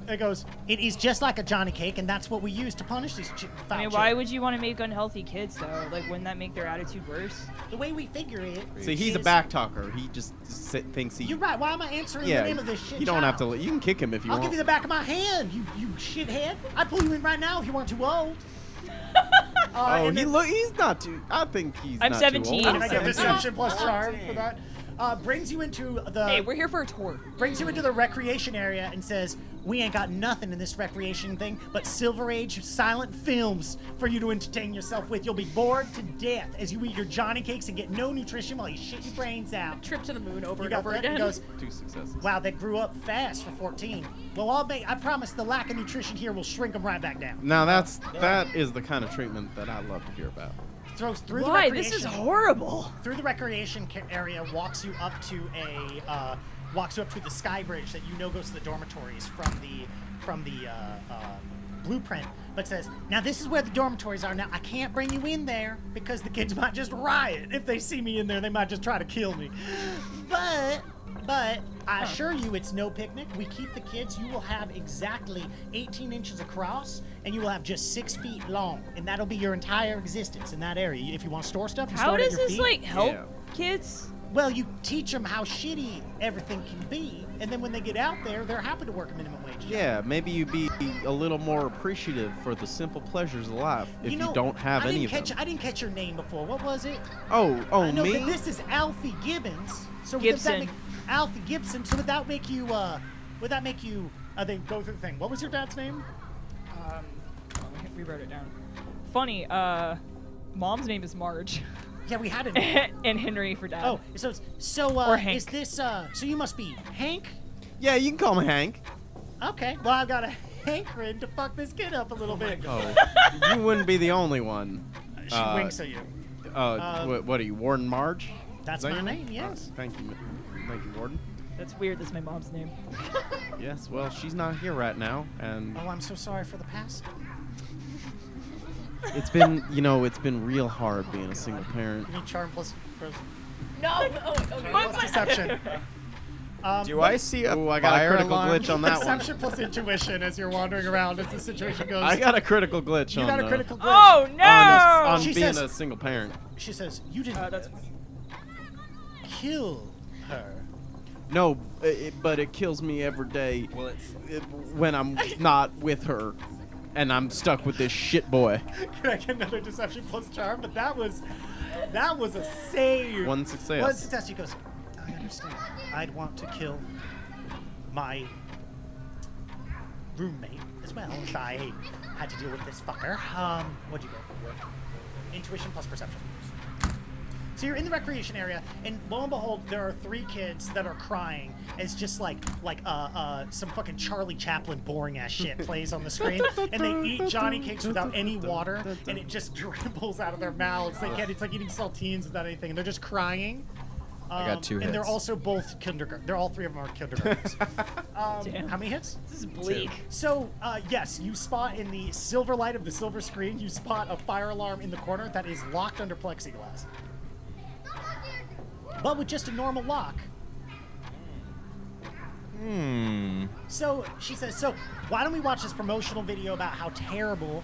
It goes, it is just like a Johnny cake, and that's what we use to punish these foul
I mean, why would you want to make unhealthy kids though? Like, wouldn't that make their attitude worse?
The way we figure it.
See, he's a
is-
back talker. He just thinks he.
You're right. Why am I answering
Yeah,
the name of this shit?
you don't have to.
child?
You can kick him if you
I'll
want.
give you the back of my hand, you shithead. I'd pull you in right now if you weren't too old.
Oh,
and then-
he's not too. I think he's.
I'm
not
17.
Too old.
Can I get
17.
deception plus charm for that? Brings you into the
Hey, we're here for a tour.
brings you into the recreation area and says, "We ain't got nothing in this recreation thing but Silver Age silent films for you to entertain yourself with. You'll be bored to death as you eat your Johnny cakes and get no nutrition while you shit your brains out."
Trip to the moon over
You
and
got
over
that?
again.
He goes,
2 successes.
"Wow, they grew up fast for 14. Well, I promise the lack of nutrition here will shrink them right back down."
Now that is the kind of treatment that I love to hear about.
Throws through the
Why?
recreation.
This is horrible.
Through the recreation area, walks you up to the sky bridge that you know goes to the dormitories from the blueprint, but says, now this is where the dormitories are. Now I can't bring you in there because the kids might just riot. If they see me in there, they might just try to kill me. But I assure you it's no picnic. We keep the kids. You will have exactly 18 inches across, and you will have just 6 feet long, and that'll be your entire existence in that area. If you want to store stuff, you
How
store it at
does
your
this
feet.
like help
Yeah.
kids?
Well, you teach them how shitty everything can be, and then when they get out there, they're happy to work a minimum wage.
Yeah, maybe you'd be a little more appreciative for the simple pleasures of life if you don't have any of them.
I didn't catch your name before. What was it?
Oh,
I know
me?
that this is Alfie Gibbons. So
Gibson.
Alfie Gibson. So would that make you? They go through the thing. What was your dad's name?
We wrote it down. Funny. Mom's name is Marge,
Yeah, we had it.
and Henry for dad.
Oh, so
Or Hank.
is this? So you must be Hank.
Yeah, you can call me Hank.
Okay. Well, I've got a hankering to fuck this kid up a little bit.
Oh, you wouldn't be the only one.
She winks at you.
What are you, Warden Marge?
That's
Is that
my
your
name. Yes.
Thank you, Warden.
That's weird. That's my mom's name.
Yes, well, she's not here right now, and
Oh, I'm so sorry for the past.
it's been real hard being a single parent.
You need charm plus.
No. Oh, okay.
Plus deception.
Do I see a
Ooh, I got a
fire
critical
alarm?
glitch on that one.
Perception plus intuition as you're wandering around as the situation goes.
I got a critical glitch
You
on
got a
the-
critical glitch.
Oh no!
on
She
being
says-
a single parent.
She says, "You didn't
that's
kill her."
No, but it kills me every day
Well, it's
when I'm not with her, and I'm stuck with this shit boy.
Can I get another deception plus charm? But that was a save.
One success.
One success. She goes, I understand. I'd want to kill my roommate as well if I had to deal with this fucker. What'd you go for? Intuition plus perception. So you're in the recreation area, and lo and behold, there are 3 kids that are crying as just like some fucking Charlie Chaplin boring ass shit plays on the screen, and they eat Johnny cakes without any water, and it just dribbles out of their mouths. It's like eating saltines without anything, and they're just crying.
I got 2
And they're
hits.
also both kindergarten. They're all 3 of them are kindergartens.
Damn.
How many hits?
This is bleak.
So, yes, you spot in the silver light of the silver screen, you spot a fire alarm in the corner that is locked under plexiglass. But with just a normal lock. So she says, so why don't we watch this promotional video about how terrible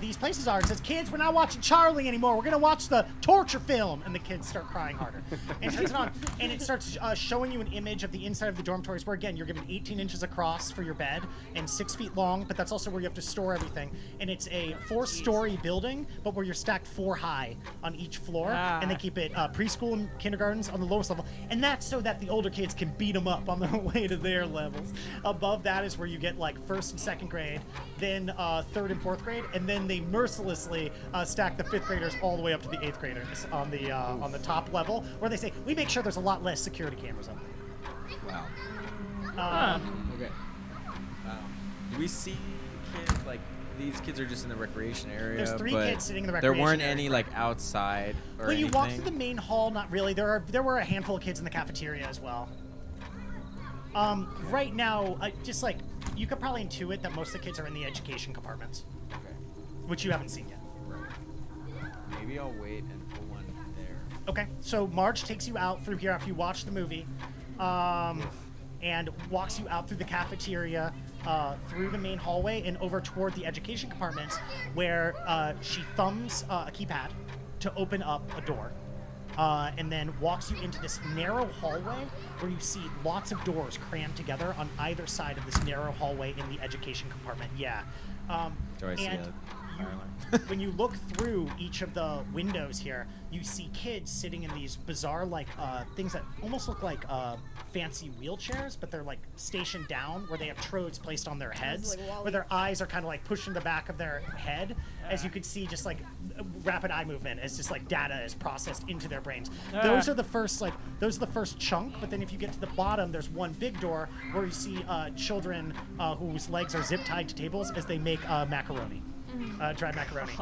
these places are? It says, kids, we're not watching Charlie anymore. We're going to watch the torture film. And the kids start crying harder. And turns it on. And it starts showing you an image of the inside of the dormitories where, again, you're given 18 inches across for your bed and 6 feet long. But that's also where you have to store everything. And it's a 4-story building, but where you're stacked 4 high on each floor. And they keep it preschool and kindergartens on the lowest level. And that's so that the older kids can beat them up on their way to their levels. Above that is where you get like 1st and 2nd grade, then 3rd and 4th grade, and then they mercilessly stack the 5th graders all the way up to the 8th graders on the top level, where they say we make sure there's a lot less security cameras up there.
Wow. Okay. Do we see kids like these kids are just in the recreation area?
There's 3
but
kids sitting in the
there
recreation
weren't
area.
any like outside or
Well, you
anything?
walk through the main hall, not really. There were a handful of kids in the cafeteria as well. Right now, just like you could probably intuit that most of the kids are in the education compartments,
Okay.
which you haven't seen yet.
Maybe I'll wait and pull one there.
Okay, so Marge takes you out through here after you watch the movie, and walks you out through the cafeteria, through the main hallway, and over toward the education compartments, where she thumbs a keypad to open up a door, and then walks you into this narrow hallway where you see lots of doors crammed together on either side of this narrow hallway in the education compartment. Yeah.
Do I see
and
a fire alarm?
when you look through each of the windows here, you see kids sitting in these bizarre, like, things that almost look like fancy wheelchairs, but they're like stationed down, where they have trodes placed on their heads, where their eyes are kind of like pushed in the back of their head, as you can see, just like rapid eye movement as just like data is processed into their brains. Those are the first chunk. But then if you get to the bottom, there's one big door where you see children whose legs are zip tied to tables as they make macaroni. Dried macaroni.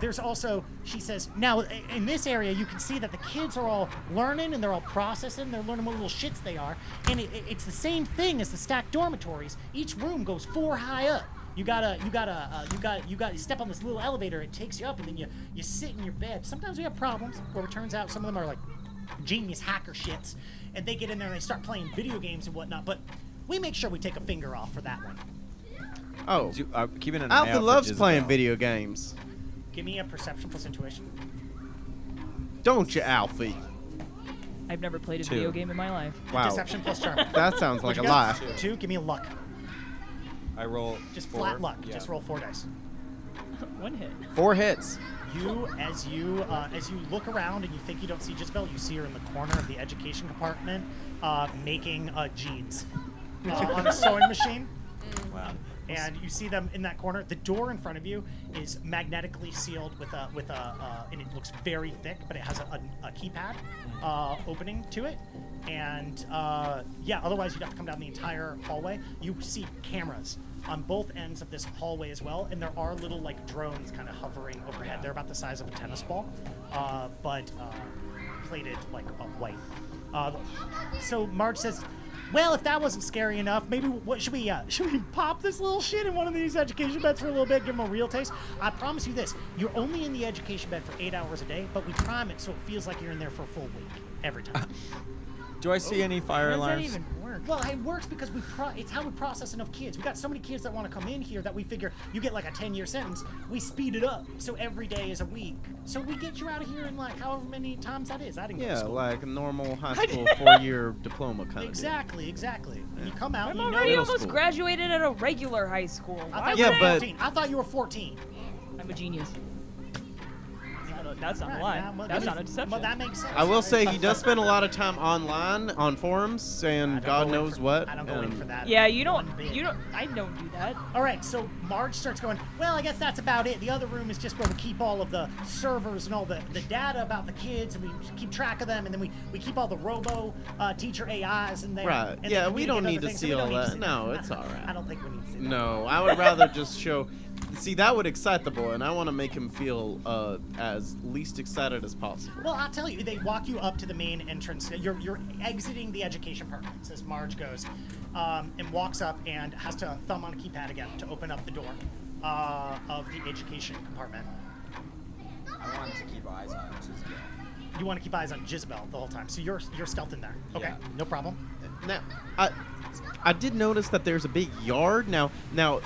There's also, she says, now in this area you can see that the kids are all learning and they're all processing. They're learning what little shits they are, and it's the same thing as the stacked dormitories. Each room goes 4 high up. You gotta step on this little elevator. It takes you up, and then you sit in your bed. Sometimes we have problems where it turns out some of them are like genius hacker shits, and they get in there and they start playing video games and whatnot. But we make sure we take a finger off for that one.
Oh,
Keeping an eye out
Alpha
for
loves playing
Jizzabell.
video games.
Give me a perception plus intuition.
Don't you, Alfie?
I've never played a
2.
video game in my life.
Wow.
Deception plus charm.
That sounds like a
What'd you
lie.
got? 2. Give me a luck.
I roll
Just
4.
flat luck.
Yeah.
Just roll 4 dice.
1 hit.
4 hits.
As you look around and you think you don't see Jizzabell, you see her in the corner of the education compartment making jeans on a sewing machine.
Wow.
And you see them in that corner. The door in front of you is magnetically sealed with a and it looks very thick, but it has a keypad opening to it. And yeah, otherwise you'd have to come down the entire hallway. You see cameras on both ends of this hallway as well, and there are little like drones kind of hovering overhead. They're about the size of a tennis ball, but plated like white. So Marge says, well, if that wasn't scary enough, maybe what should we pop this little shit in one of these education beds for a little bit, give them a real taste? I promise you this, you're only in the education bed for 8 hours a day, but we prime it so it feels like you're in there for a full week every time.
Do I see any fire
How does that
alarms?
even work?
Well, it works because it's how we process enough kids. We got so many kids that want to come in here that we figure you get like a 10-year sentence. We speed it up so every day is a week. So we get you out of here in like however many times that is. I didn't go to
Yeah,
school.
like a normal high school 4-year diploma kind
Exactly. And you come out.
I'm
and you
already
know.
almost
school.
graduated at a regular high school.
I
Why
thought
Yeah,
you
would
were
I-
but-
14. I thought you were 14.
I'm a genius. That's not a
Right,
lie.
yeah, well,
That's
that
not a
is-
deception.
Well, that makes sense.
I will say he does spend a lot of time online on forums saying God knows what.
I don't go in
and-
for that.
Yeah, you don't.
one bit.
You don't. I don't do that.
All right, so Marge starts going, well, I guess that's about it. The other room is just where we keep all of the servers and all the data about the kids, and we keep track of them, and then we keep all the robo teacher AIs in there.
Right.
And
Yeah,
then
we don't
communicate
need
other
to
things,
see
we don't
all
need to
that.
see
No, it's all right.
I don't think we need to see that.
No, I would rather just show. See, that would excite the boy, and I want to make him feel as least excited as possible.
Well, I'll tell you, they walk you up to the main entrance. You're exiting the education department, as Marge goes, and walks up and has to thumb on a keypad again to open up the door of the education compartment.
I wanted to keep eyes on Jizzabell.
You want to keep eyes on Jizzabell the whole time, so you're stealthing there. Okay,
Yeah.
no problem.
Now, I did notice that there's a big yard. Now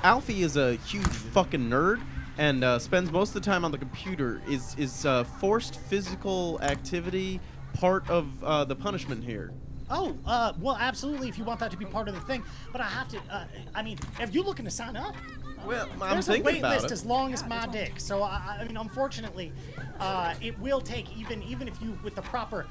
Alfie is a huge fucking nerd and spends most of the time on the computer. Is forced physical activity part of the punishment here?
Oh, well, absolutely, if you want that to be part of the thing. But I have to, I mean, if you're looking to sign up,
Well, I'm
there's a
thinking
wait
about
list
it.
as long as my dick. So, I mean, unfortunately, it will take, even if you, with the proper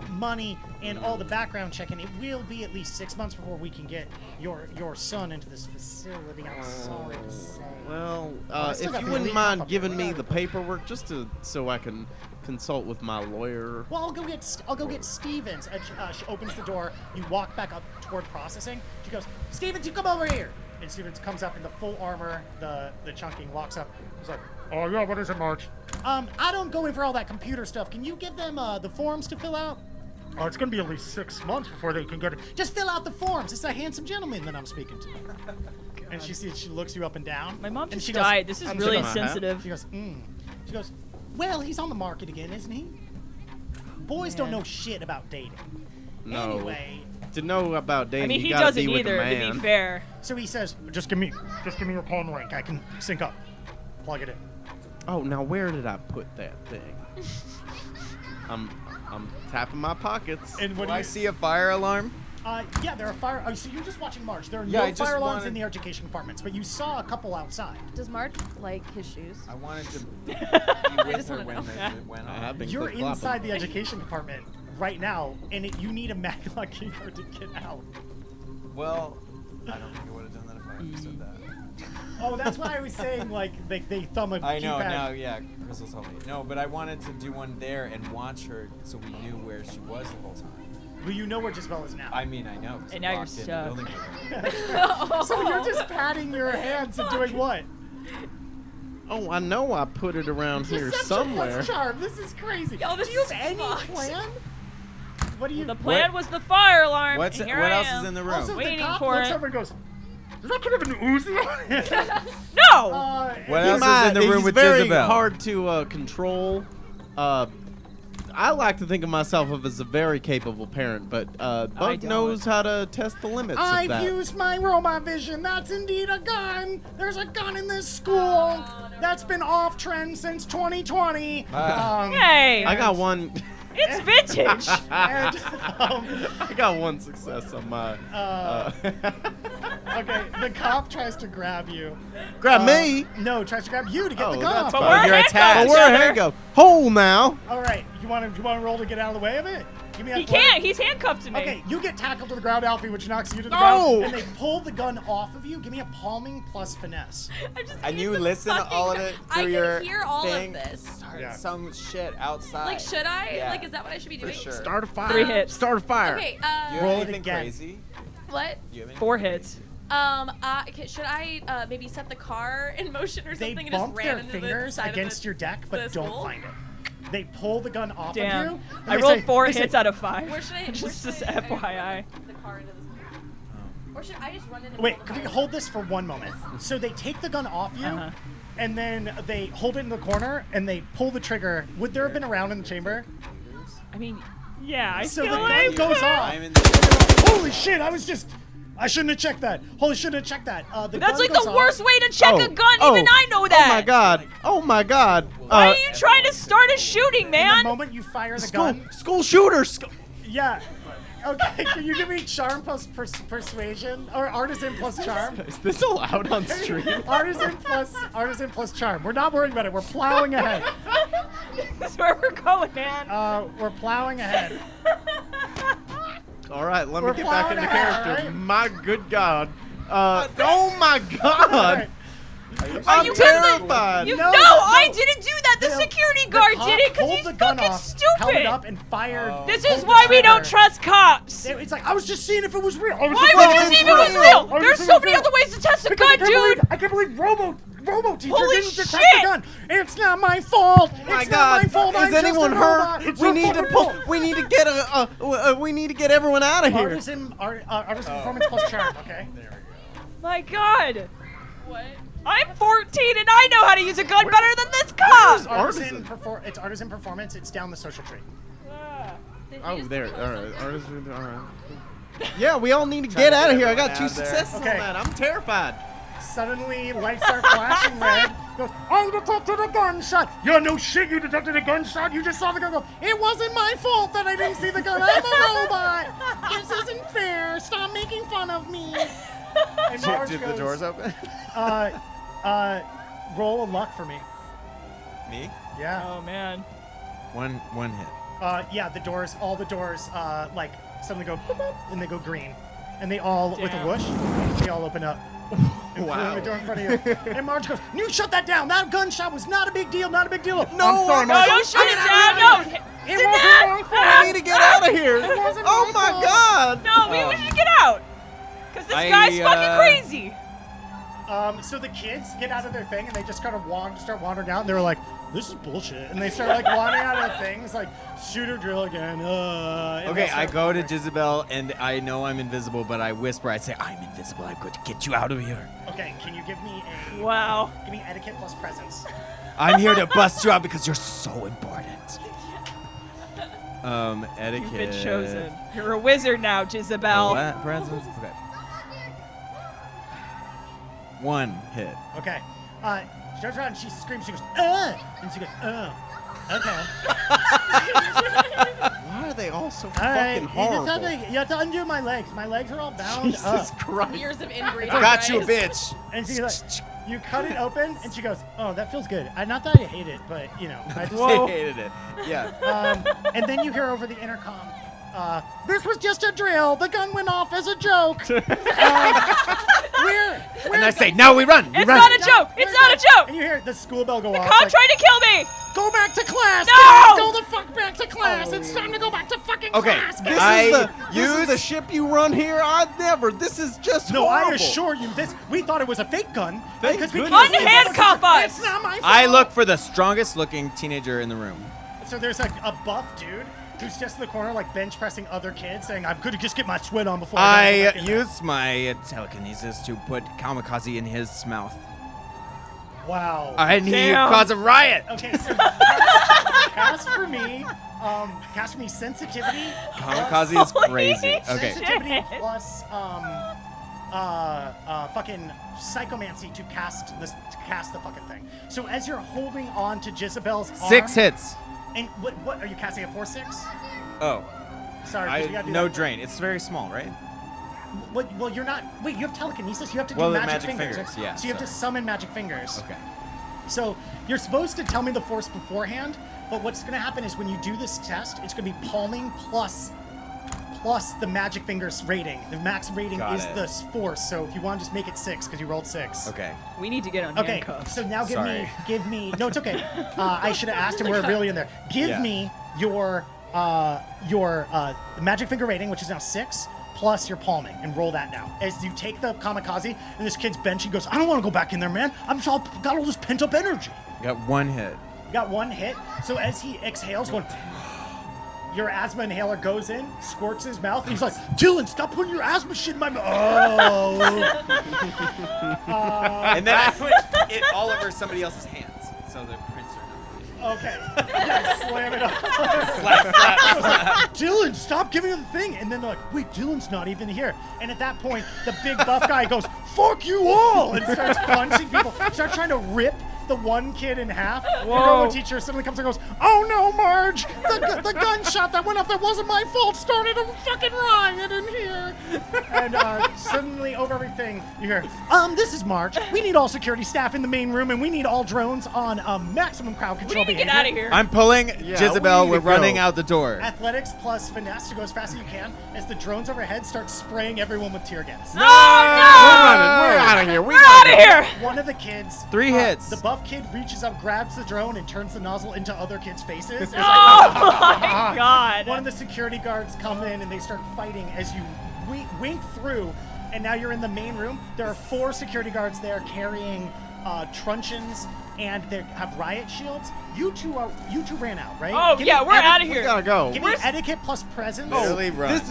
money and all the background checking, it will be at least 6 months before we can get your son into this facility. I'm sorry to say.
Well,
I still
if
got
you
the
wouldn't
elite
mind
pop-up
giving me
right
the paperwork just so I can consult with my lawyer.
Well, I'll go get Stevens. She opens the door. You walk back up toward processing. She goes, Stevens, you come over here. And Stevens comes up in the full armor, the chunking, walks up. He's like, oh yeah, what is it, Marge? I don't go in for all that computer stuff. Can you give them the forms to fill out? Oh, it's gonna be at least 6 months before they can get it. Just fill out the forms. It's a handsome gentleman that I'm speaking to. And she looks you up and down.
My mom
and
just
she goes,
died. This is
I'm
really
tipping my hat.
sensitive.
She goes, She goes, well, he's on the market again, isn't he? Boys don't know shit about dating.
No.
Anyway,
To know about dating,
I mean,
you
he
gotta
doesn't
be with
either,
a
to
man.
be fair.
so he says, just give me your palm link. I can sync up. Plug it in.
Oh, now where did I put that thing? I'm tapping my pockets.
And what
Do
do
I
you
see a fire alarm?
Yeah, there are fire. Oh, so you're just watching March. There are
Yeah, I
no
just
fire alarms
wanted-
in the education compartments, but you saw a couple outside.
Does Marge like his shoes?
I wanted to be
I
with
just
her
wanna
when
know.
it went
I have
on.
been
You're
clip-clopping.
inside the education compartment right now, and you need a maglock key card to get out.
Well, I don't think I would have done that if I understood that.
Oh, that's why I was saying like they thumb a
I know,
keypad.
now, yeah, Crystal told me. No, but I wanted to do one there and watch her so we knew where she was the whole time.
Well, you know where Jizzabell is now.
I mean, I know. 'cause
And
I
now you're
walked in the
stuck.
building with her.
So you're just patting your hands and doing what?
Oh, I know I put it around here
Deception
somewhere.
plus charm. This is crazy.
Yo, this
do you
is
have any
fucked.
plan? What do you?
The plan was the fire alarm.
What's
and
it,
here
what
I
else
am.
is in the room?
Also,
Waiting
the cop
for
looks
it.
over and goes, "Does that kid have an Uzi on it?"
No!
What
He
else is
might-
in the room
he's
with
very
Jizzabell?
hard to control. I like to think of myself as a very capable parent, but Bug
don't.
knows how to test the limits of
I've
that.
used my robot vision. That's indeed a gun. There's a gun in this school. That's been off trend since 2020.
Hey!
I got one.
It's vintage!
And,
I got one success on my.
okay, the cop tries to grab you.
Grab me.
No, tries to grab you to get
Oh,
the gun
that's
off.
fine.
We're
You're
handcuffed
attached.
But
to
where
each other.
hand go? Hold now.
All right, you want to roll to get out of the way of it? Give me that.
He can't. He's handcuffed to me.
Okay, you get tackled to the ground, Alfie, which knocks you to the
No!
ground, and they pull the gun off of you. Give me a palming plus finesse.
I'm just
And
thinking
you
the
listen to
fucking-
all of it
I
through your
can hear all
thing?
of this.
Start
Yeah.
some shit outside.
Like, should I?
Yeah.
Like, is that what I should be
For
doing?
sure.
Start a fire.
3 hits.
Start a fire.
Okay.
You have
Roll it
anything
again.
crazy?
What?
You have anything
4
crazy?
hits.
Should I maybe set the car in motion or
They
something and just
bump
ran
their
into
fingers
the side
against
of
your deck,
the
but don't
school?
find it. They pull the gun off of
Damn.
you. and
I
they
rolled
say-
4
they say,
hits out of 5.
Where should I?
Just
where
as
should I
FYI.
the car into the school? Or should I just run in the
Wait,
middle of
can
the
we
fire?
hold this for one moment? So they take the gun off you,
Uh-huh.
and then they hold it in the corner, and they pull the trigger. Would there have been a round in the chamber?
I mean, Yeah, I
So
feel
the
like
gun goes off.
I'm in the
Holy shit! I shouldn't have checked that. Holy shit! I checked that. The
That's
gun
like
goes
the
off.
worst way to check a gun. Even I know that.
Oh my god. Oh my god.
Why are you trying to start a shooting,
In
man?
the moment you fire the
school
gun.
school shooter.
Yeah. Okay, can you give me charm plus persuasion or artisan plus charm?
Is this allowed on stream?
artisan plus charm. We're not worrying about it. We're plowing ahead.
That's where we're going, man.
We're plowing ahead.
All right, let
We're
me get back
plowing
into
ahead,
character.
right?
My good god. Oh my god.
Alright.
I'm
you gonna-
terrified.
You
No,
no,
no.
I didn't do that. The
The-
security
the
guard
cop
did it because
pulled
he's
the gun
fucking
off, held
stupid.
it up and fired.
This
pulled
is
the
why we don't
trigger.
trust cops.
It's like I was just seeing if it was real.
Why would you see if it was real? There's so many other ways to test a gun, dude.
I can't believe Robo teacher
Holy
didn't detect
shit.
the gun. It's not my fault.
My
It's
god.
not my fault. I'm
Is
just a
anyone
robot.
hurt?
It's
We
your
need to
fucking
pull.
fault.
We need to get we need to get everyone out of here.
Artisan performance plus charm. Okay.
My god.
What?
I'm 14 and I know how to use a gun better than this cop.
It's artisan performance. It's down the social tree.
Oh, there. All right. Artisan. All right. Yeah, we all need to get out of here. I got 2 successes on
Okay.
that. I'm terrified.
Suddenly, lights are flashing red. Goes, I detected a gunshot. Yeah, no shit, you detected a gunshot. You just saw the gun go. It wasn't my fault that I didn't see the gun. I'm a robot. This isn't fair. Stop making fun of me. And Marge
Did the
goes,
doors open?
roll a luck for me.
Me?
Yeah.
Oh man.
One hit.
Yeah, all the doors, like, suddenly go, boop, boop, and they go green. And they all, with a
Damn.
whoosh, they all open up. And
Wow.
the door in front of you. And Marge goes, you shut that down. That gunshot was not a big deal, not a big deal.
No,
I'm sorry,
no,
Marge.
don't shoot it down. No.
It wasn't my fault.
We need to get out of here.
wasn't
Oh
my
my
fault.
god.
No, we should get out. Cause this
I,
guy's fucking crazy.
So the kids get out of their thing and they just kind of start wandering out and they're like, this is bullshit. And they start like wandering out of the things like shooter drill again. And
Okay,
they
I
start
go to
wandering.
Jizzabell and I know I'm invisible, but I whisper. I say, "I'm invisible. I'm going to get you out of here.
Okay, can you give me
Wow.
give me etiquette plus presence?
I'm here to bust you out because you're so important." Etiquette.
You've been chosen. You're a wizard now, Jizzabell.
What? Presence? Okay. 1 hit.
Okay. She turns around and she screams, she goes, and she goes, okay.
Why are they all so
All right,
fucking horrible?
you have to undo my legs. My legs are all bound up.
Jesus Christ.
Years of inbreeding.
Got you,
right?
bitch.
And she's like, you cut it open, and she goes, oh, that feels good. Not that I hate it, but, you know, I just...
I hated it. Yeah.
And then you hear over the intercom, this was just a drill. The gun went off as a joke.
And I say, "No, we run. We
It's
run."
not a joke. It's not a joke.
And you hear the school bell go off.
Cop
like,
tried to kill me.
go back to class.
No!
Guys, go the fuck back to class. It's time to go back to fucking
Okay,
class.
This,
guys.
this is the ship you run here? I've never. This is just
No, I
horrible.
assure you, we thought it was a fake gun.
Thank
because we
goodness.
can't-
Unhandcuff us.
It's not my fault.
I look for the strongest looking teenager in the room.
So there's like a buff dude who's just in the corner, like bench pressing other kids, saying, "I'm going to just get my sweat on before I go
I
back in there."
use my telekinesis to put kamikaze in his mouth.
Wow.
And he
Damn.
cause a riot.
Okay, so cast for me. Cast for me sensitivity.
Kamikaze is
Holy
crazy.
shit.
Okay.
Sensitivity plus fucking psychomancy to cast the fucking thing. So as you're holding on to Jizzabell's arm,
6 hits.
And what are you casting a 4/6?
Oh.
Sorry, 'cause you gotta do
No
that.
drain. It's very small, right?
Well, you're not. Wait, you have telekinesis. You have to do
Well, the
magic
magic
fingers.
fingers, yeah,
So you have to
sorry.
summon magic fingers.
Okay.
So you're supposed to tell me the force beforehand, but what's going to happen is when you do this test, it's going to be palming plus the magic fingers rating. The max rating
Got
is
it.
the force. So if you want to just make it 6 because you rolled 6.
Okay.
We need to get on
Okay,
handcuffs.
so now
Sorry.
give me. No, it's okay. I should have asked him. We're really in there. Give
Yeah.
me your magic finger rating, which is now 6, plus your palming, and roll that now. As you take the kamikaze, and this kid's bench, he goes, "I don't want to go back in there, man. Got all this pent up energy."
Got 1 hit.
You got 1 hit. So as he exhales, going, your asthma inhaler goes in, squirts his mouth, and he's like, "Dylan, stop putting your asthma shit in my mouth." Oh.
And then I put it all over somebody else's hands. So the prints are
Okay. Yeah, slam it up. Dylan, stop giving her the thing. And then they're like, wait, Dylan's not even here. And at that point, the big buff guy goes, fuck you all, and starts punching people. Starts trying to rip the one kid in half. The Robo teacher suddenly comes and goes, oh no, Marge, the gunshot that went off that wasn't my fault started a fucking riot in here. And suddenly over everything, you hear, this is Marge. We need all security staff in the main room, and we need all drones on maximum crowd control
We need to
behavior.
get out of here.
I'm pulling Jizzabell.
we
We're
need to
running
go.
out the door.
Athletics plus finesse to go as fast as you can as the drones overhead start spraying everyone with tear gas.
No, no!
We're out of here.
We're out of here!
One of the kids,
3 hits.
the buff kid reaches up, grabs the drone, and turns the nozzle into other kids' faces. It's
Oh my god.
One of the security guards come in and they start fighting as you wink through, and now you're in the main room. There are 4 security guards there carrying truncheons, and they have riot shields. You two ran out, right?
Oh, yeah, we're out of
We
here.
gotta go.
Give me etiquette plus presence.
Literally run.
This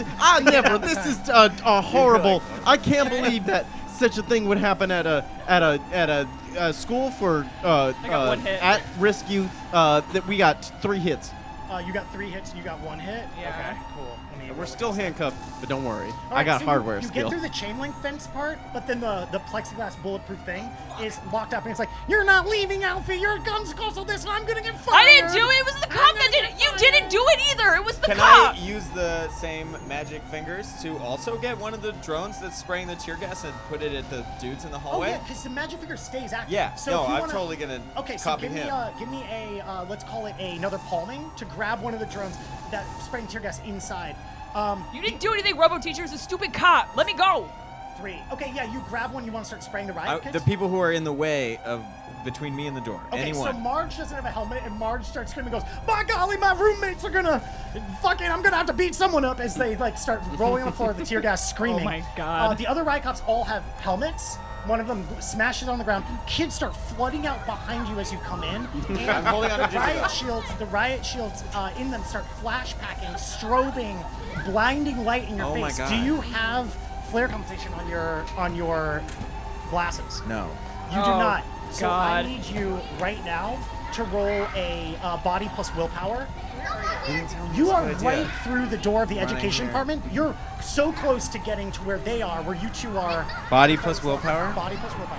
is horrible. I can't believe that such a thing would happen at a school for
got 1 hit.
at-risk youth. That we got 3 hits.
You got 3 hits. You got 1 hit.
Yeah.
Okay, cool. Let me
We're still handcuffed, but don't worry.
All
I
right,
got
so
hardware
you
skill.
get through the chain link fence part, but then the plexiglass bulletproof thing is locked up, and it's like, you're not leaving, Alfie. Your gun's cost all this, and I'm gonna get fired.
I didn't do it. It was the cop that did it. You didn't do it either. It was the
Can
cop.
I use the same magic fingers to also get one of the drones that's spraying the tear gas and put it at the dudes in the
Oh
hallway?
yeah, because the magic figure stays active.
Yeah,
So
no,
if you
I'm
wanna-
totally gonna
Okay, so
copy
give me
him.
let's call it another palming to grab one of the drones that spraying tear gas inside.
You didn't do anything, Robo Teacher is a stupid cop. Let me go.
3. Okay, yeah, you grab one. You want to start spraying the riot kids?
The people who are in the way of between me and the door.
Okay,
Anyone.
so Marge doesn't have a helmet, and Marge starts screaming, goes, by golly, my roommates are gonna I'm gonna have to beat someone up, as they like start rolling on the floor with the tear gas screaming.
Oh my God.
The other riot cops all have helmets. One of them smashes on the ground. Kids start flooding out behind you as you come in. And
I'm holding on to
the riot shields in them start flashpacking, strobing, blinding light in your
Oh my
face.
God.
Do you have flare compensation on your glasses?
No.
You do
Oh,
not. So I
God.
need you right now to roll a body plus willpower. You are right through the door of the education
here.
department. You're so close to getting to where they are, where you two are.
Body plus willpower?
Body plus willpower.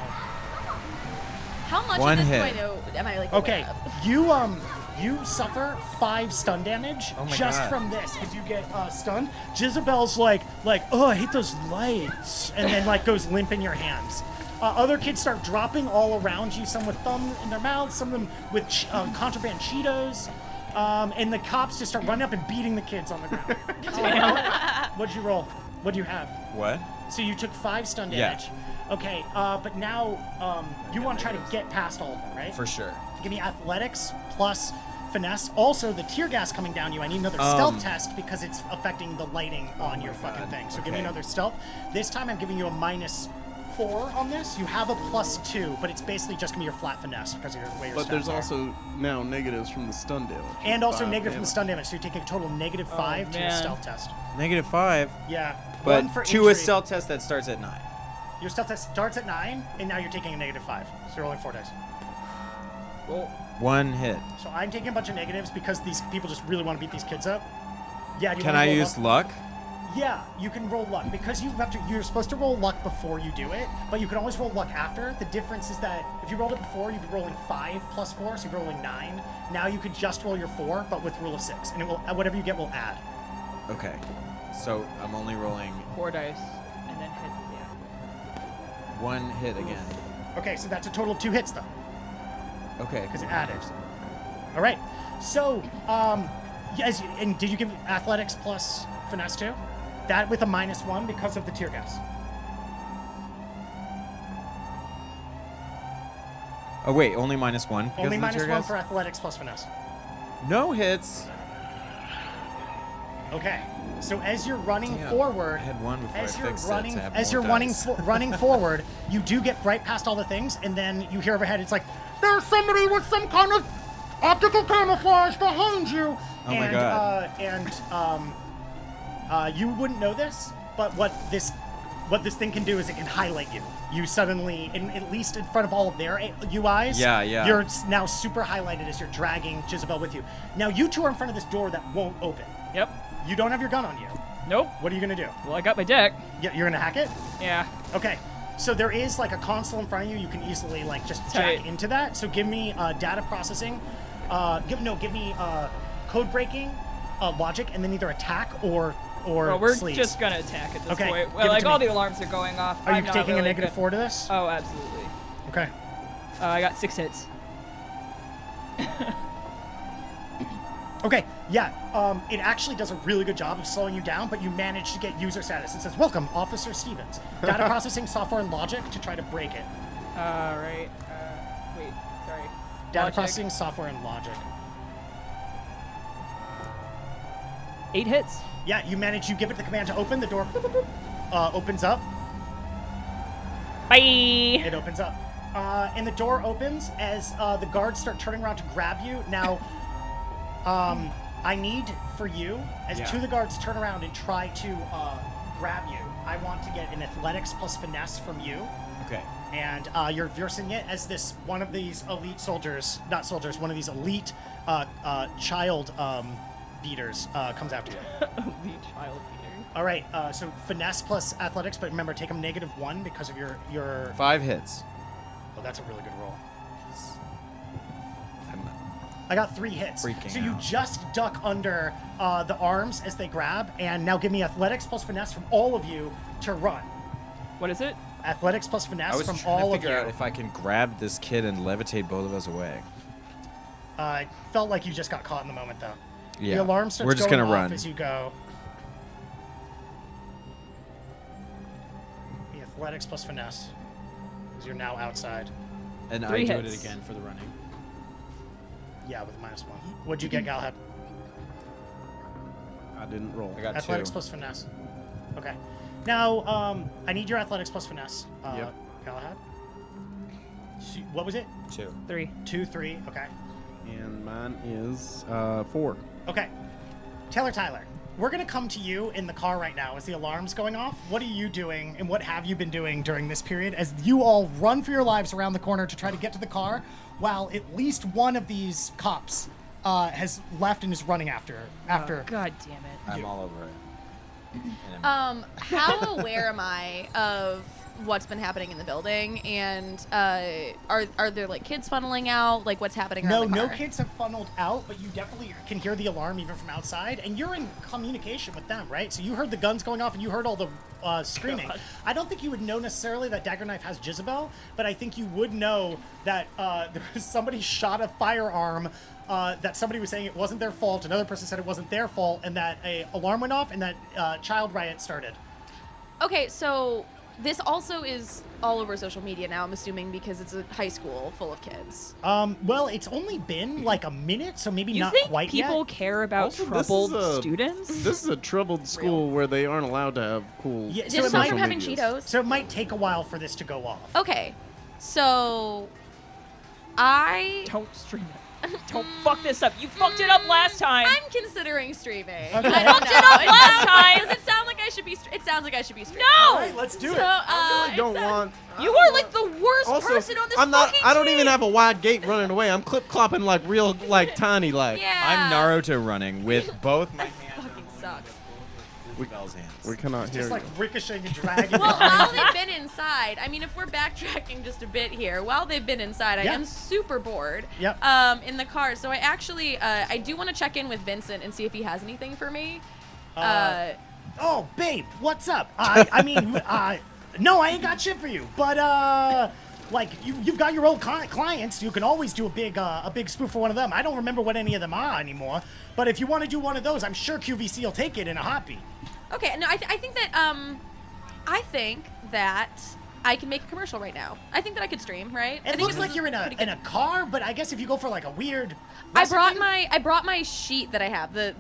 How much
1
of this
hit.
do I know? Am I like
Okay,
aware of?
you suffer 5 stun damage
Oh my
just
God.
from this because you get stunned. Jizzabell's like, oh, I hate those lights, and then like goes limp in your hands. Other kids start dropping all around you, some with thumb in their mouths, some of them with contraband Cheetos, and the cops just start running up and beating the kids on the ground. What'd you roll? What'd you have?
What?
So you took 5 stun
Yeah.
damage. Okay, but now you want to try to get past all of them, right?
For sure.
Give me athletics plus finesse. Also, the tear gas coming down you. I need another stealth test because it's affecting the lighting on your fucking thing. So give me
Okay.
another stealth. This time I'm giving you a -4 on this. You have a +2, but it's basically just gonna be your flat finesse because of your way your
But there's
stats are.
also now negatives from the stun damage.
And also
5
negative from the
damage.
stun damage, so you're taking a total -5 to your
man.
stealth test.
-5.
Yeah.
But
1 for
to
injury.
a stealth test that starts at 9.
Your stealth test starts at 9, and now you're taking a -5. So you're rolling 4 dice.
Well,
1 hit.
So I'm taking a bunch of negatives because these people just really want to beat these kids up. Yeah. Do you
Can
wanna
I
roll
use
luck?
luck?
Yeah, you can roll luck because you're supposed to roll luck before you do it, but you can always roll luck after. The difference is that if you rolled it before, you'd be rolling 5 plus 4, so you'd be rolling 9. Now you could just roll your 4, but with rule of 6, and it will whatever you get will add.
Okay. So I'm only rolling
4 dice and then hit. Yeah.
1 hit again.
Okay, so that's a total of 2 hits though,
Okay.
because it added. All right. So, yes, and did you give athletics plus finesse too? That with a -1 because of the tear gas.
Oh wait, only -1 because
Only
of the tear
-1
gas?
for athletics plus finesse.
No hits.
Okay. So as you're running
Damn,
forward,
I had 1 before
as
I
you're
fixed
running,
it to have
as
more
you're running,
dice.
running forward, you do get right past all the things, and then you hear overhead. It's like there's somebody with some kind of optical camouflage behind you.
Oh my
and,
God.
you wouldn't know this, but what this thing can do is it can highlight you. you suddenly, at least in front of all of their UIs,
Yeah.
you're now super highlighted as you're dragging Jizzabell with you. Now you two are in front of this door that won't open.
Yep.
You don't have your gun on you.
Nope.
What are you gonna do?
Well, I got my deck.
You're gonna hack it?
Yeah.
Okay. So there is like a console in front of you. You can easily like just
Tight.
jack into that. So give me data processing. Give me code breaking, logic, and then either attack or
Well, we're
sleaze.
just gonna attack at this
Okay,
point.
give
Well,
it
like
to
all
me.
the alarms are going off.
Are you
I'm not
taking
really
a
good.
-4 to this?
Oh, absolutely.
Okay.
I got 6 hits.
Okay, yeah, it actually does a really good job of slowing you down, but you manage to get user status. It says, welcome, Officer Stevens. Data processing, software, and logic to try to break it.
Right. Wait. Sorry.
Data
Logic.
processing, software, and logic.
8 hits.
Yeah, you give it the command to open, the door opens up.
Bye.
It opens up. And the door opens as the guards start turning around to grab you. Now, I need for you, as two of the guards turn around and try to grab you, I want to get an athletics plus finesse from you.
Okay.
And you're versing it as one of these elite soldiers, one of these elite child beaters comes after you.
Elite child beater.
All right, so finesse plus athletics, but remember, take them -1 because of your
5 hits.
Oh, that's a really good roll.
I'm
I got 3 hits.
Freaking
So you
out.
just duck under the arms as they grab, and now give me athletics plus finesse from all of you to run.
What is it?
Athletics plus finesse
I was
from
trying
all
to
of you.
figure out if I can grab this kid and levitate both of us away.
I felt like you just got caught in the moment, though.
Yeah.
The alarm starts
We're just
going
gonna
off
run.
as you go. The athletics plus finesse, because you're now outside.
And
3
I do
hits.
it again for the running.
Yeah, with -1. What'd you get, Galahad?
I didn't roll.
I got
Athletics
2.
plus finesse. Okay. Now, I need your athletics plus finesse.
Yep.
Galahad? What was it?
2.
3.
2, 3. Okay.
And mine is 4.
Okay. Tyler, we're going to come to you in the car right now as the alarm's going off. What are you doing, and what have you been doing during this period as you all run for your lives around the corner to try to get to the car while at least one of these cops has left and is running after?
Oh, God damn it.
I'm all over it. And I'm-
How aware am I of what's been happening in the building? And are there like kids funneling out? Like what's happening around the
No
car?
kids have funneled out, but you definitely can hear the alarm even from outside, and you're in communication with them, right? So you heard the guns going off, and you heard all the screaming.
God.
I don't think you would know necessarily that Dagger Knife has Jizzabell, but I think you would know that there was somebody shot a firearm, that somebody was saying it wasn't their fault, another person said it wasn't their fault, and that a alarm went off, and that child riot started.
Okay, so this also is all over social media now, I'm assuming, because it's a high school full of kids.
Well, it's only been like a minute, so maybe
You
not
think
quite
people
yet.
care about
Also, this
troubled
is a-
students?
This is a troubled school where they aren't allowed to have cool.
Yeah,
Did
so
it
it
stop
might,
from having
medias.
Cheetos?
so it might take a while for this to go off.
Okay, so I
Don't stream it. Don't fuck this up. You fucked it up last time.
I'm considering streaming.
Okay.
I don't
Fucked it up
know.
last time.
Does it sound like I should be? It sounds like I should be streaming.
All
No!
right, let's do
So,
it.
I really don't want.
You are like the worst
Also,
person on this
I'm not.
fucking
I don't
team.
even have a wide gate running away. I'm clip clopping like real, like tiny, like.
Yeah.
I'm Naruto running with both my hands
Fucking sucks.
Jizzabell's hands.
We cannot hear
Just like
you.
ricocheting and dragging.
Well,
behind
while
you.
they've been inside, I mean, if we're backtracking just a bit here, while they've been inside, I
Yeah.
am super bored.
Yep.
In the car, so I actually, I do want to check in with Vincent and see if he has anything for me.
Oh, babe, what's up? I mean, no, I ain't got shit for you. But like you've got your old clients. You can always do a big spoof for one of them. I don't remember what any of them are anymore. But if you want to do one of those, I'm sure QVC will take it in a heartbeat.
Okay, no, I think that I can make a commercial right now. I think that I could stream, right? I
It
think
looks
this
like
is
you're in
pretty
a
good.
car, but I guess if you go for like a weird.
I brought
recipe-
my sheet that I have. The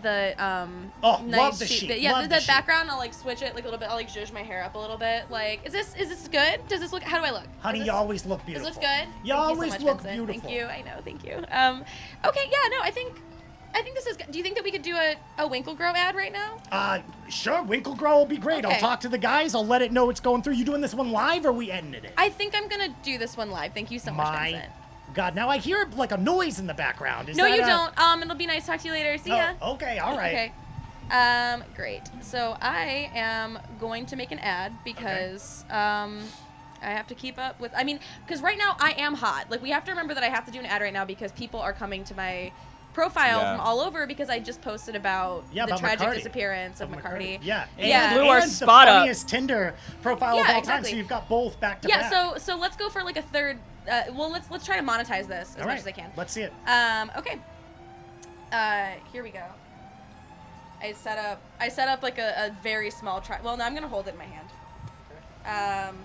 Oh,
nice
love the sheet,
Yeah,
love
the
the sheet.
background. I'll like switch it like a little bit. I'll like zhuzh my hair up a little bit. Like, is this good? Does this look? How do I look?
Honey,
Is
you
this-
always look
This
beautiful.
looks good.
You
Thank
always
so much,
look
Vincent.
beautiful.
Thank you. I know. Thank you. Okay. Yeah. No. I think I think this is. Do you think that we could do a Winklegrow ad right now?
Sure, Winklegrow will be great.
Okay.
I'll talk to the guys. I'll let it know what's going through. You doing this one live or we edited it?
I think I'm gonna do this one live. Thank you so much,
My
Vincent.
God, now I hear like a noise in the background. Is
No,
that
you
a-
don't. It'll be nice to talk to you later. See ya.
Oh, okay, all right.
Okay. Great. So I am going to make an ad because I have to keep up with. I mean, because right now I am hot. Like we have to remember that I have to do an ad right now because people are coming to my profile
Yeah.
from all over because I just posted about the
about
tragic
McKarty.
disappearance of McKarty.
Yeah.
Yeah.
Blew our
and
spot
the
up.
funniest Tinder profile
Yeah,
of all
exactly.
time. So you've got both back to
Yeah.
back.
So let's go for like a third. Well, let's try to monetize this as
all
much
right,
as I can.
let's see it.
Okay. Here we go. I set up like a very small well, no, I'm gonna hold it in my hand.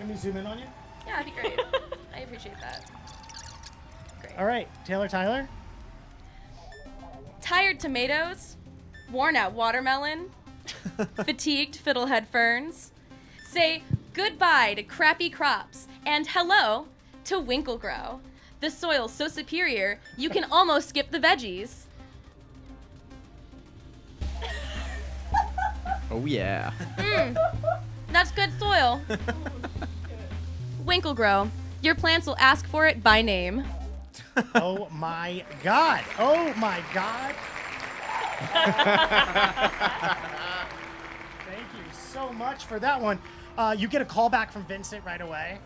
Let me zoom in on you.
Yeah, that'd be great. I appreciate that. Great.
All right, Tyler.
Tired tomatoes, worn out watermelon, fatigued fiddlehead ferns. Say goodbye to crappy crops and hello to Winklegrow. The soil's so superior you can almost skip the veggies.
Oh yeah.
That's good soil. Winklegrow, your plants will ask for it by name.
Oh my God. Oh my God. Thank you so much for that one. You get a call back from Vincent right away.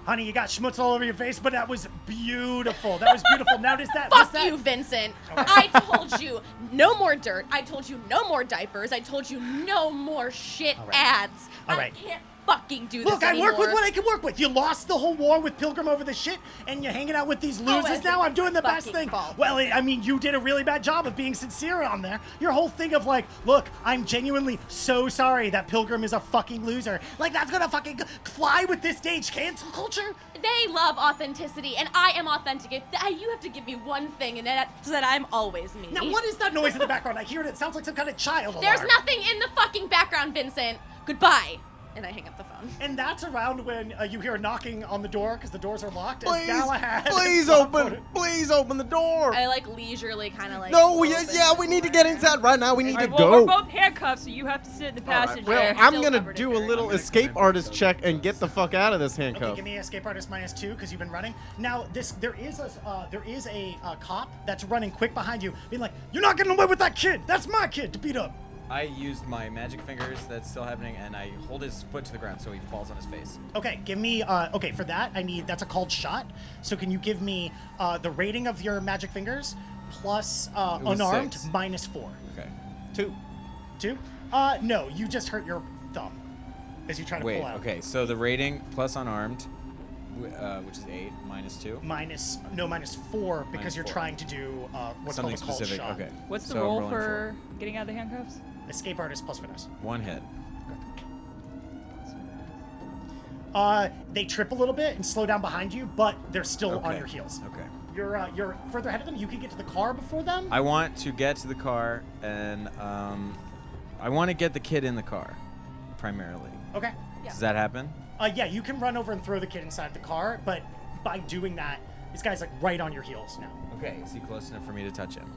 Honey, you got schmutz all over your face, but that was beautiful. That was beautiful. Now does that? was
Fuck
that,
you, Vincent. I told you no more dirt. I told you no more diapers. I told you no more shit
All right.
ads.
All
I
right.
can't fucking do this
Look, I
anymore.
work with what I can work with. You lost the whole war with Pilgrim over the shit, and you're hanging out with these losers
it's
now.
your
I'm doing the best
fucking
thing.
fault.
Well, I mean, you did a really bad job of being sincere on there. Your whole thing of like, look, I'm genuinely so sorry that Pilgrim is a fucking loser. Like, that's gonna fucking fly with this stage cancel culture?
They love authenticity, and I am authentic. You have to give me one thing, and that's that I'm always me.
Now, what is that noise in the background? I hear it. It sounds like some kind of child
There's
alarm.
nothing in the fucking background, Vincent. Goodbye. And I hang up the phone.
And that's around when you hear a knocking on the door because the doors are locked. As Galahad
Please open the door.
I like leisurely kind of like.
No,
open
we need to get inside right now. We need
All
to
right, well, we're
go.
both handcuffed, so you have to sit in the
All right,
passenger.
well,
Still
I'm gonna
covered
do
in
a
dirt.
little escape artist check and get the fuck out of this
Okay,
handcuff.
give me escape artist -2 because you've been running. Now there is a cop that's running quick behind you, being like, "You're not getting away with that kid. That's my kid to beat up."
I used my magic fingers, that's still happening, and I hold his foot to the ground so he falls on his face.
Okay, give me. Okay, for that that's a called shot. So can you give me the rating of your magic fingers plus
was
unarmed
6.
-4?
Okay.
2.
2? No, you just hurt your thumb as you try to
Wait,
pull out.
okay, so the rating plus unarmed, which is 8, -2.
-4 because you're
4.
trying to do what's
Something
called a called
specific,
shot.
okay.
What's the
So I'm
roll
rolling
for getting out of the handcuffs?
Escape artist plus finesse.
1 hit.
They trip a little bit and slow down behind you, but they're still on
Okay.
your heels.
Okay.
You're further ahead of them. You can get to the car before them.
I want to get to the car, and I want to get the kid in the car, primarily.
Okay.
Yeah.
Does that happen?
Yeah, you can run over and throw the kid inside the car, but by doing that, this guy's like right on your heels now.
Okay, is he close enough for me to touch him?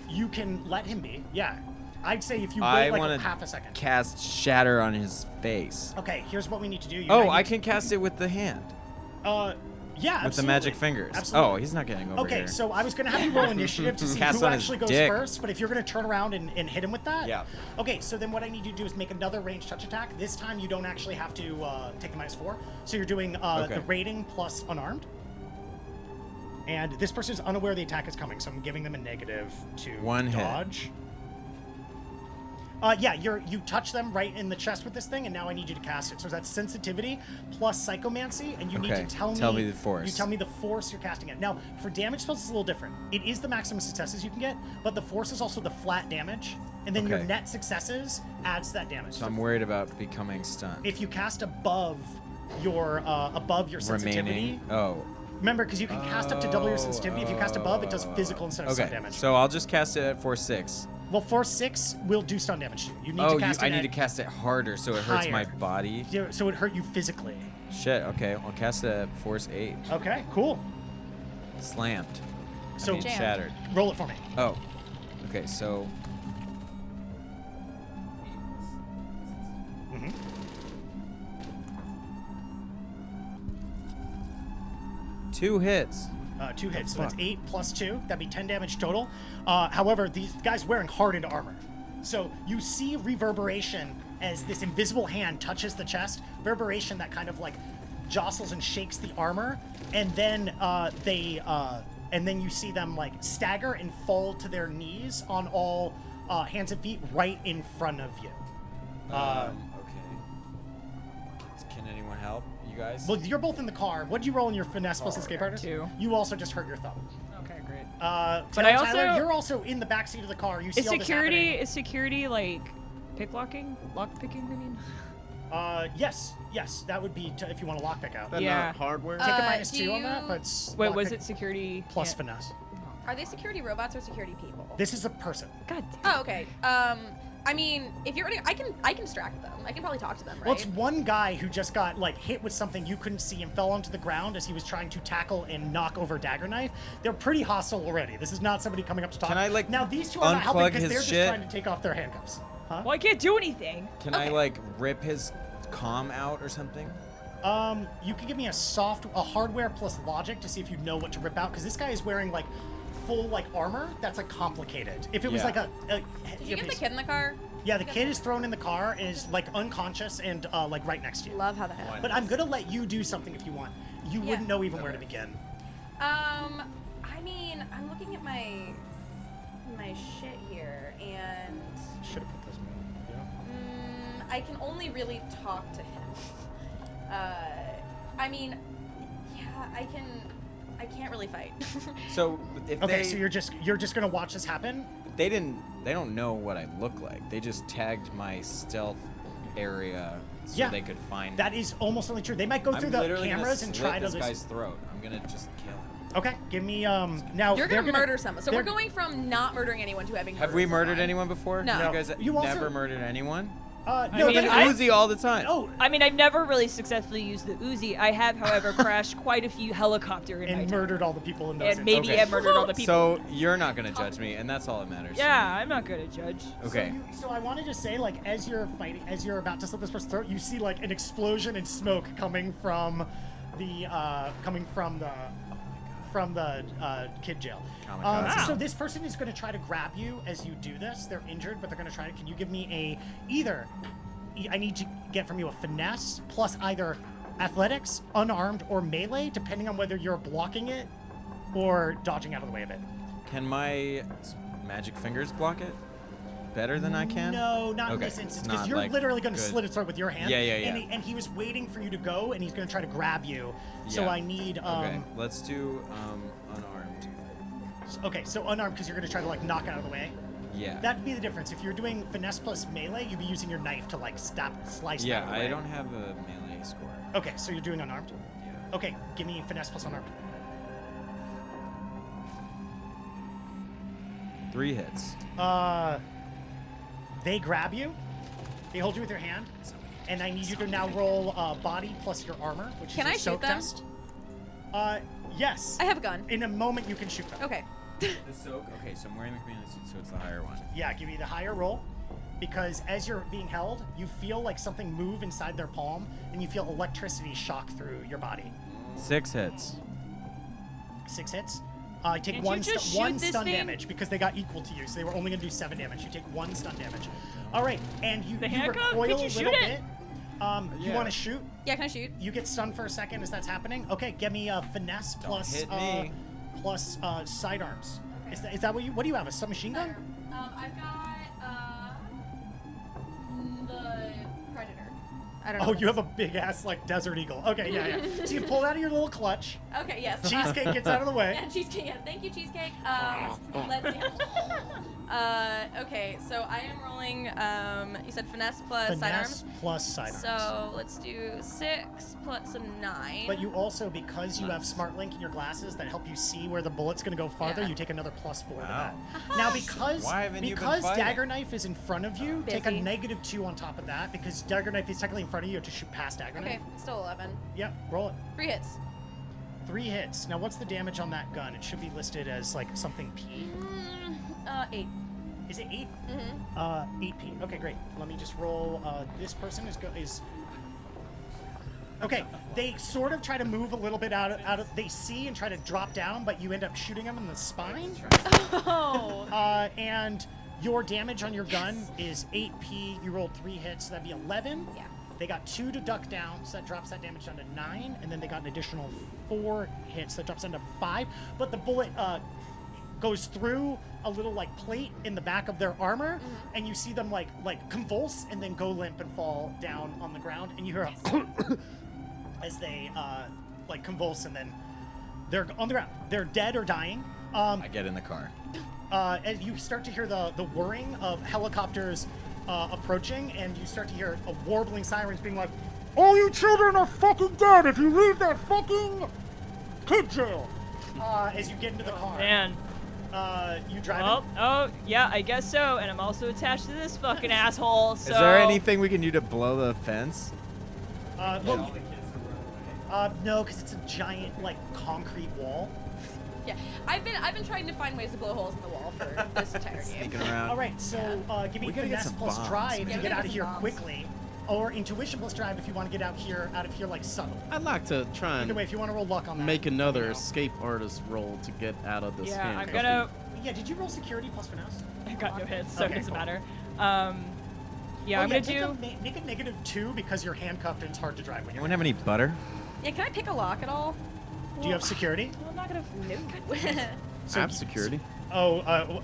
You can let him be. Yeah. I'd say if you
I
wait like
want
half a second.
to cast Shatter on his face.
Okay, here's what we need to do. You
Oh,
might
I
need-
can cast it with the hand.
Yeah,
With the magic
absolutely.
fingers.
Absolutely.
Oh, he's not getting over
Okay,
here.
so I was gonna have you roll initiative to see
Cast
who
on his
actually goes
dick.
first, but if you're gonna turn around and hit him with that,
Yeah.
Okay, so then what I need you to do is make another ranged touch attack. This time you don't actually have to take the -4, so you're doing
Okay.
the rating plus unarmed. And this person's unaware the attack is coming, so I'm giving them a negative to
One hit.
dodge. Yeah, you touch them right in the chest with this thing, and now I need you to cast it. So that's sensitivity plus psychomancy, and you need
Okay,
to tell me
the force.
You tell me the force you're casting it. Now, for damage spells, it's a little different. It is the maximum successes you can get, but the force is also the flat damage, and then your
Okay.
net successes adds to that damage.
So I'm worried about becoming stunned.
If you cast above your sensitivity,
Remaining. Oh.
remember because you can cast up to double your sensitivity. If you cast above, it does physical instead of stun
Okay,
damage.
so I'll just cast it at 4/6.
Well, force 6 will do stun damage too. You need
Oh,
to cast
I
it
need
at
to cast it harder so it hurts my
higher.
body.
Yeah, so it hurt you physically.
Shit, okay, I'll cast it at force 8.
Okay, cool.
Slammed.
So
Jam.
Shattered.
roll it for me.
Oh. Okay, so
Mm-hmm.
2 hits.
2 hits, so that's 8 plus 2. That'd be 10 damage total. However, these guys wearing hardened armor. So you see reverberation as this invisible hand touches the chest. Reverberation that kind of like jostles and shakes the armor, and then and then you see them like stagger and fall to their knees on all hands and feet right in front of you.
Okay. Can anyone help you guys?
Well, you're both in the car. What'd you roll in your finesse plus escape artist?
2.
You also just hurt your thumb.
Okay, great.
But
I
Tyler,
also-
you're also in the backseat of the car. You see
Is
all this happening.
security like pick-locking? Lock-picking, I mean?
Yes, that would be if you want to lockpick out.
Then
Yeah.
hardware.
Take a
Uh,
minus
do
2 on that,
you-
but it's
Wait, was
lockpick
it security?
plus
Yeah.
finesse.
Are they security robots or security people?
This is a person.
God damn.
Oh, okay. I mean, if you're, I can distract them. I can probably talk to them, right?
Well, it's one guy who just got like hit with something you couldn't see and fell onto the ground as he was trying to tackle and knock over Dagger Knife. They're pretty hostile already. This is not somebody coming up to talk.
Can I, like,
now these two are not helping
unplug
because
his
they're just
shit?
trying to take off their handcuffs. Huh?
Well, I can't do anything.
Can I like rip his comm out or something?
You can give me a hardware plus logic to see if you know what to rip out, because this guy is wearing like full like armor that's like complicated. If it was
Yeah.
like a
Did you get the kid in the car?
yeah, the kid is thrown in the car and is like unconscious and like right next to you.
Love how that happens.
But I'm gonna let you do something if you want. You
Yeah.
wouldn't know even where to begin.
I mean, I'm looking at my shit here, and
Should have put this in. Yeah.
I can only really talk to him. I mean, yeah, I can't really fight.
So if
Okay,
they
so you're just gonna watch this happen.
they don't know what I look like. They just tagged my stealth area so
Yeah.
they could find
That is almost only true. They might go
I'm
through the
literally
cameras
gonna
and
slit
try to
this guy's throat. I'm gonna just kill him.
Okay, give me now.
You're
they're
gonna murder someone. So we're
they're-
going from not murdering anyone to having.
Have we murdered
someone.
anyone before?
No.
You guys
You also-
never murdered anyone?
No,
mean,
they-
An
I-
Uzi all the time.
oh,
I mean, I've never really successfully used the Uzi. I have, however, crashed quite a few helicopter in my
and
time.
murdered all the people in those.
And maybe
Okay.
I've murdered all the people.
So you're not gonna judge me, and that's all that matters.
Yeah, I'm not good to judge.
Okay.
So I wanted to say, like, as you're fighting, as you're about to slit this person's throat, you see like an explosion and smoke coming from the kid jail.
Kamikaze.
So this person is going to try to grab you as you do this. They're injured, but they're going to try to. Can you give me I need to get from you a finesse plus either athletics, unarmed, or melee, depending on whether you're blocking it or dodging out of the way of it.
Can my magic fingers block it better than I can?
No, not in
Okay,
this instance,
it's
because
not,
you're
like,
literally going to
good.
slit its throat with your hand.
Yeah.
And he was waiting for you to go, and he's going to try to grab you. So
Yeah.
I need.
Okay, let's do unarmed.
Okay, so unarmed because you're going to try to like knock it out of the way.
Yeah.
That'd be the difference. If you're doing finesse plus melee, you'd be using your knife to like slice.
Yeah,
that out of the
I
way.
don't have a melee score.
Okay, so you're doing unarmed.
Yeah.
Okay, give me finesse plus unarmed.
3 hits.
They grab you. They hold you with your hand, and I need you to now roll body plus your armor, which
Can
is a
I shoot
soak
them?
test. Yes.
I have a gun.
In a moment, you can shoot them.
Okay.
The soak. Okay, so I'm wearing the commander suit, so it's the higher one.
Yeah, give me the higher roll, because as you're being held, you feel like something move inside their palm, and you feel electricity shock through your body.
6 hits.
6 hits. Take
Can't
one,
you just
one
shoot this
stun
thing?
damage because they got equal to you, so they were only going to do 7 damage. You take 1 stun damage. All right, and you
The
you
handcuff?
recoil
Could
a
you shoot
little
it?
bit. You
Yeah.
want to shoot?
Yeah, can I shoot?
You get stunned for a second as that's happening. Okay, give me a finesse plus
hit me.
plus sidearms.
Okay.
Is that what do you have? A submachine gun?
I've got the Predator. I don't know.
Oh,
what
you
that
have a big ass like Desert Eagle. Okay, yeah. So you pull it out of your little clutch.
is. Okay, yes.
Cheesecake gets out of the way.
Yeah, cheesecake. Yeah, thank you, cheesecake. Let's see. Okay, so I am rolling. You said finesse plus
Finesse
sidearms.
plus sidearms.
So let's do 6 plus a 9.
But you also, because you have Smart Link in your glasses that help you see where the bullet's going to go farther,
Yeah.
you take another +4 to
Wow.
that. Now, because
Why haven't you been
because
fighting?
Dagger Knife is in front of you, take a
Busy.
-2 on top of that. Because Dagger Knife is technically in front of you, you have to shoot past Dagger
Okay,
Knife.
still 11.
Yep, roll it.
3 hits.
3 hits. Now, what's the damage on that gun? It should be listed as like something P.
8.
Is it 8?
Mm-hmm.
8P. Okay, great. Let me just roll. This person is. Okay, they sort of try to move a little bit out of. They see and try to drop down, but you end up shooting them in the spine.
Oh.
And your damage on your gun is 8P. You rolled 3 hits, so that'd be 11.
Yeah.
They got 2 to duck down, so that drops that damage down to 9, and then they got an additional 4 hits, that drops down to 5. But the bullet goes through a little like plate in the back of their armor, and you see them like convulse and then go limp and fall down on the ground, and you hear a as they like convulse, and then they're on the ground. They're dead or dying.
I get in the car.
And you start to hear the whirring of helicopters approaching, and you start to hear a warbling sirens being like, "All you children are fucking dead if you leave that fucking kid jail." As you get into the car.
Man.
You drive.
Oh, yeah, I guess so. And I'm also attached to this fucking asshole. So.
Is there anything we can do to blow the fence?
No, because it's a giant like concrete wall.
Yeah, I've been trying to find ways to blow holes in the wall for this entire game.
Sneaking around.
All right, so give me
We gotta get
finesse
some
plus
bombs.
drive
Yeah,
to
we
get
gotta
out of
get
here
some bombs.
quickly, or intuition plus drive if you want to get out of here like subtle.
I'd like to try
Either way,
and
if you want to roll luck on that.
make another
let me know.
escape artist roll to get out of this
Yeah, I'm
handcuffing.
gonna.
Yeah, did you roll security plus finesse?
I got no hits, so
Okay,
it doesn't
cool.
matter.
Oh,
Yeah, I'm gonna do.
Make a -2 because you're handcuffed and it's hard to drive when you're.
Anyone have any butter?
Yeah, can I pick a lock at all?
Do you have security?
Well, I'm not gonna.
I have security.
Oh,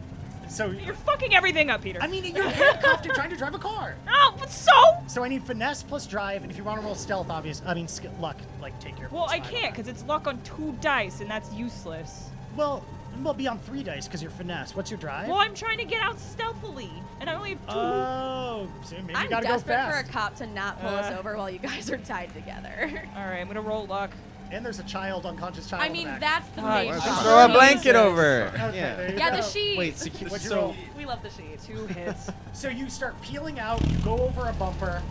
so
You're fucking everything up, Peter.
I mean, you're handcuffed and trying to drive a car.
Oh, but so.
So I need finesse plus drive, and if you want to roll stealth, luck, like take your.
Well,
plus
I
5
can't
on
because it's luck on 2 dice, and that's useless.
that. Well, be on 3 dice because you're finesse. What's your drive?
Well, I'm trying to get out stealthily, and I only have 2.
Oh, so maybe you
I'm
gotta go
desperate for a
fast.
cop to not pull us over while you guys are tied together.
All right, I'm gonna roll luck.
And there's a unconscious child.
I
in the
mean,
back.
that's the
Oh,
main
just
problem.
Throw a blanket over.
Okay,
Yeah.
there you
Yeah,
go.
the sheet.
Wait,
What'd you
so
roll?
We love the sheet.
2 hits.
So you start peeling out. You go over a bumper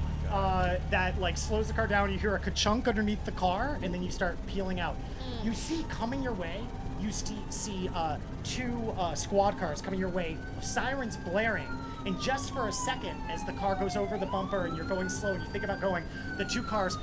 that like slows the car down. You hear a ka-chunk underneath the car, and then you start peeling out. You see coming your way. You see 2 squad cars coming your way. Sirens blaring. And just for a second, as the car goes over the bumper and you're going slow, and you think about going, the 2 cars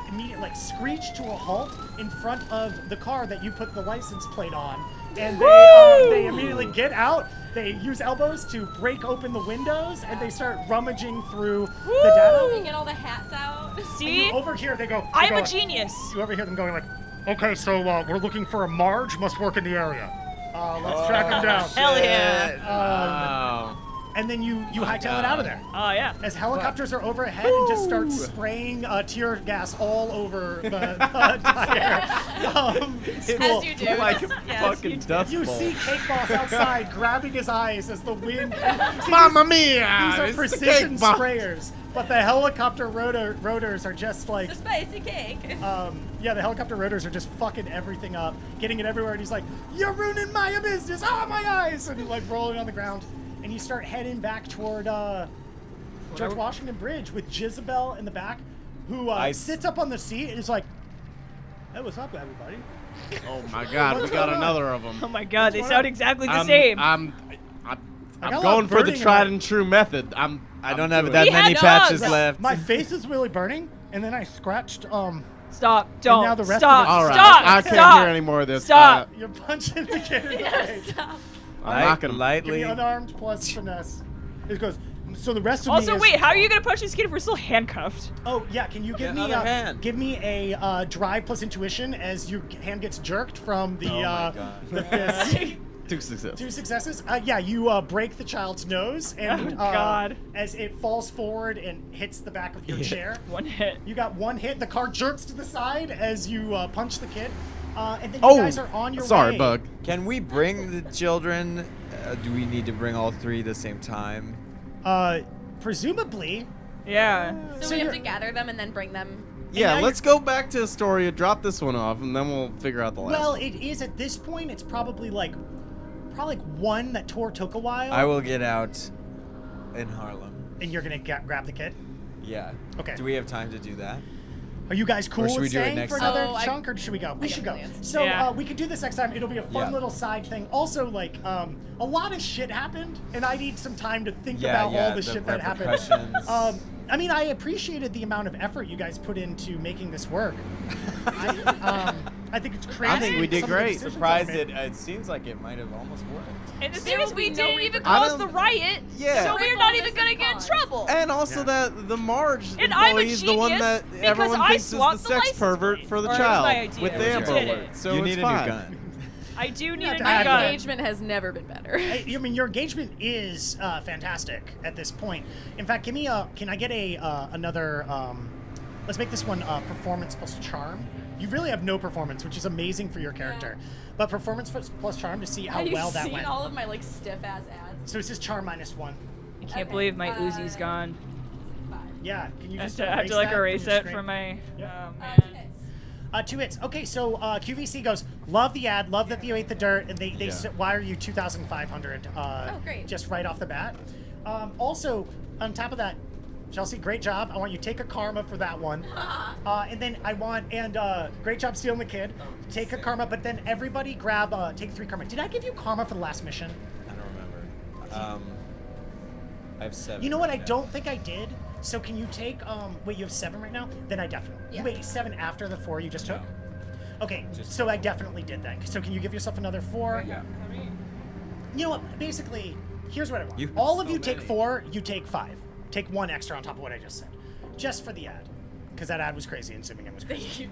immediately like screech to a halt in front of the car that you put the license plate on, and they immediately get out. They use elbows to break open the windows, and they start rummaging through the data.
You get all the hats out.
See?
Over here, they go.
I'm a genius.
You overhear them going like, "Okay, so we're looking for a Marge. Must work in the area. Let's track him down."
Hell yeah.
wow.
And then you hightail it out of there.
Oh, yeah.
As helicopters are overhead and just start spraying tear gas all over the entire school.
As you do.
Like a
Yes,
fucking
you do.
dust
You
bowl.
see Cake Boss outside grabbing his eyes as the wind. See,
Mamma mia!
These are
it's the
precision
Cake Boss.
sprayers, but the helicopter rotors are just like.
It's a spicy cake.
Yeah, the helicopter rotors are just fucking everything up, getting it everywhere, and he's like, "You're ruining my business! Oh, my eyes!" And like rolling on the ground. And you start heading back toward George Washington Bridge with Jizzabell in the back, who sits up on the seat and is like, "Hey, what's up, everybody?"
Oh my God, we got another of them.
Oh my god, they
What's
sound
up?
exactly the same.
I'm
got a lot
going
of
for the
birding in
tried
my-
and true method. I
don't have
doing
that
We
many
had
patches
dogs.
left.
My face is really burning, and then I scratched.
Stop. Don't.
now the rest
Stop.
of it-
All right,
Stop.
I can't
Stop.
hear any more of this.
Stop.
You're punching the kid in the face.
Stop.
I'm not gonna
Give me
lightly.
unarmed plus finesse. It goes. So the rest of me
Also,
is.
wait, how are you gonna punch this kid if we're still handcuffed?
Oh yeah, can you give
Get another hand.
give me a drive plus intuition as your hand gets jerked from the
Oh my God.
the fist.
2 successes.
2 successes. Yeah, you break the child's nose, and
Oh, God.
as it falls forward and hits the back of your chair.
1 hit.
You got 1 hit. The car jerks to the side as you punch the kid, and then you
Oh,
guys are on your
sorry,
way.
Bug.
Can we bring the children? Do we need to bring all 3 at the same time?
Presumably.
Yeah.
So,
So
we have
you're-
to gather them and then bring them.
Yeah,
now
let's go back to Astoria, drop this one off, and then we'll figure out the last
Well,
one.
it is at this point. It's probably like 1 that took a while.
I will get out in Harlem.
And you're gonna grab the kid.
Yeah.
Okay.
Do we have time to do that?
Are you guys cool
should
with
we do it
staying
next
for
time?
another
Oh, I-
chunk, or should we go? We should go.
definitely
So
Yeah.
we can do this next time. It'll be a fun little side thing. Also, like, a lot of shit happened, and I need some time to think about all the shit that happened.
repercussions.
I mean, I appreciated the amount of effort you guys put into making this work. I think it's crazy.
I think we did
some of the
great.
decisions
Surprised
I made.
it seems like it might have almost worked.
And the
There
thing is,
will
we
be no
didn't even
repercussions.
cause the riot,
Yeah.
so we're
Ripple
not even
this
gonna
is
get in
cause.
trouble.
And also that the Marge
And I'm a
employee is the one
genius
that
because
everyone
I
thinks is the
swapped the
sex
license
pervert
plate.
for the
Or it was my
child
idea.
with the
You
Amber
did it.
Alert. So
you
it's
need a
fine.
new gun.
I do need
Yeah,
a new
to add
My
gun.
engagement has never been better.
I mean, your engagement is fantastic at this point. In fact, give me a. Can I get another? Let's make this one performance plus charm. You really have no performance, which is amazing for your character. But performance plus charm to see how
Have you
well that
seen
went.
all of my like stiff ass ads?
So this is charm -1.
I can't
Okay,
believe my Uzi's gone.
Yeah. Can you
I have
just
to, I have to
erase
like
that
erase
from your
it
screen?
from my.
Yep.
Oh, man.
2 hits. Okay, so QVC goes, love the ad, love that you ate the dirt, and they
Yeah.
wire you 2,500
great.
just right off the bat. Also, on top of that, Chelsea, great job. I want you to take a karma for that one. And then I want, great job stealing the kid. Take a karma, but then everybody grab, take 3 karma. Did I give you karma for the last mission?
I don't remember. I have 7.
You know what? I
right now.
don't think I did. So can you take, wait, you have 7 right now? Then I definitely.
Yeah.
Wait, 7 after the 4 you just took?
No.
Okay,
Just-
so I definitely did that. So can you give yourself another 4?
Yeah.
You know what? Basically, here's what I want.
You have
All of
so
you take
many.
4, you take 5. Take 1 extra on top of what I just said. Just for the ad. Because that ad was crazy and Simming was crazy.
Thank you.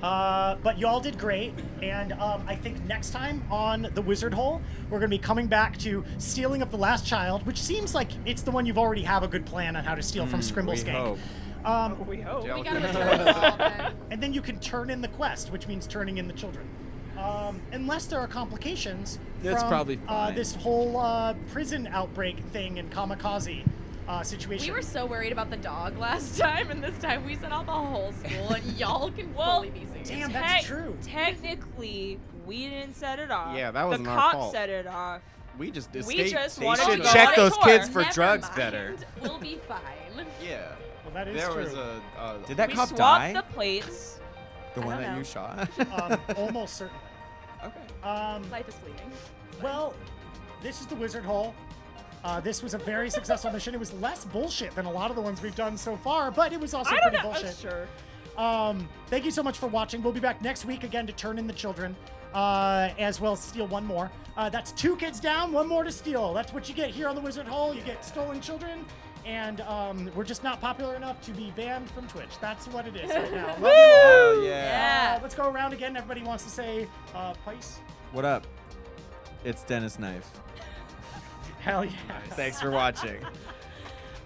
But you all did great, and I think next time on the Wizard Hole, we're going to be coming back to stealing up the last child, which seems like it's the one you've already have a good plan on how to steal from Scrimble's
we
gang.
hope.
We hope.
We gotta return the ball then.
And then you can turn in the quest, which means turning in the children. Unless there are complications
That's
from
probably fine.
this whole prison outbreak thing and kamikaze situation.
We were so worried about the dog last time, and this time we set off a whole school, and y'all can
Well,
fully be serious.
Damn, that's true.
Technically, we didn't set it off.
Yeah, that wasn't
the
our
cops
fault.
set it off.
We just
We
escaped.
just
They
wanted
should
to go
check
on a
those
tour.
kids for
Never
drugs
mind.
better.
We'll be fine.
Yeah.
Well, that is
There
true.
was a.
Did that
We
cop
swapped
die?
the plates.
The
I
one
don't
that
know.
you shot?
Almost certainly.
Okay.
Life is fleeting.
Well, this is the Wizard Hole. This was a very successful mission. It was less bullshit than a lot of the ones we've done so far, but it was also
I don't
pretty
know.
bullshit.
Sure.
Thank you so much for watching. We'll be back next week again to turn in the children, as well as steal 1 more. That's 2 kids down, 1 more to steal. That's what you get here on the Wizard Hole. You get stolen children, and we're just not popular enough to be banned from Twitch. That's what it is right now. Love you all.
Oh, yeah.
Yeah.
Let's go around again. Everybody wants to say Pice.
What up? It's Dennis Knife.
Hell yeah.
Thanks for watching.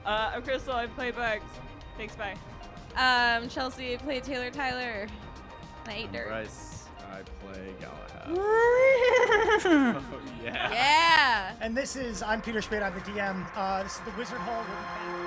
I'm Crystal. I play Bugs. Thanks. Bye.
Chelsea played Taylor Tyler. I ate dirt.
Bryce, I play Galahad.
Yeah.
And I'm Peter Spade. I'm the DM. This is the Wizard Hole. We'll be back.